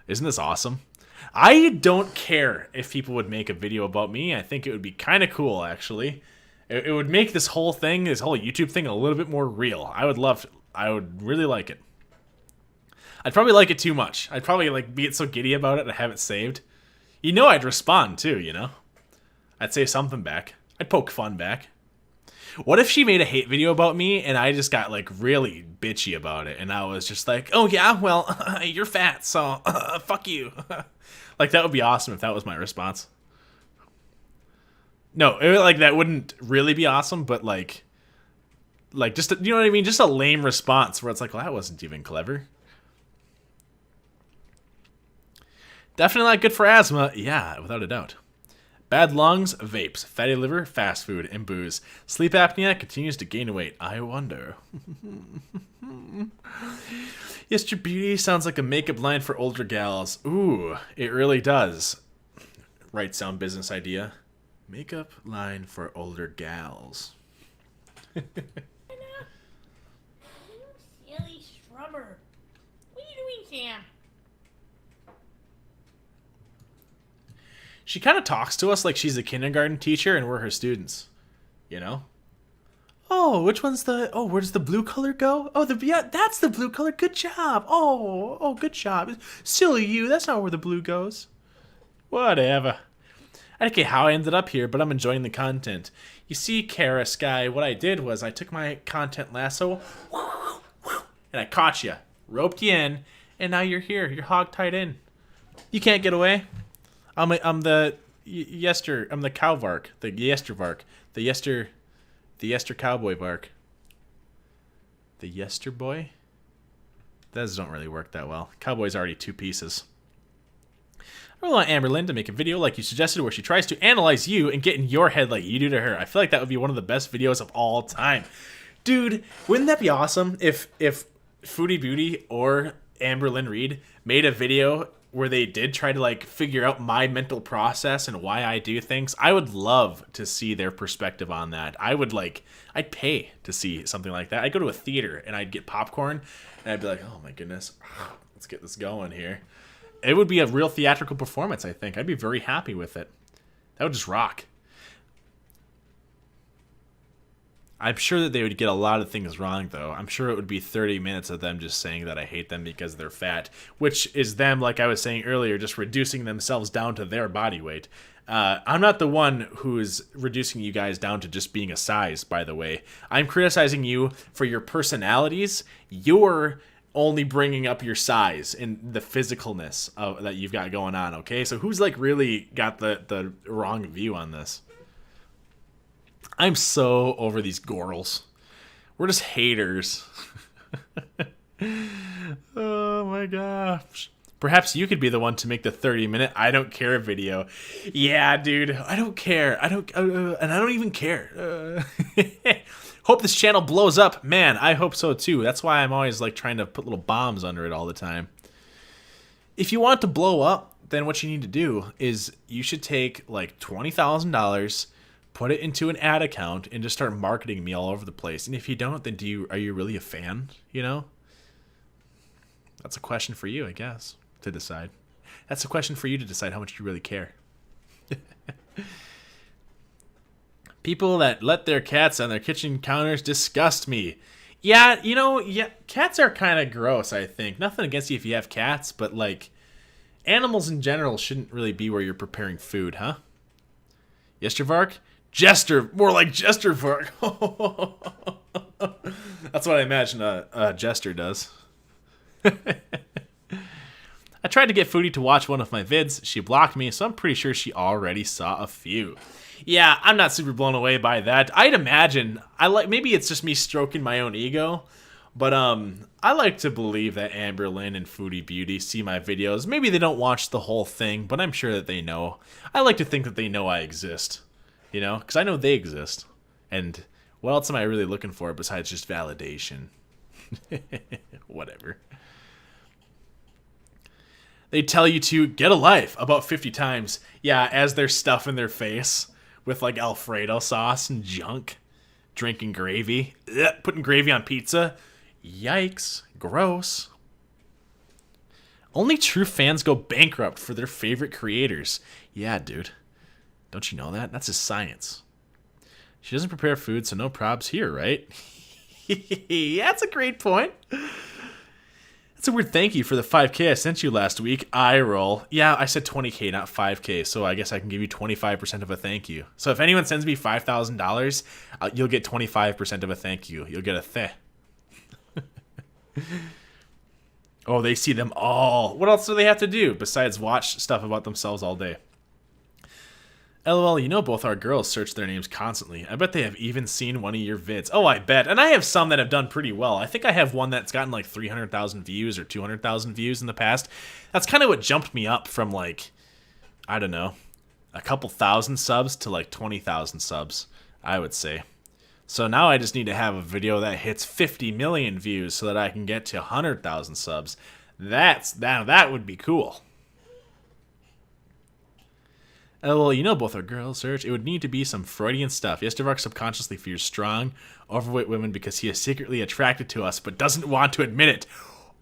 Isn't this awesome? I don't care if people would make a video about me. I think it would be kind of cool, actually. It would make this whole YouTube thing, a little bit more real. I would really like it. I'd probably like it too much. I'd probably like be so giddy about it and have it saved. You know I'd respond too, you know? I'd say something back. I'd poke fun back. What if she made a hate video about me and I just got like really bitchy about it and I was just like, oh yeah, well, you're fat, so fuck you. Like that would be awesome if that was my response. No, that wouldn't really be awesome, but like just, you know what I mean? Just a lame response where it's like, well, that wasn't even clever. Definitely not good for asthma. Yeah, without a doubt. Bad lungs, vapes, fatty liver, fast food, and booze. Sleep apnea continues to gain weight. I wonder. Yes, your beauty sounds like a makeup line for older gals. Ooh, it really does. Right sound business idea. Makeup line for older gals. You silly strummer. What are you doing, Sam? She kind of talks to us like she's a kindergarten teacher and we're her students. You know? Oh, which one's where does the blue color go? Oh, that's the blue color. Good job. Oh, good job. Silly you, that's not where the blue goes. Whatever. I don't care how I ended up here, but I'm enjoying the content. You see, Kara Sky, what I did was I took my content lasso and I caught you, roped you in, and now you're here. You're hog-tied in. You can't get away. I'm the cow vark, the yester vark, the yester cowboy vark. The yester boy? Those don't really work that well. Cowboy's already two pieces. I really want Amberlynn to make a video like you suggested where she tries to analyze you and get in your head like you do to her. I feel like that would be one of the best videos of all time. Dude, wouldn't that be awesome if Foodie Beauty or Amberlynn Reed made a video where they did try to like figure out my mental process and why I do things? I would love to see their perspective on that. I'd pay to see something like that. I'd go to a theater and I'd get popcorn and I'd be like, oh my goodness, let's get this going here. It would be a real theatrical performance, I think. I'd be very happy with it. That would just rock. I'm sure that they would get a lot of things wrong, though. I'm sure it would be 30 minutes of them just saying that I hate them because they're fat, which is them, like I was saying earlier, just reducing themselves down to their body weight. I'm not the one who's reducing you guys down to just being a size, by the way. I'm criticizing you for your personalities. You're only bringing up your size and the physicalness that you've got going on, okay? So who's like really got the wrong view on this? I'm so over these girls. We're just haters. Oh my gosh. Perhaps you could be the one to make the 30-minute I don't care video. Yeah, dude, I don't care. And I don't even care. Hope this channel blows up. Man, I hope so too. That's why I'm always like trying to put little bombs under it all the time. If you want to blow up, then what you need to do is you should take like $20,000, put it into an ad account and just start marketing me all over the place. And if you don't, then are you really a fan? You know? That's a question for you, I guess, to decide. That's a question for you to decide how much you really care. People that let their cats on their kitchen counters disgust me. Yeah, you know, yeah, cats are kind of gross, I think. Nothing against you if you have cats, but like animals in general shouldn't really be where you're preparing food, huh? Yes, Varke? Jester, more like Jester Varke. That's what I imagine a jester does. I tried to get Foodie to watch one of my vids. She blocked me, so I'm pretty sure she already saw a few. Yeah, I'm not super blown away by that. I'd imagine maybe it's just me stroking my own ego, but I like to believe that Amber Lynn and Foodie Beauty see my videos. Maybe they don't watch the whole thing, but I'm sure that they know. I like to think that they know I exist, you know, because I know they exist. And what else am I really looking for besides just validation? Whatever. They tell you to get a life about 50 times. Yeah, as they're stuffing their face with like Alfredo sauce and junk. Drinking gravy. Ugh, putting gravy on pizza. Yikes. Gross. Only true fans go bankrupt for their favorite creators. Yeah, dude. Don't you know that? That's just science. She doesn't prepare food, so no probs here, right? That's a great point. That's a weird thank you for the 5K I sent you last week. Eye roll. Yeah, I said 20K, not 5K, so I guess I can give you 25% of a thank you. So if anyone sends me $5,000, you'll get 25% of a thank you. You'll get a theh. Oh, they see them all. What else do they have to do besides watch stuff about themselves all day? LOL, you know both our girls search their names constantly. I bet they have even seen one of your vids. Oh, I bet. And I have some that have done pretty well. I think I have one that's gotten like 300,000 views or 200,000 views in the past. That's kind of what jumped me up from like, I don't know, a couple thousand subs to like 20,000 subs, I would say. So now I just need to have a video that hits 50 million views so that I can get to 100,000 subs. That would be cool. Well, you know both are girls, Serge. It would need to be some Freudian stuff. Yestervark subconsciously fears strong, overweight women because he is secretly attracted to us but doesn't want to admit it.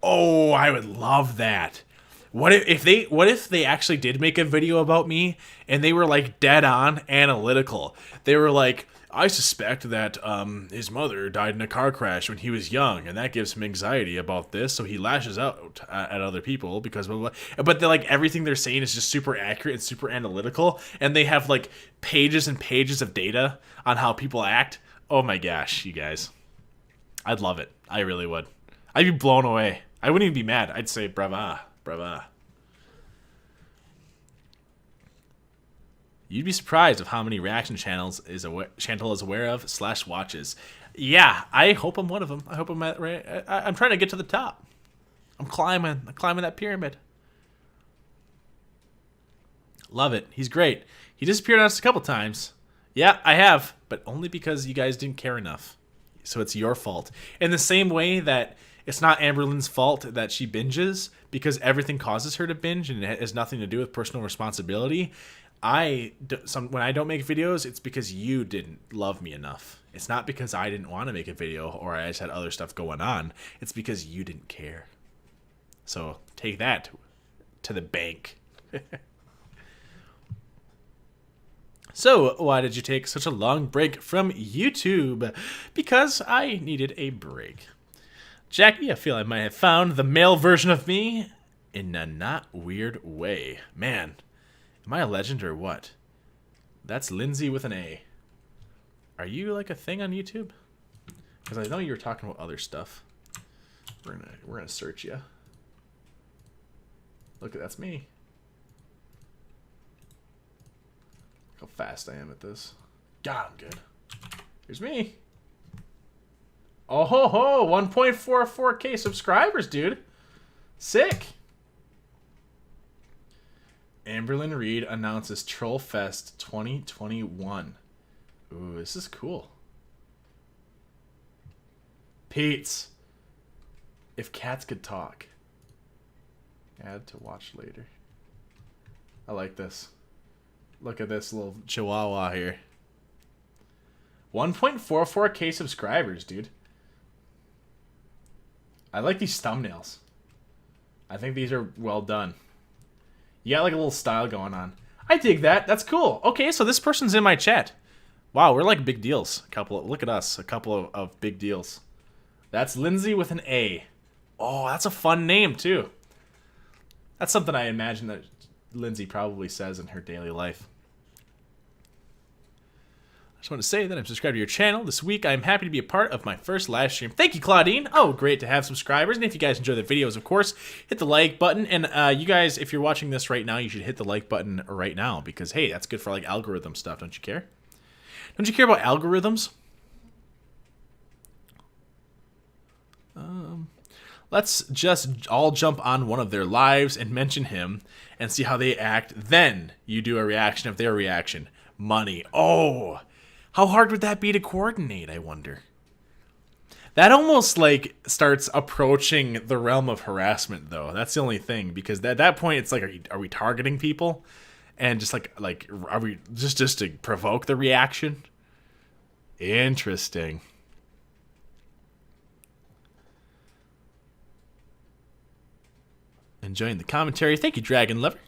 Oh, I would love that. What if they actually did make a video about me and they were like dead on analytical? They were like, I suspect that his mother died in a car crash when he was young, and that gives him anxiety about this, so he lashes out at other people because blah, blah, blah. But like everything they're saying is just super accurate and super analytical, and they have like pages and pages of data on how people act. Oh my gosh, you guys. I'd love it. I really would. I'd be blown away. I wouldn't even be mad. I'd say brava, brava. You'd be surprised of how many reaction channels Chantal is aware of / watches. Yeah, I hope I'm one of them. I hope I'm I'm trying to get to the top. I'm climbing that pyramid. Love it. He's great. He disappeared on us a couple times. Yeah, I have, but only because you guys didn't care enough. So it's your fault. In the same way that it's not Amberlynn's fault that she binges because everything causes her to binge and it has nothing to do with personal responsibility. When I don't make videos, it's because you didn't love me enough. It's not because I didn't want to make a video or I just had other stuff going on. It's because you didn't care. So take that to the bank. So why did you take such a long break from YouTube? Because I needed a break. Jackie, I feel I might have found the male version of me in a not weird way. Man. Am I a legend or what? That's Lindsay with an A. Are you like a thing on YouTube? Because I know you were talking about other stuff. We're gonna search you. Look, that's me. Look how fast I am at this. God, I'm good. Here's me. Oh ho ho! 1.44K subscribers, dude. Sick. Amberlynn Reed announces Troll Fest 2021. Ooh, this is cool. Pete's. If cats could talk. Add to watch later. I like this. Look at this little chihuahua here. 1.44K subscribers, dude. I like these thumbnails. I think these are well done. You got like a little style going on. I dig that. That's cool. Okay, so this person's in my chat. Wow, we're like big deals. Look at us. A couple of big deals. That's Lindsay with an A. Oh, that's a fun name, too. That's something I imagine that Lindsay probably says in her daily life. I just want to say that I'm subscribed to your channel. This week, I'm happy to be a part of my first live stream. Thank you, Claudine. Oh, great to have subscribers. And if you guys enjoy the videos, of course, hit the like button. And you guys, if you're watching this right now, you should hit the like button right now. Because, hey, that's good for like algorithm stuff. Don't you care? Don't you care about algorithms? Let's just all jump on one of their lives and mention him and see how they act. Then you do a reaction of their reaction. Money. Oh, how hard would that be to coordinate, I wonder? That almost like starts approaching the realm of harassment, though. That's the only thing, because at that point it's like, are we targeting people? And just like are we just to provoke the reaction? Interesting. Enjoying the commentary. Thank you, Dragon Lover.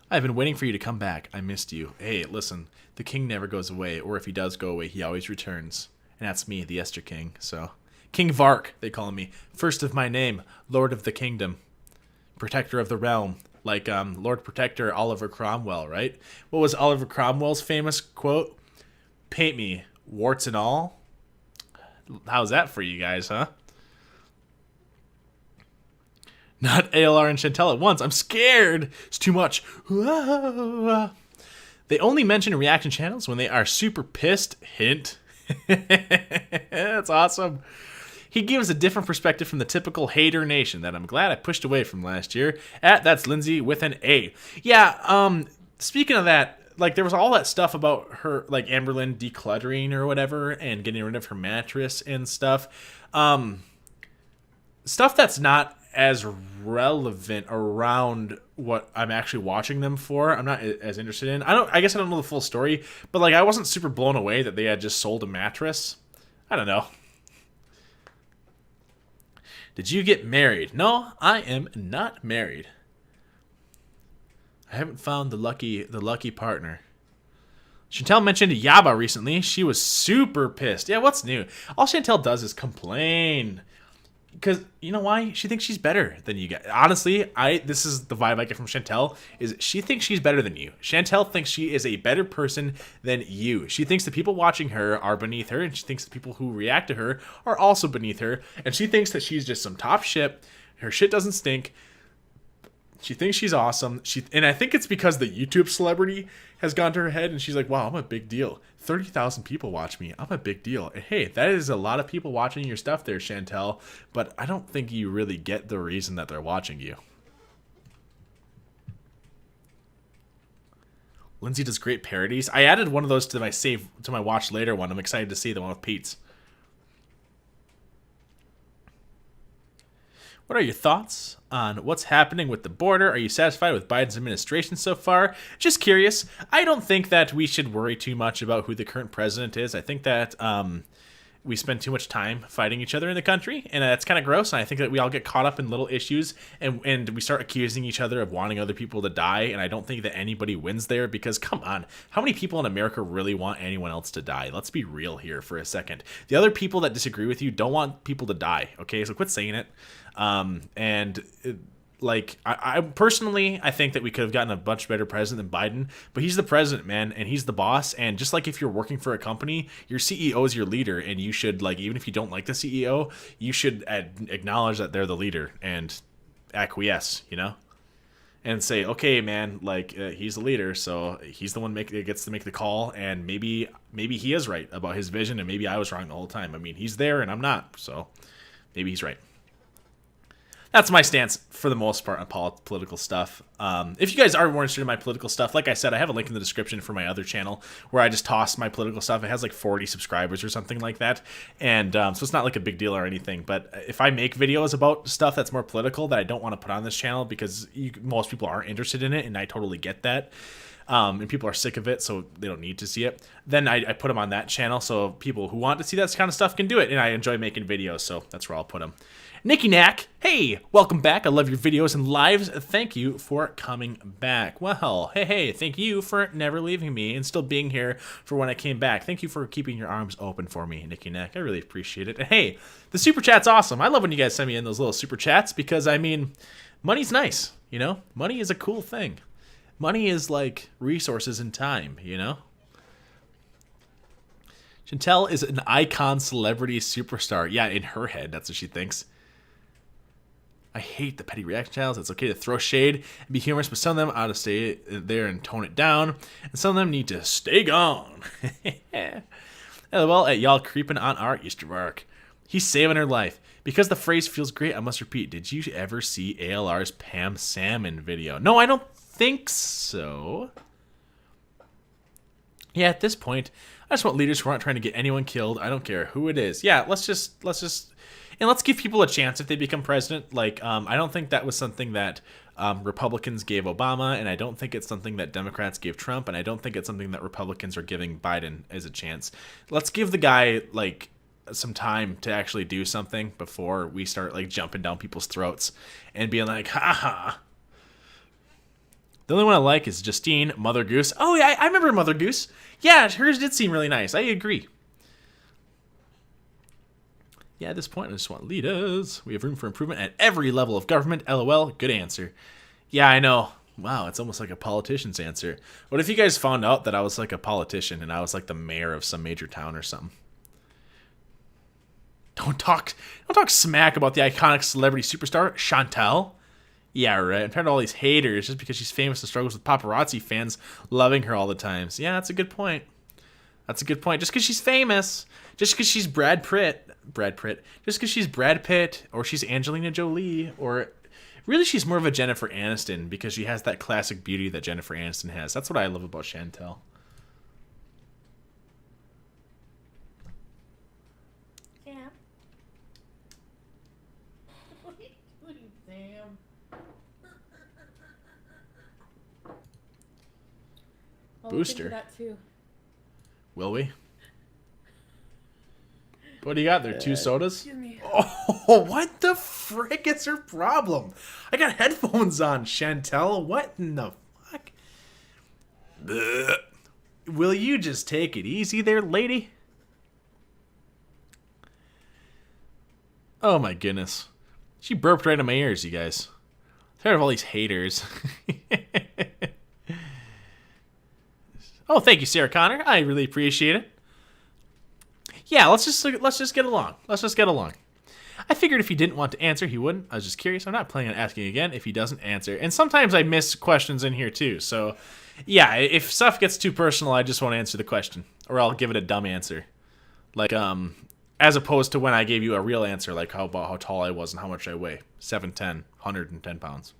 I've been waiting for you to come back. I missed you. Hey, listen, the king never goes away, or if he does go away, he always returns. And that's me, the Esther King. So, King Varke, they call me. First of my name, Lord of the Kingdom, Protector of the Realm. Like Lord Protector Oliver Cromwell, right? What was Oliver Cromwell's famous quote? Paint me, warts and all. How's that for you guys, huh? Not ALR and Chantal at once. I'm scared. It's too much. They only mention reaction channels when they are super pissed. Hint. That's awesome. He gives a different perspective from the typical hater nation that I'm glad I pushed away from last year. That's Lindsay with an A. Yeah, speaking of that, like there was all that stuff about her, like Amberlynn decluttering or whatever and getting rid of her mattress and stuff. Stuff that's not as relevant around what I'm actually watching them for. I'm not as interested in. I guess I don't know the full story, but like I wasn't super blown away that they had just sold a mattress. I don't know. Did you get married? No, I am not married. I haven't found the lucky partner. Chantal mentioned Yaba recently. She was super pissed. Yeah, what's new? All Chantal does is complain. Because, you know why? She thinks she's better than you guys. Honestly, this is the vibe I get from Chantal, is she thinks she's better than you. Chantal thinks she is a better person than you. She thinks the people watching her are beneath her, and she thinks the people who react to her are also beneath her, and she thinks that she's just some top shit. Her shit doesn't stink. She thinks she's awesome. And I think it's because the YouTube celebrity has gone to her head, and she's like, wow, I'm a big deal. 30,000 people watch me. I'm a big deal. And hey, that is a lot of people watching your stuff there, Chantal, but I don't think you really get the reason that they're watching you. Lindsay does great parodies. I added one of those to my watch later one. I'm excited to see the one with Pete's. What are your thoughts on what's happening with the border? Are you satisfied with Biden's administration so far? Just curious. I don't think that we should worry too much about who the current president is. I think that we spend too much time fighting each other in the country, and that's kind of gross. And I think that we all get caught up in little issues, and we start accusing each other of wanting other people to die, and I don't think that anybody wins there, because come on, how many people in America really want anyone else to die? Let's be real here for a second. The other people that disagree with you don't want people to die, okay? So quit saying it. I personally, I think that we could have gotten a much better president than Biden, but he's the president, man, and he's the boss. And just like if you're working for a company, your CEO is your leader, and you should, like, even if you don't like the CEO, you should acknowledge that they're the leader and acquiesce, you know, and say, okay, man, like, he's the leader, so he's the one gets to make the call, and maybe he is right about his vision, and maybe I was wrong the whole time. I mean, he's there and I'm not, so maybe he's right. That's my stance for the most part on political stuff. If you guys are more interested in my political stuff, like I said, I have a link in the description for my other channel where I just toss my political stuff. It has like 40 subscribers or something like that. And so it's not like a big deal or anything. But if I make videos about stuff that's more political that I don't want to put on this channel because most people aren't interested in it, and I totally get that, and people are sick of it, so they don't need to see it, then I put them on that channel so people who want to see that kind of stuff can do it, and I enjoy making videos, so that's where I'll put them. Nicky Knack, hey, welcome back. I love your videos and lives. Thank you for coming back. Well, hey, thank you for never leaving me and still being here for when I came back. Thank you for keeping your arms open for me, Nicky Knack. I really appreciate it. And hey, the super chat's awesome. I love when you guys send me in those little super chats because, I mean, money's nice, you know? Money is a cool thing. Money is like resources and time, you know? Chantal is an icon celebrity superstar. Yeah, in her head, that's what she thinks. I hate the petty reaction channels. It's okay to throw shade and be humorous, but some of them ought to stay there and tone it down, and some of them need to stay gone. LOL at y'all creeping on our Easter Vark. He's saving her life. Because the phrase feels great, I must repeat, did you ever see ALR's Pam Salmon video? No, I don't think so. Yeah, at this point, I just want leaders who aren't trying to get anyone killed. I don't care who it is. Yeah, let's just and let's give people a chance if they become president. Like, I don't think that was something that Republicans gave Obama, and I don't think it's something that Democrats gave Trump, and I don't think it's something that Republicans are giving Biden as a chance. Let's give the guy, like, some time to actually do something before we start, like, jumping down people's throats and being like, ha-ha. The only one I like is Justine, Mother Goose. Oh, yeah, I remember Mother Goose. Yeah, hers did seem really nice. I agree. Yeah, at this point, I just want leaders. We have room for improvement at every level of government. LOL. Good answer. Yeah, I know. Wow, it's almost like a politician's answer. What if you guys found out that I was like a politician and I was like the mayor of some major town or something? Don't talk smack about the iconic celebrity superstar, Chantal. Yeah, right. I'm tired of all these haters just because she's famous and struggles with paparazzi fans loving her all the time. So yeah, that's a good point. That's a good point. Just because she's famous, just because she's Brad Pitt, just because she's Brad Pitt, or she's Angelina Jolie, or really she's more of a Jennifer Aniston because she has that classic beauty that Jennifer Aniston has. That's what I love about Chantal. Sam? What are you doing, Sam? I'll Booster. look into that too. Will we? What do you got there? 2 sodas? Excuse me. Oh, what the frick is her problem? I got headphones on, Chantal. What in the fuck? Blech. Will you just take it easy there, lady? Oh my goodness. She burped right in my ears, you guys. Tired of all these haters. Oh, thank you, Sarah Connor. I really appreciate it. Yeah, let's just get along. Let's just get along. I figured if he didn't want to answer, he wouldn't. I was just curious. I'm not planning on asking again if he doesn't answer. And sometimes I miss questions in here too. So, yeah, if stuff gets too personal, I just won't answer the question, or I'll give it a dumb answer, like as opposed to when I gave you a real answer, like how tall I was and how much I weigh. 7'10", 110 pounds.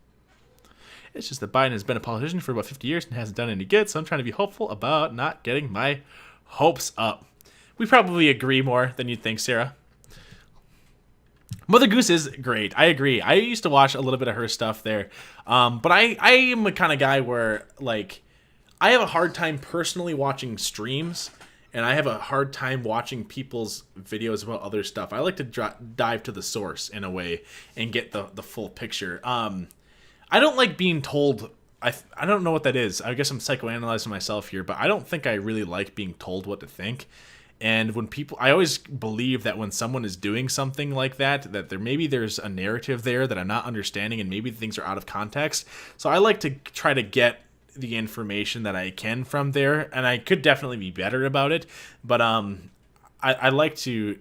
It's just that Biden has been a politician for about 50 years and hasn't done any good, so I'm trying to be hopeful about not getting my hopes up. We probably agree more than you'd think, Sarah. Mother Goose is great. I agree. I used to watch a little bit of her stuff there. But I am the kind of guy where, like, I have a hard time personally watching streams, and I have a hard time watching people's videos about other stuff. I like to dive to the source in a way and get the full picture. I don't like being told. I don't know what that is. I guess I'm psychoanalyzing myself here, but I don't think I really like being told what to think. And when people, I always believe that when someone is doing something like that there's a narrative there that I'm not understanding, and maybe things are out of context. So I like to try to get the information that I can from there, and I could definitely be better about it. But I like to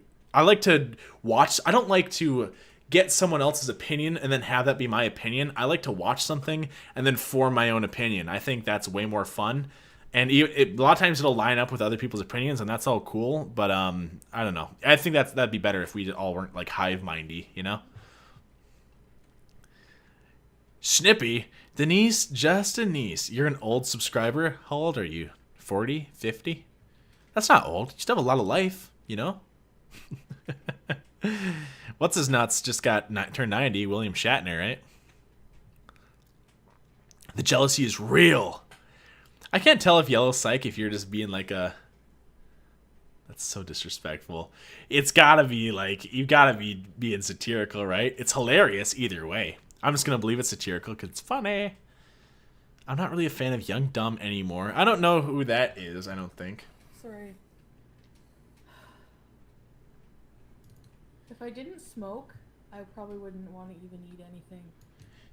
watch. I don't like to get someone else's opinion and then have that be my opinion. I like to watch something and then form my own opinion. I think that's way more fun. And a lot of times it'll line up with other people's opinions, and that's all cool. But I don't know. I think that'd be better if we all weren't like hive-mindy, you know? Snippy, Denise, just Denise. You're an old subscriber. How old are you? 40? 50? That's not old. You still have a lot of life, you know? What's his nuts just turned 90? William Shatner, right? The jealousy is real. I can't tell if yellow psych if you're just being like a... That's so disrespectful. It's gotta be like, you gotta be being satirical, right? It's hilarious either way. I'm just gonna believe it's satirical because it's funny. I'm not really a fan of Young Dumb anymore. I don't know who that is, I don't think. Sorry. If I didn't smoke, I probably wouldn't want to even eat anything.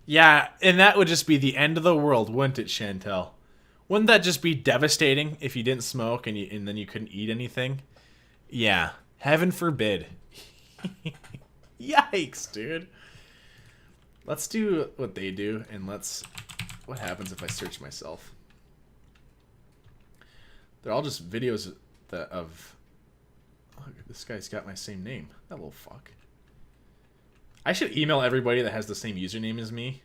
Yeah, and that would just be the end of the world, wouldn't it, Chantal? Wouldn't that just be devastating if you didn't smoke and then you couldn't eat anything? Yeah, heaven forbid. Yikes, dude. Let's do what they do, and let's... What happens if I search myself? They're all just videos of... Oh, this guy's got my same name. That little fuck. I should email everybody that has the same username as me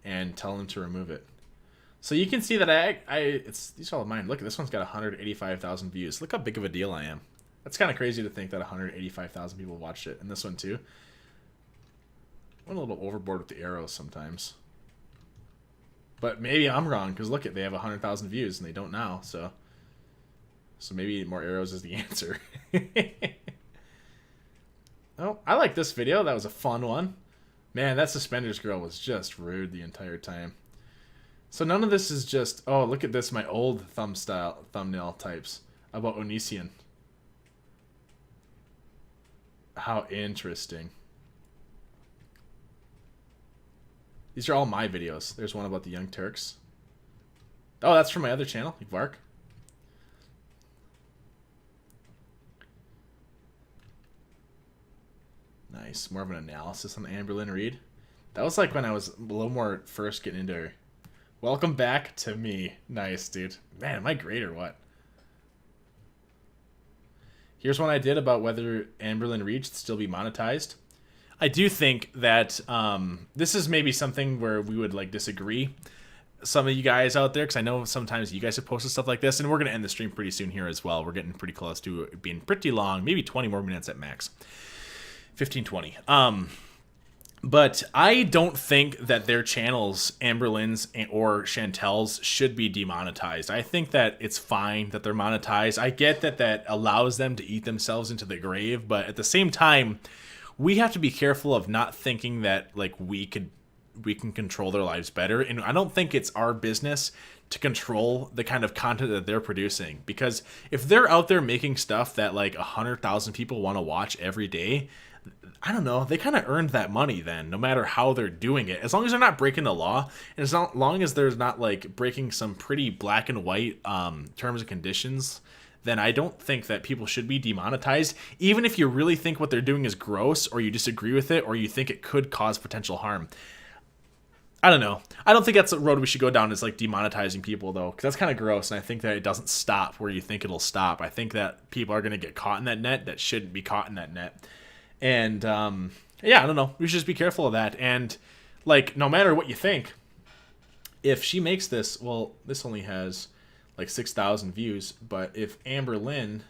and tell them to remove it. So you can see that these are all mine. Look, this one's got 185,000 views. Look how big of a deal I am. That's kind of crazy to think that 185,000 people watched it. And this one too. Went a little overboard with the arrows sometimes. But maybe I'm wrong, because look, they have 100,000 views and they don't now. So maybe more arrows is the answer. Oh, I like this video. That was a fun one. Man, that suspenders girl was just rude the entire time. So none of this is just, oh, look at this, my old thumbnail types about Onision. How interesting. These are all my videos. There's one about the Young Turks. Oh, that's from my other channel, Varke. Nice. More of an analysis on Amberlynn Reid. That was like when I was a little more first getting into her. Welcome back to me. Nice, dude. Man, am I great or what? Here's one I did about whether Amberlynn Reid should still be monetized. I do think that this is maybe something where we would like disagree. Some of you guys out there, because I know sometimes you guys have posted stuff like this, and we're going to end the stream pretty soon here as well. We're getting pretty close to it being pretty long, maybe 20 more minutes at max. 15, 20. But I don't think that their channels, Amberlynn's or Chantal's, should be demonetized. I think that it's fine that they're monetized. I get that that allows them to eat themselves into the grave, but at the same time, we have to be careful of not thinking that like we can control their lives better. And I don't think it's our business to control the kind of content that they're producing, because if they're out there making stuff that like 100,000 people want to watch every day, I don't know, they kind of earned that money then, no matter how they're doing it. As long as they're not breaking the law, and as long as there's not like breaking some pretty black and white terms and conditions, then I don't think that people should be demonetized, even if you really think what they're doing is gross, or you disagree with it, or you think it could cause potential harm. I don't know. I don't think that's the road we should go down, is like demonetizing people, though, because that's kind of gross, and I think that it doesn't stop where you think it'll stop. I think that people are going to get caught in that net that shouldn't be caught in that net. And, yeah, I don't know. We should just be careful of that. And, like, no matter what you think, if she makes this, well, this only has, like, 6,000 views. But if Amberlynn...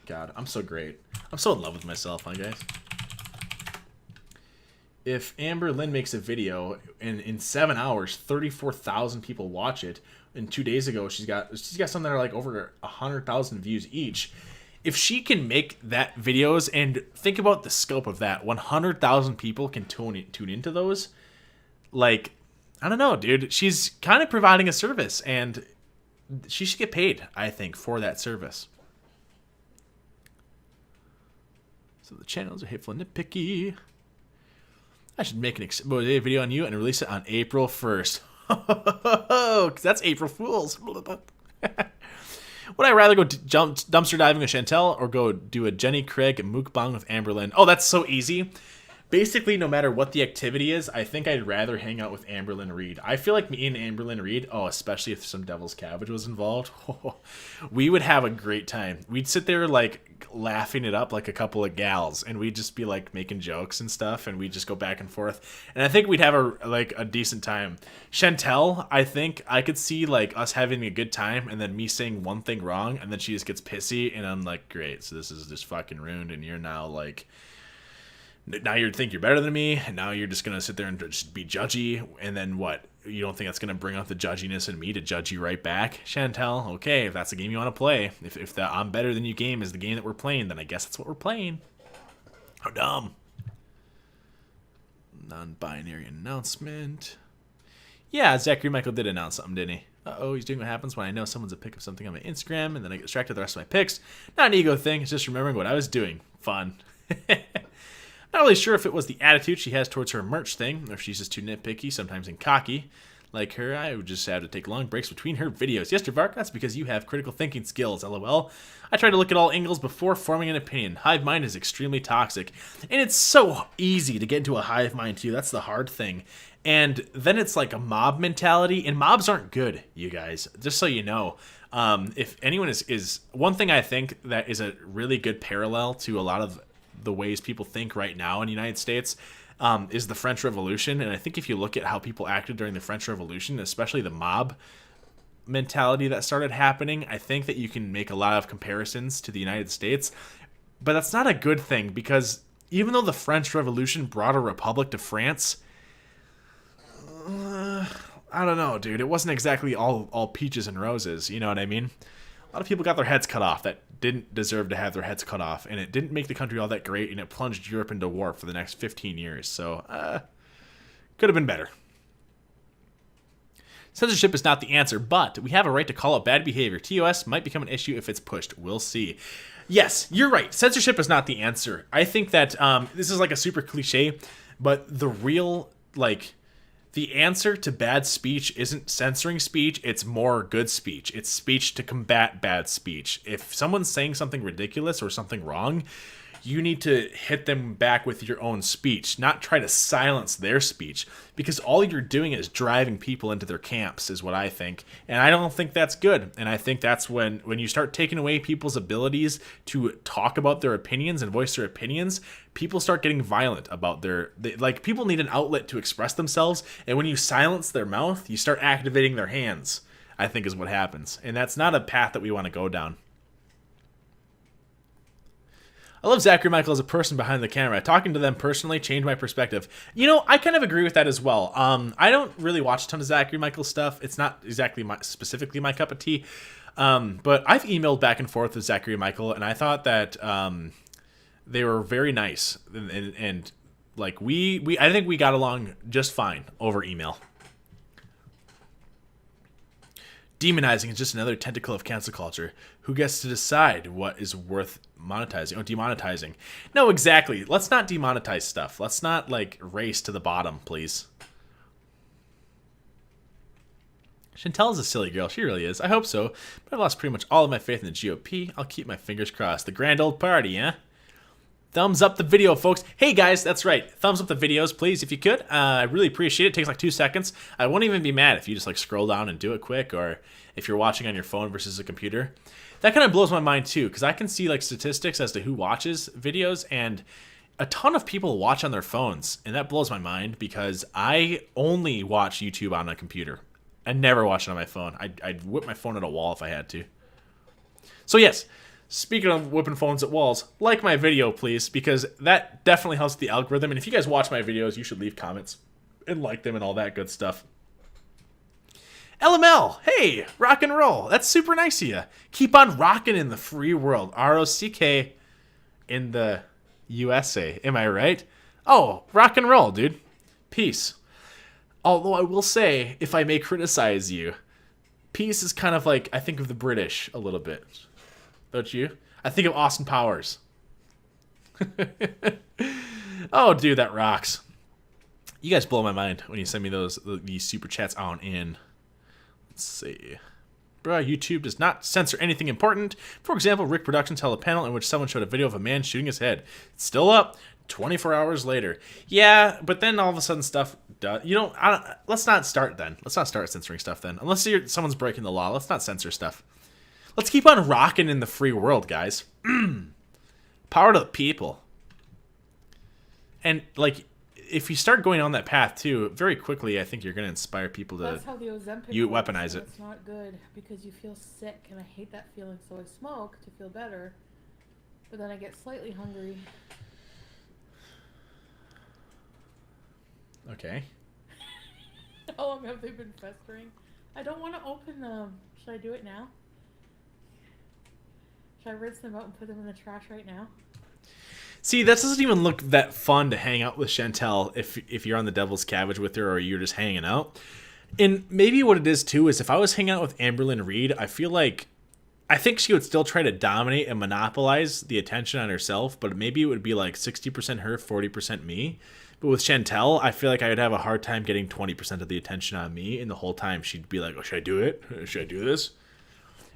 God, I'm so great. I'm so in love with myself, huh, guys? If Amberlynn makes a video, and in 7 hours, 34,000 people watch it, and 2 days ago, she's got something that are, like, over 100,000 views each... If she can make that videos, and think about the scope of that, 100,000 people can tune into those, like, I don't know, dude. She's kind of providing a service, and she should get paid, I think, for that service. So the channels are hateful and nitpicky. I should make an expose video on you and release it on April 1st. Because that's April Fool's. Would I rather go dumpster diving with Chantal or go do a Jenny Craig mukbang with Amberlynn? Oh, that's so easy. Basically, no matter what the activity is, I think I'd rather hang out with Amberlynn Reid. I feel like me and Amberlynn Reid, oh, especially if some Devil's Cabbage was involved, we would have a great time. We'd sit there, like, laughing it up like a couple of gals, and we'd just be, like, making jokes and stuff, and we'd just go back and forth. And I think we'd have a decent time. Chantal, I think I could see, like, us having a good time, and then me saying one thing wrong, and then she just gets pissy, and I'm like, great, so this is just fucking ruined, and you're now, like... Now you think you're better than me, and now you're just going to sit there and just be judgy, and then what? You don't think that's going to bring out the judginess in me to judge you right back? Chantal, okay, if that's the game you want to play, if the I'm better than you game is the game that we're playing, then I guess that's what we're playing. How dumb. Non-binary announcement. Yeah, Zachary Michael did announce something, didn't he? Uh-oh, he's doing what happens when I know someone's a pic of something on my Instagram, and then I get distracted with the rest of my pics. Not an ego thing, it's just remembering what I was doing. Fun. Not really sure if it was the attitude she has towards her merch thing, or if she's just too nitpicky, sometimes and cocky. Like her, I would just have to take long breaks between her videos. Yes, Varke, that's because you have critical thinking skills, lol. I try to look at all angles before forming an opinion. Hive mind is extremely toxic. And it's so easy to get into a hive mind, too. That's the hard thing. And then it's like a mob mentality, and mobs aren't good, you guys, just so you know. If anyone is one thing I think that is a really good parallel to a lot of the ways people think right now in the United States is the French Revolution. And I think if you look at how people acted during the French Revolution, especially the mob mentality that started happening, I think that you can make a lot of comparisons to the United States. But that's not a good thing, because even though the French Revolution brought a republic to France, I don't know, dude. It wasn't exactly all peaches and roses, you know what I mean? A lot of people got their heads cut off that didn't deserve to have their heads cut off, and it didn't make the country all that great, and it plunged Europe into war for the next 15 years. So, could have been better. Censorship is not the answer, but we have a right to call out bad behavior. TOS might become an issue if it's pushed. We'll see. Yes, you're right. Censorship is not the answer. I think that this is like a super cliche, but the real, the answer to bad speech isn't censoring speech, it's more good speech. It's speech to combat bad speech. If someone's saying something ridiculous or something wrong, you need to hit them back with your own speech, not try to silence their speech, because all you're doing is driving people into their camps, is what I think. And I don't think that's good. And I think that's when you start taking away people's abilities to talk about their opinions and voice their opinions, people start getting violent about people need an outlet to express themselves. And when you silence their mouth, you start activating their hands, I think is what happens. And that's not a path that we want to go down. I love Zachary Michael as a person behind the camera. Talking to them personally changed my perspective. You know, I kind of agree with that as well. I don't really watch a ton of Zachary Michael stuff. It's not exactly specifically my cup of tea. But I've emailed back and forth with Zachary Michael, and I thought that they were very nice. And I think we got along just fine over email. Demonizing is just another tentacle of cancel culture. Who gets to decide what is worth monetizing? Oh, demonetizing. No, exactly. Let's not demonetize stuff. Let's not, race to the bottom, please. Chantal is a silly girl. She really is. I hope so. But I've lost pretty much all of my faith in the GOP. I'll keep my fingers crossed. The grand old party, eh? Thumbs up the video, folks. Hey, guys, that's right. Thumbs up the videos, please, if you could. I really appreciate it. It takes 2 seconds. I won't even be mad if you just scroll down and do it quick, or if you're watching on your phone versus a computer. That kind of blows my mind, too, because I can see statistics as to who watches videos, and a ton of people watch on their phones, and that blows my mind because I only watch YouTube on a computer. I never watch it on my phone. I'd whip my phone at a wall if I had to. So, yes. Speaking of whipping phones at walls, like my video, please, because that definitely helps the algorithm. And if you guys watch my videos, you should leave comments and like them and all that good stuff. LML, hey, rock and roll. That's super nice of you. Keep on rocking in the free world. ROCK in the USA. Am I right? Oh, rock and roll, dude. Peace. Although I will say, if I may criticize you, peace is kind of I think of the British a little bit. Don't you? I think of Austin Powers. Oh, dude, that rocks. You guys blow my mind when you send me these super chats on in. Let's see. Bruh, YouTube does not censor anything important. For example, Rick Productions held a panel in which someone showed a video of a man shooting his head. It's still up 24 hours later. Yeah, but then all of a sudden stuff does. Let's not start then. Let's not start censoring stuff then. Unless someone's breaking the law, let's not censor stuff. Let's keep on rocking in the free world, guys. Power to the people. And, if you start going on that path, too, very quickly, I think you're going to inspire people to That's how the Ozempic weaponize it. It's not good, because you feel sick, and I hate that feeling, so I smoke to feel better. But then I get slightly hungry. Okay. How long have they been festering? I don't want to open them. Should I do it now? Should I rinse them out and put them in the trash right now? See, that doesn't even look that fun to hang out with Chantal if you're on the Devil's Cabbage with her or you're just hanging out. And maybe what it is too is if I was hanging out with Amberlynn Reed, I think she would still try to dominate and monopolize the attention on herself, but maybe it would be like 60% her, 40% me. But with Chantal, I feel like I would have a hard time getting 20% of the attention on me, and the whole time she'd be like, oh, should I do it? Should I do this?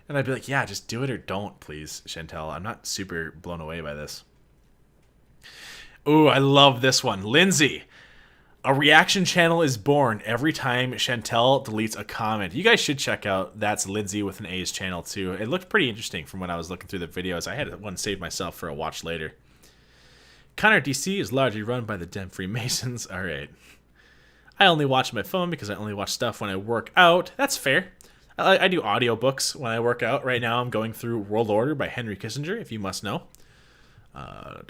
And I'd be like, yeah, just do it or don't, please, Chantal. I'm not super blown away by this. Ooh, I love this one. Lindsay. A reaction channel is born every time Chantal deletes a comment. You guys should check out That's Lindsay with an A's channel too. It looked pretty interesting from when I was looking through the videos. I had one saved myself for a watch later. Connor DC is largely run by the Dem Freemasons. All right. I only watch my phone because I only watch stuff when I work out. That's fair. I do audiobooks when I work out. Right now I'm going through World Order by Henry Kissinger, if you must know. I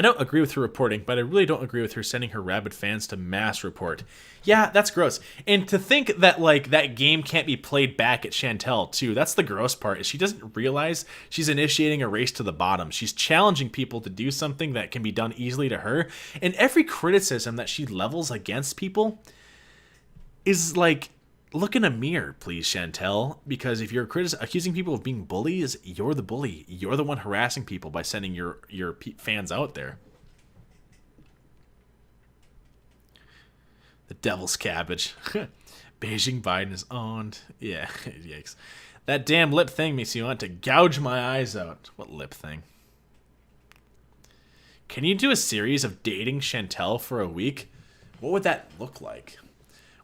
don't agree with her reporting, but I really don't agree with her sending her rabid fans to mass report. Yeah, that's gross. And to think that, like, that game can't be played back at Chantal, too. That's the gross part, is she doesn't realize she's initiating a race to the bottom. She's challenging people to do something that can be done easily to her. And every criticism that she levels against people is, like, look in a mirror, please, Chantal, because if you're accusing people of being bullies, you're the bully. You're the one harassing people by sending your fans out there. The Devil's Cabbage. Beijing Biden is owned. Yeah, yikes. That damn lip thing makes me want to gouge my eyes out. What lip thing? Can you do a series of dating Chantal for a week? What would that look like?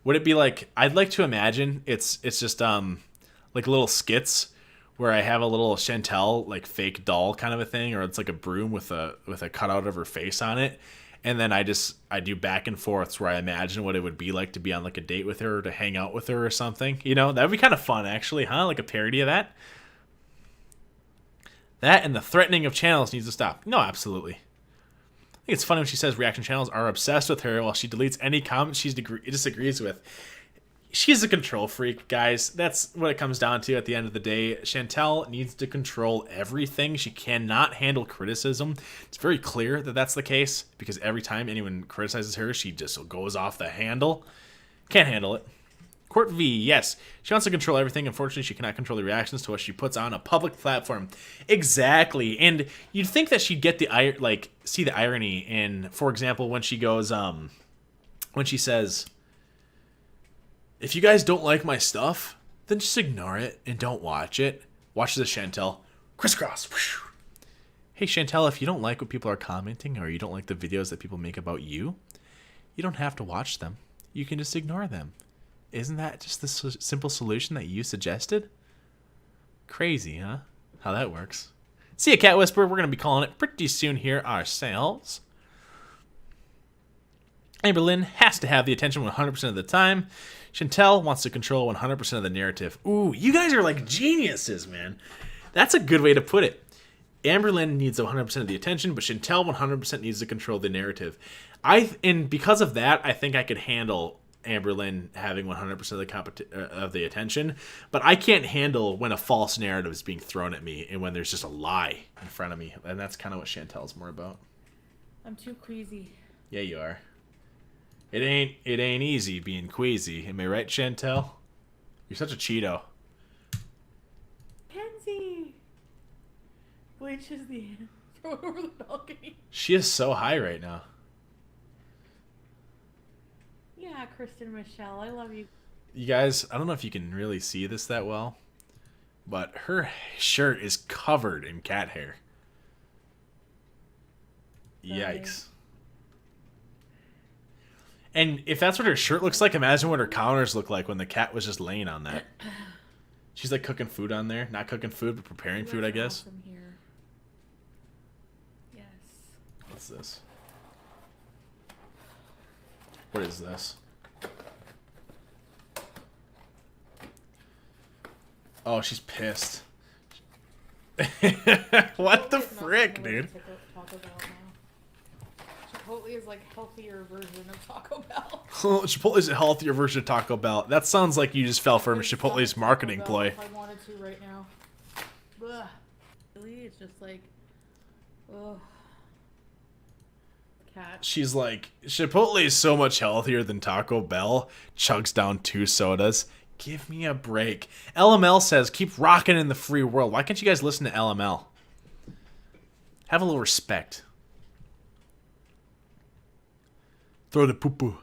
Would it be like, I'd like to imagine it's just like little skits where I have a little Chantal like fake doll kind of a thing, or it's like a broom with a cutout of her face on it, and then I do back and forths where I imagine what it would be like to be on like a date with her or to hang out with her or something. You know, that would be kind of fun actually, huh? Like a parody of that. That and the threatening of channels needs to stop. No, absolutely. I think it's funny when she says reaction channels are obsessed with her while she deletes any comments she disagrees with. She's a control freak, guys. That's what it comes down to at the end of the day. Chantal needs to control everything. She cannot handle criticism. It's very clear that that's the case because every time anyone criticizes her, she just goes off the handle. Can't handle it. Court V, yes. She wants to control everything. Unfortunately, she cannot control the reactions to what she puts on a public platform. Exactly. And you'd think that she'd get see the irony in, for example, when she goes, when she says, if you guys don't like my stuff, then just ignore it and don't watch it. Watch this, Chantal. Crisscross. Whew. Hey, Chantal, if you don't like what people are commenting or you don't like the videos that people make about you, you don't have to watch them. You can just ignore them. Isn't that just the simple solution that you suggested? Crazy, huh? How that works. See ya, Cat Whisperer. We're going to be calling it pretty soon here ourselves. Amberlynn has to have the attention 100% of the time. Chantal wants to control 100% of the narrative. Ooh, you guys are like geniuses, man. That's a good way to put it. Amberlynn needs 100% of the attention, but Chantal 100% needs to control the narrative. And because of that, I think I could handle Amberlynn having 100% of the attention, but I can't handle when a false narrative is being thrown at me and when there's just a lie in front of me, and that's kind of what Chantal's more about. I'm too queasy. Yeah, you are. It ain't easy being queasy. Am I right, Chantal? You're such a Cheeto. Pansy! Glaciers the throw it over the balcony. She is so high right now. Yeah, Kristen Michelle, I love you. You guys, I don't know if you can really see this that well, but her shirt is covered in cat hair. Yikes. And if that's what her shirt looks like, imagine what her counters look like when the cat was just laying on that. She's like cooking food on there. Not cooking food, but preparing food, I guess. Awesome here. Yes. What's this? What is this? Oh, she's pissed. What the frick, dude? Chipotle is like healthier version of Taco Bell. Chipotle is a healthier version of Taco Bell. That sounds like you just fell for It's Chipotle's Taco marketing Bell ploy. If I wanted to right now. Ugh. Really, it's just like, ugh. Cat. She's like, Chipotle is so much healthier than Taco Bell. Chugs down 2 sodas. Give me a break. LML says, keep rocking in the free world. Why can't you guys listen to LML? Have a little respect. Throw the poo-poo.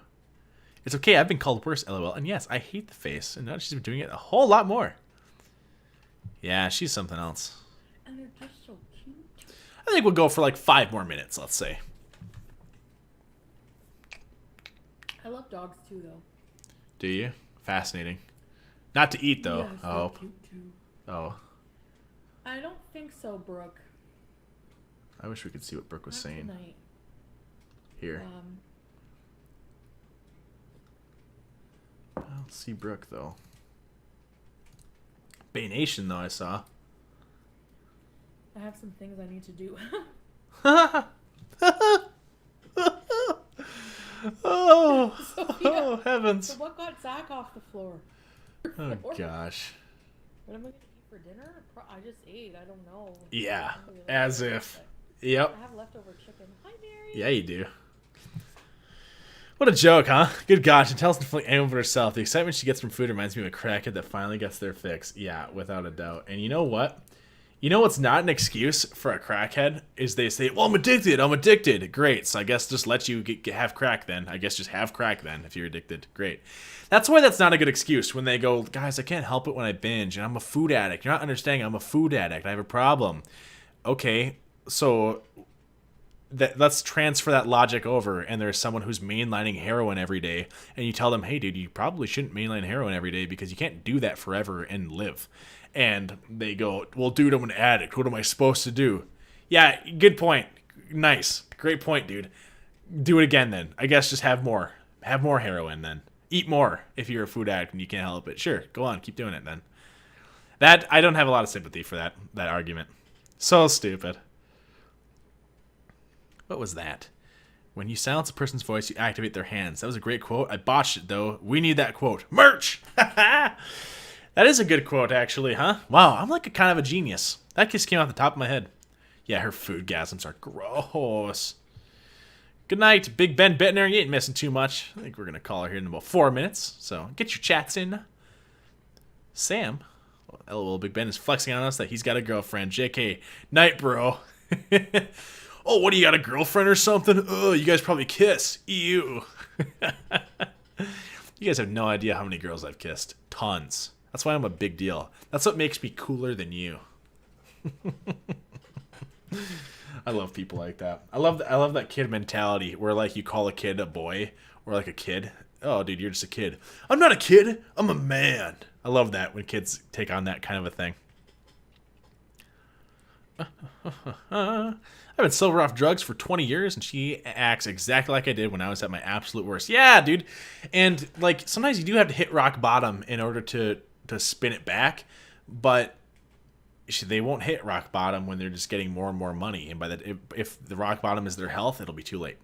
It's okay, I've been called worse, LOL. And yes, I hate the face. And now she's been doing it a whole lot more. Yeah, she's something else. And they're just so cute. I think we'll go for like 5 more minutes, let's say. I love dogs too, though. Do you? Fascinating. Not to eat, though. Yes, they're Oh. cute too. Oh. I don't think so, Brooke. I wish we could see what Brooke was Not saying. tonight. Here. I don't see Brooke, though. Bay Nation, though, I saw. I have some things I need to do. Oh, So, yeah. oh heavens. So what got Zach off the floor? Oh, gosh. What am I gonna eat for dinner? I just ate. I don't know. Yeah, I'm hungry, as like, if. but Yep. I have leftover chicken. Hi, Mary. Yeah, you do. What a joke, huh? Good gosh, and tells to feeling angry with herself. The excitement she gets from food reminds me of a crackhead that finally gets their fix. Yeah, without a doubt. And you know what? You know what's not an excuse for a crackhead is they say, well, I'm addicted. I'm addicted. Great. So I guess just let you have crack then. I guess just have crack then if you're addicted. Great. That's why that's not a good excuse when they go, guys, I can't help it when I binge and I'm a food addict. You're not understanding. I'm a food addict. I have a problem. Okay, so let's transfer that logic over, and there's someone who's mainlining heroin every day, and you tell them, hey, dude, you probably shouldn't mainline heroin every day because you can't do that forever and live. And they go, well, dude, I'm an addict. What am I supposed to do? Yeah, good point. Nice. Great point, dude. Do it again then. I guess just have more. Have more heroin then. Eat more if you're a food addict and you can't help it. Sure, go on. Keep doing it then. That, I don't have a lot of sympathy for that argument. So stupid. What was that? When you silence a person's voice, you activate their hands. That was a great quote. I botched it, though. We need that quote. Merch! That is a good quote, actually, huh? Wow, I'm like a kind of a genius. That just came off the top of my head. Yeah, her food gasms are gross. Good night, Big Ben Bittner. You ain't missing too much. I think we're going to call her here in about 4 minutes. So get your chats in. Sam. Well, LOL, Big Ben is flexing on us that he's got a girlfriend. JK. Night, bro. Oh, what, do you got a girlfriend or something? Oh, you guys probably kiss. Ew. You guys have no idea how many girls I've kissed. Tons. That's why I'm a big deal. That's what makes me cooler than you. I love people like that. I love that kid mentality where like you call a kid a boy or like a kid. Oh, dude, you're just a kid. I'm not a kid. I'm a man. I love that when kids take on that kind of a thing. I've been sober off drugs for 20 years, and she acts exactly like I did when I was at my absolute worst. Yeah, dude. And, like, sometimes you do have to hit rock bottom in order to spin it back, but they won't hit rock bottom when they're just getting more and more money. And by that, if the rock bottom is their health, it'll be too late.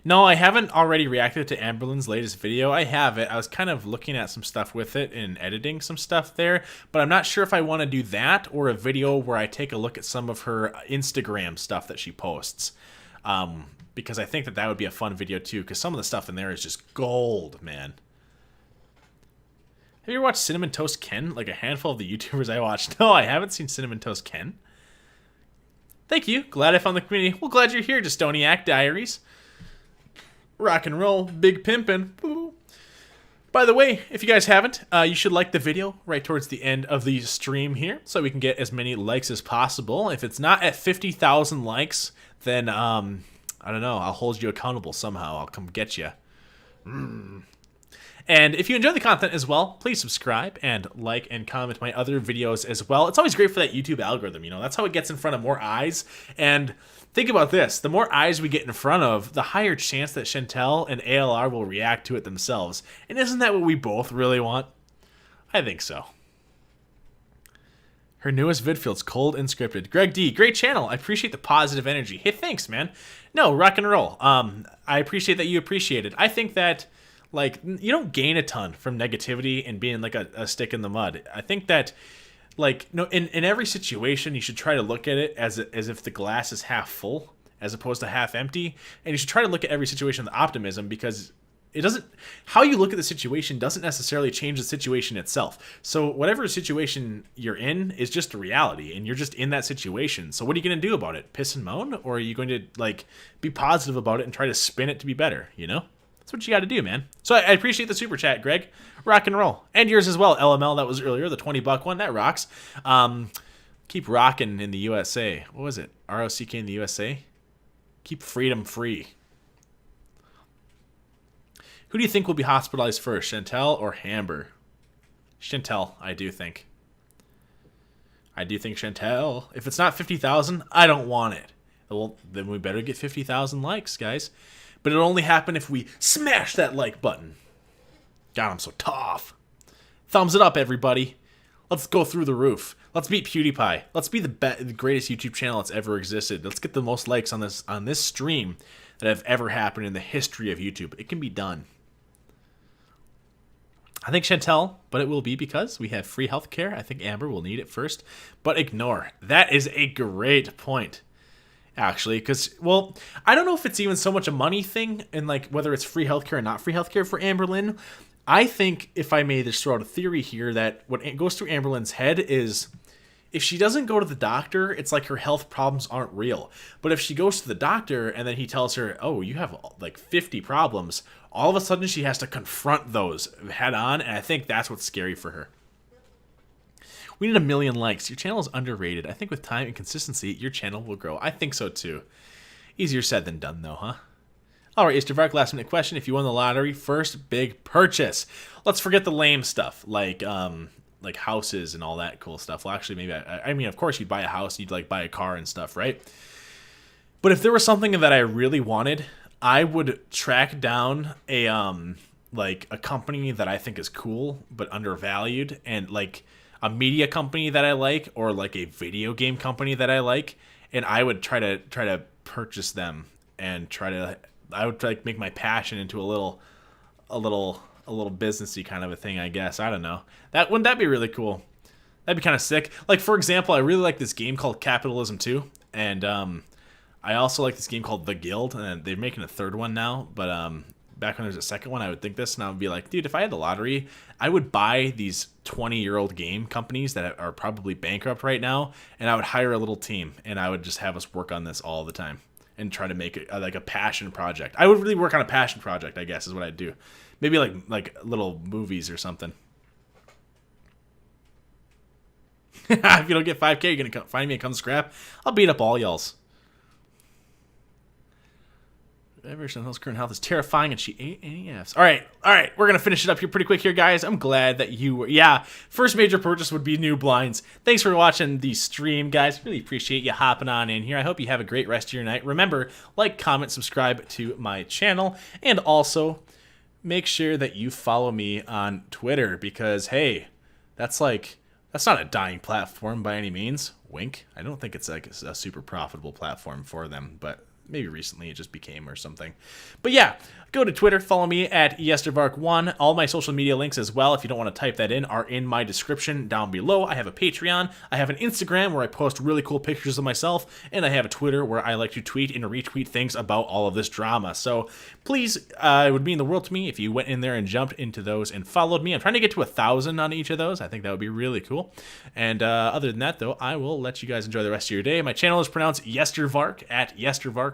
No, I haven't already reacted to Amberlynn's latest video. I have it. I was kind of looking at some stuff with it and editing some stuff there, but I'm not sure if I want to do that or a video where I take a look at some of her Instagram stuff that she posts. Because I think that would be a fun video too, because some of the stuff in there is just gold, man. Have you ever watched Cinnamon Toast Ken? Like a handful of the YouTubers I watch. No, I haven't seen Cinnamon Toast Ken. Thank you. Glad I found the community. Well, glad you're here, Dystoniac Diaries. Rock and roll, big pimpin'. Woo. By the way, if you guys haven't, you should like the video right towards the end of the stream here so we can get as many likes as possible. If it's not at 50,000 likes, then, I don't know, I'll hold you accountable somehow. I'll come get you. And if you enjoy the content as well, please subscribe and like and comment my other videos as well. It's always great for that YouTube algorithm, you know. That's how it gets in front of more eyes. And think about this. The more eyes we get in front of, the higher chance that Chantal and ALR will react to it themselves. And isn't that what we both really want? I think so. Her newest vid feels cold and scripted. Greg D, great channel. I appreciate the positive energy. Hey, thanks, man. No, rock and roll. I appreciate that you appreciate it. I think that, like, you don't gain a ton from negativity and being like a stick in the mud. I think that, like, no, in every situation, you should try to look at it as if the glass is half full as opposed to half empty. And you should try to look at every situation with optimism, because it doesn't, how you look at the situation doesn't necessarily change the situation itself. So whatever situation you're in is just a reality, and you're just in that situation. So what are you going to do about it? Piss and moan? Or are you going to, like, be positive about it and try to spin it to be better, you know? That's what you got to do, man. So I appreciate the super chat, Greg. Rock and roll. And yours as well, LML. That was earlier, the $20 one. That rocks. Keep rocking in the USA. What was it? ROCK in the USA? Keep freedom free. Who do you think will be hospitalized first, Chantal or Amber? Chantal, I do think. I do think Chantal. If it's not 50,000, I don't want it. Well, then we better get 50,000 likes, guys. But it'll only happen if we smash that like button. God, I'm so tough. Thumbs it up, everybody. Let's go through the roof. Let's beat PewDiePie. Let's be the greatest YouTube channel that's ever existed. Let's get the most likes on this stream that have ever happened in the history of YouTube. It can be done. I think Chantal, but it will be because we have free healthcare. I think Amber will need it first, but ignore. That is a great point, actually, because, well, I don't know if it's even so much a money thing and, like, whether it's free healthcare or not free healthcare for Amberlynn. I think, if I may just throw out a theory here, that what goes through Amberlynn's head is, if she doesn't go to the doctor, it's like her health problems aren't real. But if she goes to the doctor and then he tells her, oh, you have like 50 problems, all of a sudden she has to confront those head on, and I think that's what's scary for her. We need 1 million likes. Your channel is underrated. I think with time and consistency, your channel will grow. I think so too. Easier said than done though, huh? All right, Mr. Varke, last minute question. If you won the lottery, first big purchase. Let's forget the lame stuff, like houses and all that cool stuff. Well, actually, maybe, I mean, of course you'd buy a house, you'd like buy a car and stuff, right? But if there was something that I really wanted, I would track down a company that I think is cool but undervalued, and like a media company that I like, or like a video game company that I like, and I would try to purchase them and I would like make my passion into a little businessy kind of a thing, I guess. I don't know. Wouldn't that be really cool? That'd be kind of sick. Like, for example, I really like this game called Capitalism 2, and I also like this game called The Guild, and they're making a third one now, but back when there was a second one, I would think this, and I would be like, dude, if I had the lottery, I would buy these 20-year-old game companies that are probably bankrupt right now, and I would hire a little team, and I would just have us work on this all the time and try to make it like a passion project. I would really work on a passion project, I guess, is what I'd do. Maybe like little movies or something. If you don't get 5K, you're going to find me and come scrap. I'll beat up all y'alls. Chantal's current health is terrifying, and she ate any Fs. All right, we're going to finish it up here pretty quick here, guys. I'm glad that you were, first major purchase would be new blinds. Thanks for watching the stream, guys. Really appreciate you hopping on in here. I hope you have a great rest of your night. Remember, like, comment, subscribe to my channel, and also make sure that you follow me on Twitter, because, hey, that's not a dying platform by any means. Wink. I don't think it's like a super profitable platform for them, but maybe recently it just became or something. But yeah, go to Twitter, follow me at yestervark1. All my social media links as well, if you don't want to type that in, are in my description down below. I have a Patreon, I have an Instagram where I post really cool pictures of myself, and I have a Twitter where I like to tweet and retweet things about all of this drama. So please, it would mean the world to me if you went in there and jumped into those and followed me. I'm trying to get to 1,000 on each of those. I think that would be really cool. And other than that, though, I will let you guys enjoy the rest of your day. My channel is pronounced Yestervark, at Yestervark